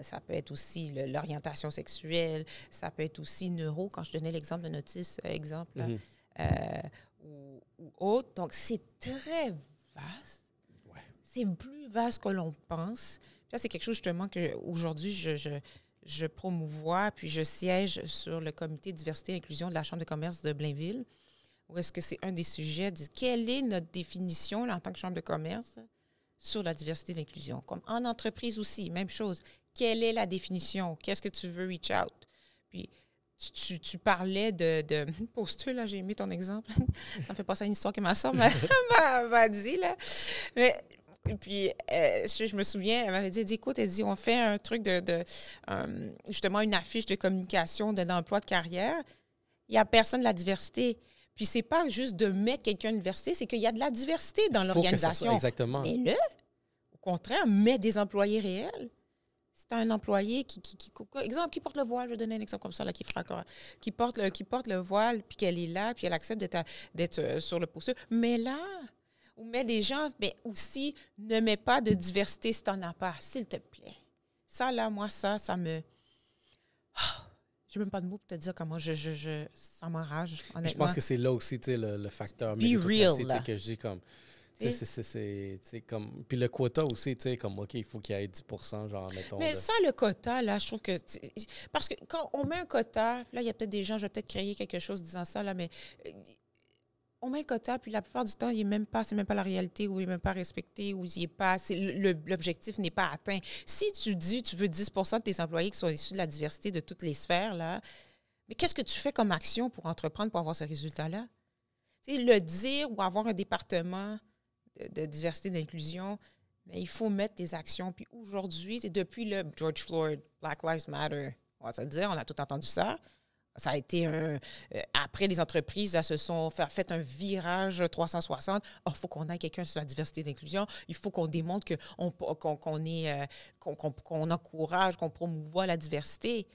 Speaker 1: Ça peut être aussi l'orientation sexuelle. Ça peut être aussi neuro, quand je donnais l'exemple de Notice, exemple, ou autre. Donc, c'est très vaste.
Speaker 2: Ouais.
Speaker 1: C'est plus vaste que l'on pense. Puis ça, c'est quelque chose, justement, qu'aujourd'hui, je promouvois, puis je siège sur le comité diversité et inclusion de la Chambre de commerce de Blainville. Ou est-ce que c'est un des sujets? Quelle est notre définition, là, en tant que chambre de commerce, sur la diversité et l'inclusion? Comme en entreprise aussi, même chose. Quelle est la définition? Qu'est-ce que tu veux reach out? Puis, tu parlais de poster, là, j'ai aimé ton exemple. Ça me fait penser à une histoire que ma soeur m'a dit, là. Mais, puis, je me souviens, elle m'avait dit, écoute, elle dit, on fait un truc justement, une affiche de communication d'emploi de carrière. Il n'y a personne de la diversité. Puis, c'est pas juste de mettre quelqu'un à l'université, c'est qu'il y a de la diversité dans l'organisation.
Speaker 2: Exactement.
Speaker 1: Mais là, au contraire, met des employés réels. C'est un employé exemple, qui porte le voile, je vais donner un exemple comme ça, là, qui porte le voile, puis qu'elle est là, puis elle accepte d'être sur le poster. Mais là, ou met des gens, mais aussi, ne mets pas de diversité si tu n'en as pas, s'il te plaît. Ça, là, moi, ça me... Je n'ai même pas de mots pour te dire comment ça m'enrage, honnêtement.
Speaker 2: Je pense que c'est là aussi, tu sais, le facteur
Speaker 1: real,
Speaker 2: que je dis comme... C'est comme... Puis le quota aussi, tu sais, comme, OK, il faut qu'il y ait 10 % genre, mettons...
Speaker 1: Mais ça, le quota, là, je trouve que... Parce que quand on met un quota, là, il y a peut-être des gens, je vais peut-être créer quelque chose disant ça, là, mais... On met un quota, puis la plupart du temps, c'est même pas la réalité, ou il n'est même pas respecté, ou il est pas... L'objectif n'est pas atteint. Si tu dis tu veux 10 % de tes employés qui sont issus de la diversité de toutes les sphères, là, mais qu'est-ce que tu fais comme action pour entreprendre pour avoir ce résultat-là? Tu sais, le dire ou avoir un département de diversité et d'inclusion, mais il faut mettre des actions. Puis aujourd'hui, depuis le George Floyd, Black Lives Matter, on va se dire, on a tout entendu ça. Ça a été après, les entreprises là, se sont fait un virage 360. Il faut qu'on ait quelqu'un sur la diversité et l'inclusion. Il faut qu'on démontre qu'on encourage, qu'on promouvoit la diversité.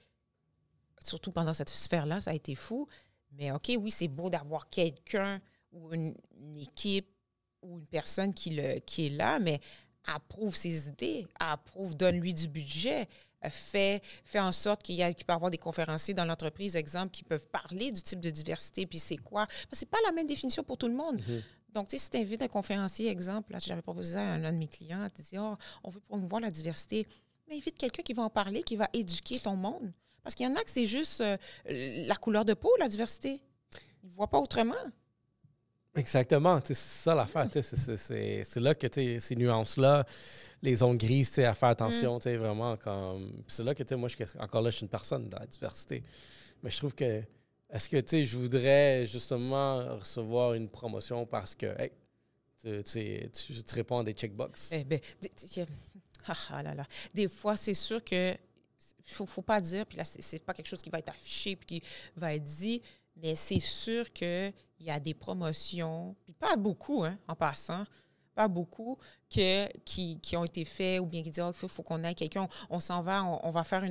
Speaker 1: Surtout pendant cette sphère-là, ça a été fou. Mais OK, oui, c'est beau d'avoir quelqu'un ou une équipe ou une personne qui est là, mais approuve ses idées, donne-lui du budget, fait en sorte qu'il peut y avoir des conférenciers dans l'entreprise, exemple, qui peuvent parler du type de diversité, puis c'est quoi. Parce que c'est pas la même définition pour tout le monde. Donc, tu sais, si tu invites un conférencier, exemple, là, j'avais proposé à un de mes clients, tu dis, on veut promouvoir la diversité, mais invite quelqu'un qui va en parler, qui va éduquer ton monde. Parce qu'il y en a que c'est juste la couleur de peau, la diversité. Ils ne voient pas autrement.
Speaker 2: Exactement, c'est ça l'affaire. C'est là que ces nuances-là, les zones grises, à faire attention, vraiment. C'est là que moi, encore là, je suis une personne dans la diversité. Mais je trouve que, est-ce que je voudrais justement recevoir une promotion parce que hey, tu réponds à des checkbox?
Speaker 1: Là. Des fois, c'est sûr que faut pas dire, puis là, c'est pas quelque chose qui va être affiché puis qui va être dit, mais c'est sûr qu'il y a des promotions, puis pas beaucoup, hein, en passant, pas beaucoup, qui ont été faits ou bien qui disent il faut qu'on ait quelqu'un, on s'en va, on va faire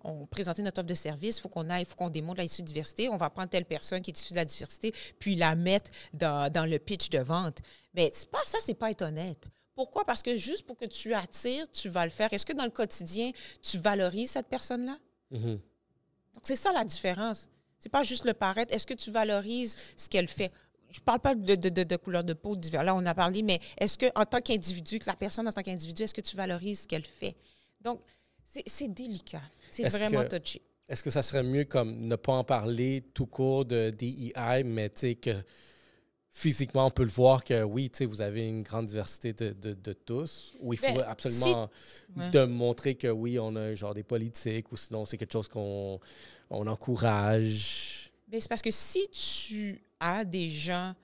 Speaker 1: on présenter notre offre de service, il faut qu'on démontre l'issue de diversité, on va prendre telle personne qui est issue de la diversité, puis la mettre dans le pitch de vente. Mais c'est pas être honnête. Pourquoi? Parce que juste pour que tu attires, tu vas le faire. Est-ce que dans le quotidien, tu valorises cette personne-là?
Speaker 2: Mm-hmm.
Speaker 1: Donc, c'est ça la différence. C'est pas juste le paraître. Est-ce que tu valorises ce qu'elle fait? Je parle pas de couleur de peau, là, on a parlé, mais est-ce que en tant qu'individu, que la personne en tant qu'individu, est-ce que tu valorises ce qu'elle fait? Donc, c'est délicat. C'est vraiment touché.
Speaker 2: Est-ce que ça serait mieux comme ne pas en parler tout court de DEI, mais tu sais que physiquement, on peut le voir que oui, tu sais, vous avez une grande diversité de tous, ou il faut absolument montrer que oui, on a genre des politiques, ou sinon c'est quelque chose qu'on encourage.
Speaker 1: Mais c'est parce que si tu as des gens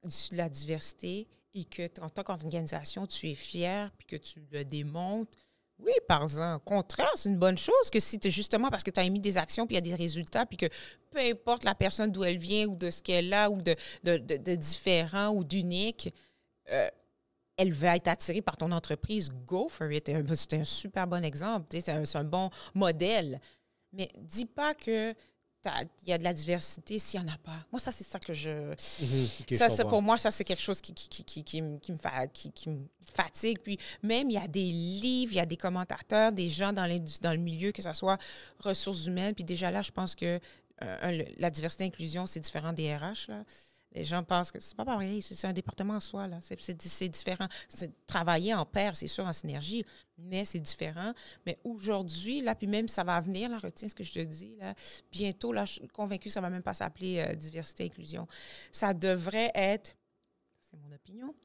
Speaker 1: de la diversité et que en tant qu'organisation, tu es fier puis que tu le démontres, oui, par exemple. Au contraire, c'est une bonne chose que si tu es justement parce que tu as émis des actions puis il y a des résultats puis que peu importe la personne d'où elle vient ou de ce qu'elle a ou de différent ou d'unique, elle va être attirée par ton entreprise. Go for it. C'est un super bon exemple. C'est un bon modèle. Mais dis pas que il y a de la diversité s'il n'y en a pas. Moi, ça, c'est ça que je... pour moi, ça, c'est quelque chose qui me fatigue. Puis même, il y a des livres, il y a des commentateurs, des gens dans le milieu, que ce soit ressources humaines. Puis déjà là, je pense que la diversité et l'inclusion, c'est différent des RH, là. Les gens pensent que c'est pas pareil, c'est un département en soi, là. C'est différent. C'est travailler en pair, c'est sûr, en synergie, mais c'est différent. Mais aujourd'hui, là, puis même ça va venir, là, retiens ce que je te dis, là, bientôt, là, je suis convaincue que ça ne va même pas s'appeler diversité et inclusion. Ça devrait être, c'est mon opinion,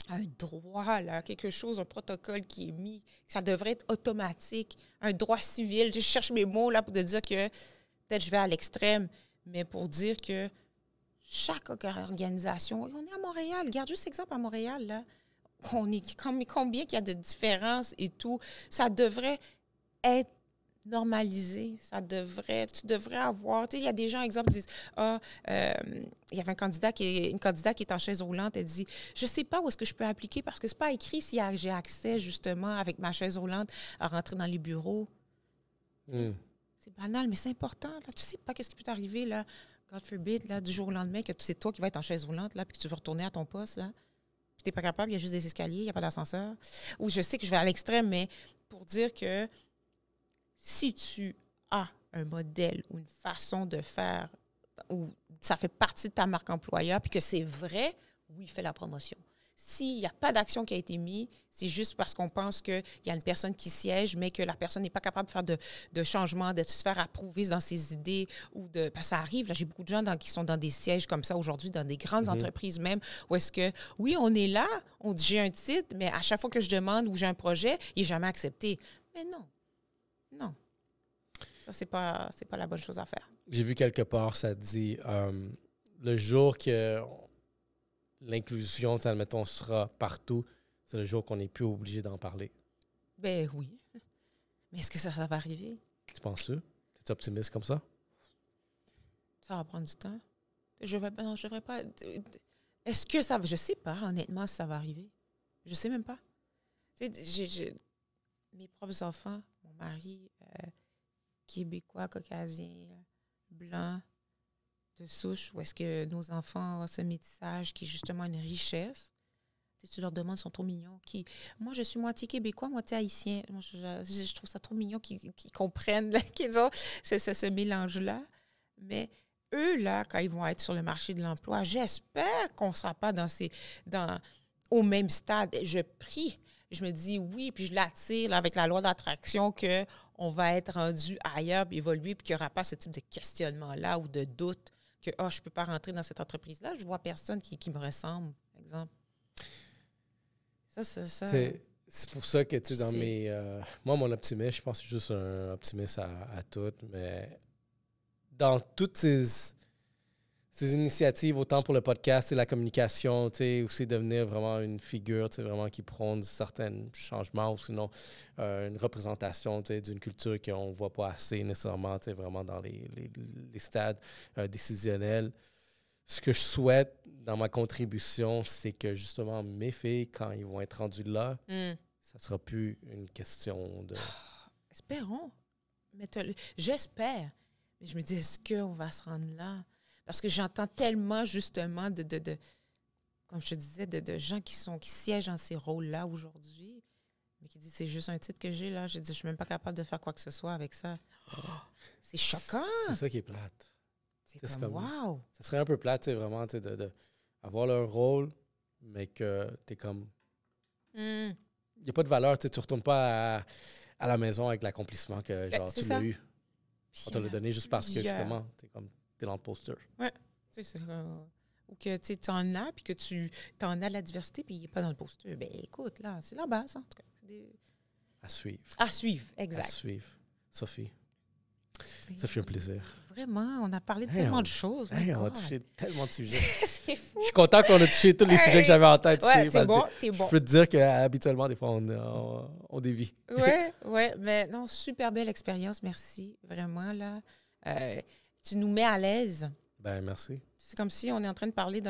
Speaker 1: un droit, là, quelque chose, un protocole qui est mis. Ça devrait être automatique, un droit civil. Je cherche mes mots, là, pour te dire que, peut-être je vais à l'extrême, mais pour dire que chaque organisation, on est à Montréal, regarde juste exemple à Montréal, là, combien qu'il y a de différences et tout, ça devrait être normalisé, tu devrais avoir, tu sais, il y a des gens, exemple, qui disent, il y avait une candidate qui est en chaise roulante, elle dit, je sais pas où est-ce que je peux appliquer parce que c'est pas écrit si j'ai accès, justement, avec ma chaise roulante, à rentrer dans les bureaux. C'est banal, mais c'est important, là, tu sais pas qu'est-ce qui peut t'arriver, là, God forbid, là, du jour au lendemain, que c'est toi qui vas être en chaise roulante, là, puis que tu veux retourner à ton poste, là, puis tu n'es pas capable, il y a juste des escaliers, il n'y a pas d'ascenseur. Ou je sais que je vais à l'extrême, mais pour dire que si tu as un modèle ou une façon de faire, où ça fait partie de ta marque employeur, puis que c'est vrai, oui, fais la promotion. S'il n'y a pas d'action qui a été mise, c'est juste parce qu'on pense qu'il y a une personne qui siège, mais que la personne n'est pas capable de faire de changement, de se faire approuver dans ses idées. Parce que ça arrive, là, j'ai beaucoup de gens qui sont dans des sièges comme ça aujourd'hui, dans des grandes entreprises même, où est-ce que, oui, on est là, on dit j'ai un titre, mais à chaque fois que je demande ou j'ai un projet, il n'est jamais accepté. Mais non. Ça, c'est pas la bonne chose à faire.
Speaker 2: J'ai vu quelque part, ça dit, le jour que l'inclusion, admettons, sera partout, c'est le jour qu'on n'est plus obligé d'en parler.
Speaker 1: Ben oui. Mais est-ce que ça va arriver?
Speaker 2: Tu penses-tu? Es-tu optimiste comme ça?
Speaker 1: Ça va prendre du temps. Je devrais pas... Est-ce que ça va... Je sais pas, honnêtement, si ça va arriver. Je sais même pas. Tu sais, mes propres enfants, mon mari, québécois, caucasien, blanc, de souche, où est-ce que nos enfants ont ce métissage qui est justement une richesse. Tu leur demandes, ils sont trop mignons. Moi, je suis moitié québécois, moitié haïtien. Moi, je trouve ça trop mignon qu'ils comprennent là, qu'ils ont ce mélange-là. Mais eux, là, quand ils vont être sur le marché de l'emploi, j'espère qu'on ne sera pas au même stade. Je prie. Je me dis oui, puis je l'attire là, avec la loi d'attraction qu'on va être rendu ailleurs, puis évoluer, puis qu'il n'y aura pas ce type de questionnement-là ou de doute que je ne peux pas rentrer dans cette entreprise-là. Je ne vois personne qui me ressemble, par exemple. Ça, c'est ça.
Speaker 2: C'est pour ça que, tu sais, dans mes... moi, mon optimisme, je pense que c'est juste un optimiste à tout, mais dans toutes ces initiatives, autant pour le podcast et la communication, tu sais, aussi devenir vraiment une figure, tu sais, vraiment qui prône certains changements ou sinon une représentation, tu sais, d'une culture qu'on ne voit pas assez nécessairement, tu sais, vraiment dans les stades décisionnels. ce que je souhaite dans ma contribution, c'est que justement, mes filles, quand ils vont être rendus là, ça ne sera plus une question de...
Speaker 1: Espérons. Mais j'espère. Mais je me dis, est-ce qu'on va se rendre là? Parce que j'entends tellement, justement, comme je te disais, de gens qui siègent dans ces rôles-là aujourd'hui, mais qui disent, c'est juste un titre que j'ai, là. Je dis, je ne suis même pas capable de faire quoi que ce soit avec ça. C'est choquant.
Speaker 2: C'est ça qui est plate.
Speaker 1: C'est comme, wow!
Speaker 2: Ça serait un peu plate, tu sais, vraiment, tu sais, avoir leur rôle, mais que tu es comme... Il n'y a pas de valeur, tu sais, tu ne retournes pas à la maison avec l'accomplissement que genre, tu l'as eu. On te l'a donné juste parce que, justement, tu es dans le poster.
Speaker 1: Oui, tu sais, ou que tu en as, puis que tu en as de la diversité, puis il n'est pas dans le poster. Ben écoute, là, c'est la base, en tout cas.
Speaker 2: À suivre.
Speaker 1: À suivre, exact.
Speaker 2: À suivre. Sophie, ça fait un plaisir.
Speaker 1: Vraiment, on a parlé de tellement de choses.
Speaker 2: On a touché tellement de sujets.
Speaker 1: C'est fou.
Speaker 2: Je suis content qu'on a touché tous les sujets que j'avais en tête.
Speaker 1: Ouais, c'est bon, t'es bon.
Speaker 2: Je peux te dire qu'habituellement, des fois, on dévie.
Speaker 1: Oui, mais non, super belle expérience, merci, vraiment, là. Tu nous mets à l'aise.
Speaker 2: Ben, merci.
Speaker 1: C'est comme si on est en train de parler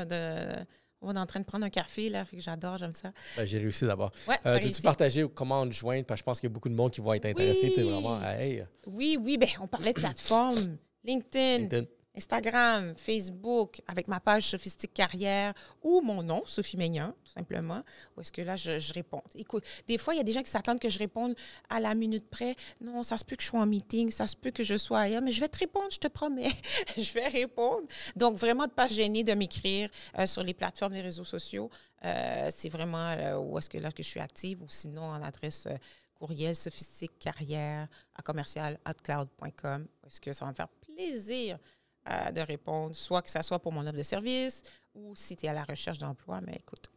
Speaker 1: on est en train de prendre un café, là, fait que j'adore, j'aime ça.
Speaker 2: Ben, j'ai réussi d'abord.
Speaker 1: Ouais,
Speaker 2: tu partager comment te joindre? Parce que je pense qu'il y a beaucoup de monde qui vont être intéressés.
Speaker 1: Oui.
Speaker 2: Vraiment, hey.
Speaker 1: Oui, ben, on parlait de plateformes. LinkedIn, Instagram, Facebook, avec ma page Sophistique Carrière ou mon nom, Sophie Maignan, tout simplement, où est-ce que là, je réponds. Écoute, des fois, il y a des gens qui s'attendent que je réponde à la minute près. Non, ça se peut que je sois en meeting, ça se peut que je sois ailleurs, mais je vais te répondre, je te promets. Je vais répondre. Donc, vraiment, de ne pas gêner de m'écrire sur les plateformes des réseaux sociaux. C'est vraiment où est-ce que là que je suis active ou sinon en adresse courriel sophistiquecarrière@commercial@cloud.com. Est-ce que ça va me faire plaisir de répondre, soit que ça soit pour mon offre de service ou si tu es à la recherche d'emploi, mais écoute,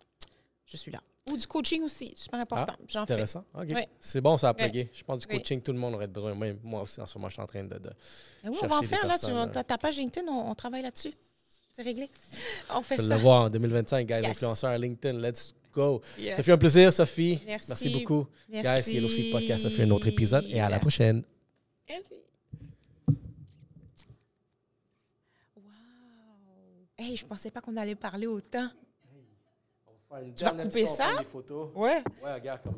Speaker 1: je suis là. Ou du coaching aussi, super important. J'en fais.
Speaker 2: Intéressant. OK.
Speaker 1: Oui.
Speaker 2: C'est bon, ça a plugué. Je pense du coaching, tout le monde aurait besoin. Même moi aussi, en ce moment, je suis en train de
Speaker 1: oui, on va en faire, là. Ta page LinkedIn, on travaille là-dessus. C'est réglé. On fait ça.
Speaker 2: Je vais le voir en 2025, guys. Influenceurs LinkedIn, let's go.
Speaker 1: Yes.
Speaker 2: Ça fait un plaisir, Sophie.
Speaker 1: Merci
Speaker 2: beaucoup.
Speaker 1: Merci.
Speaker 2: Guys, Yellow Sea Podcast, ça fait un autre épisode. Et à la prochaine.
Speaker 1: Merci. Hey, je pensais pas qu'on allait parler autant.
Speaker 2: On va faire une
Speaker 1: tu vas couper ça?
Speaker 2: photos.
Speaker 1: Ouais.
Speaker 2: Ouais, regarde comme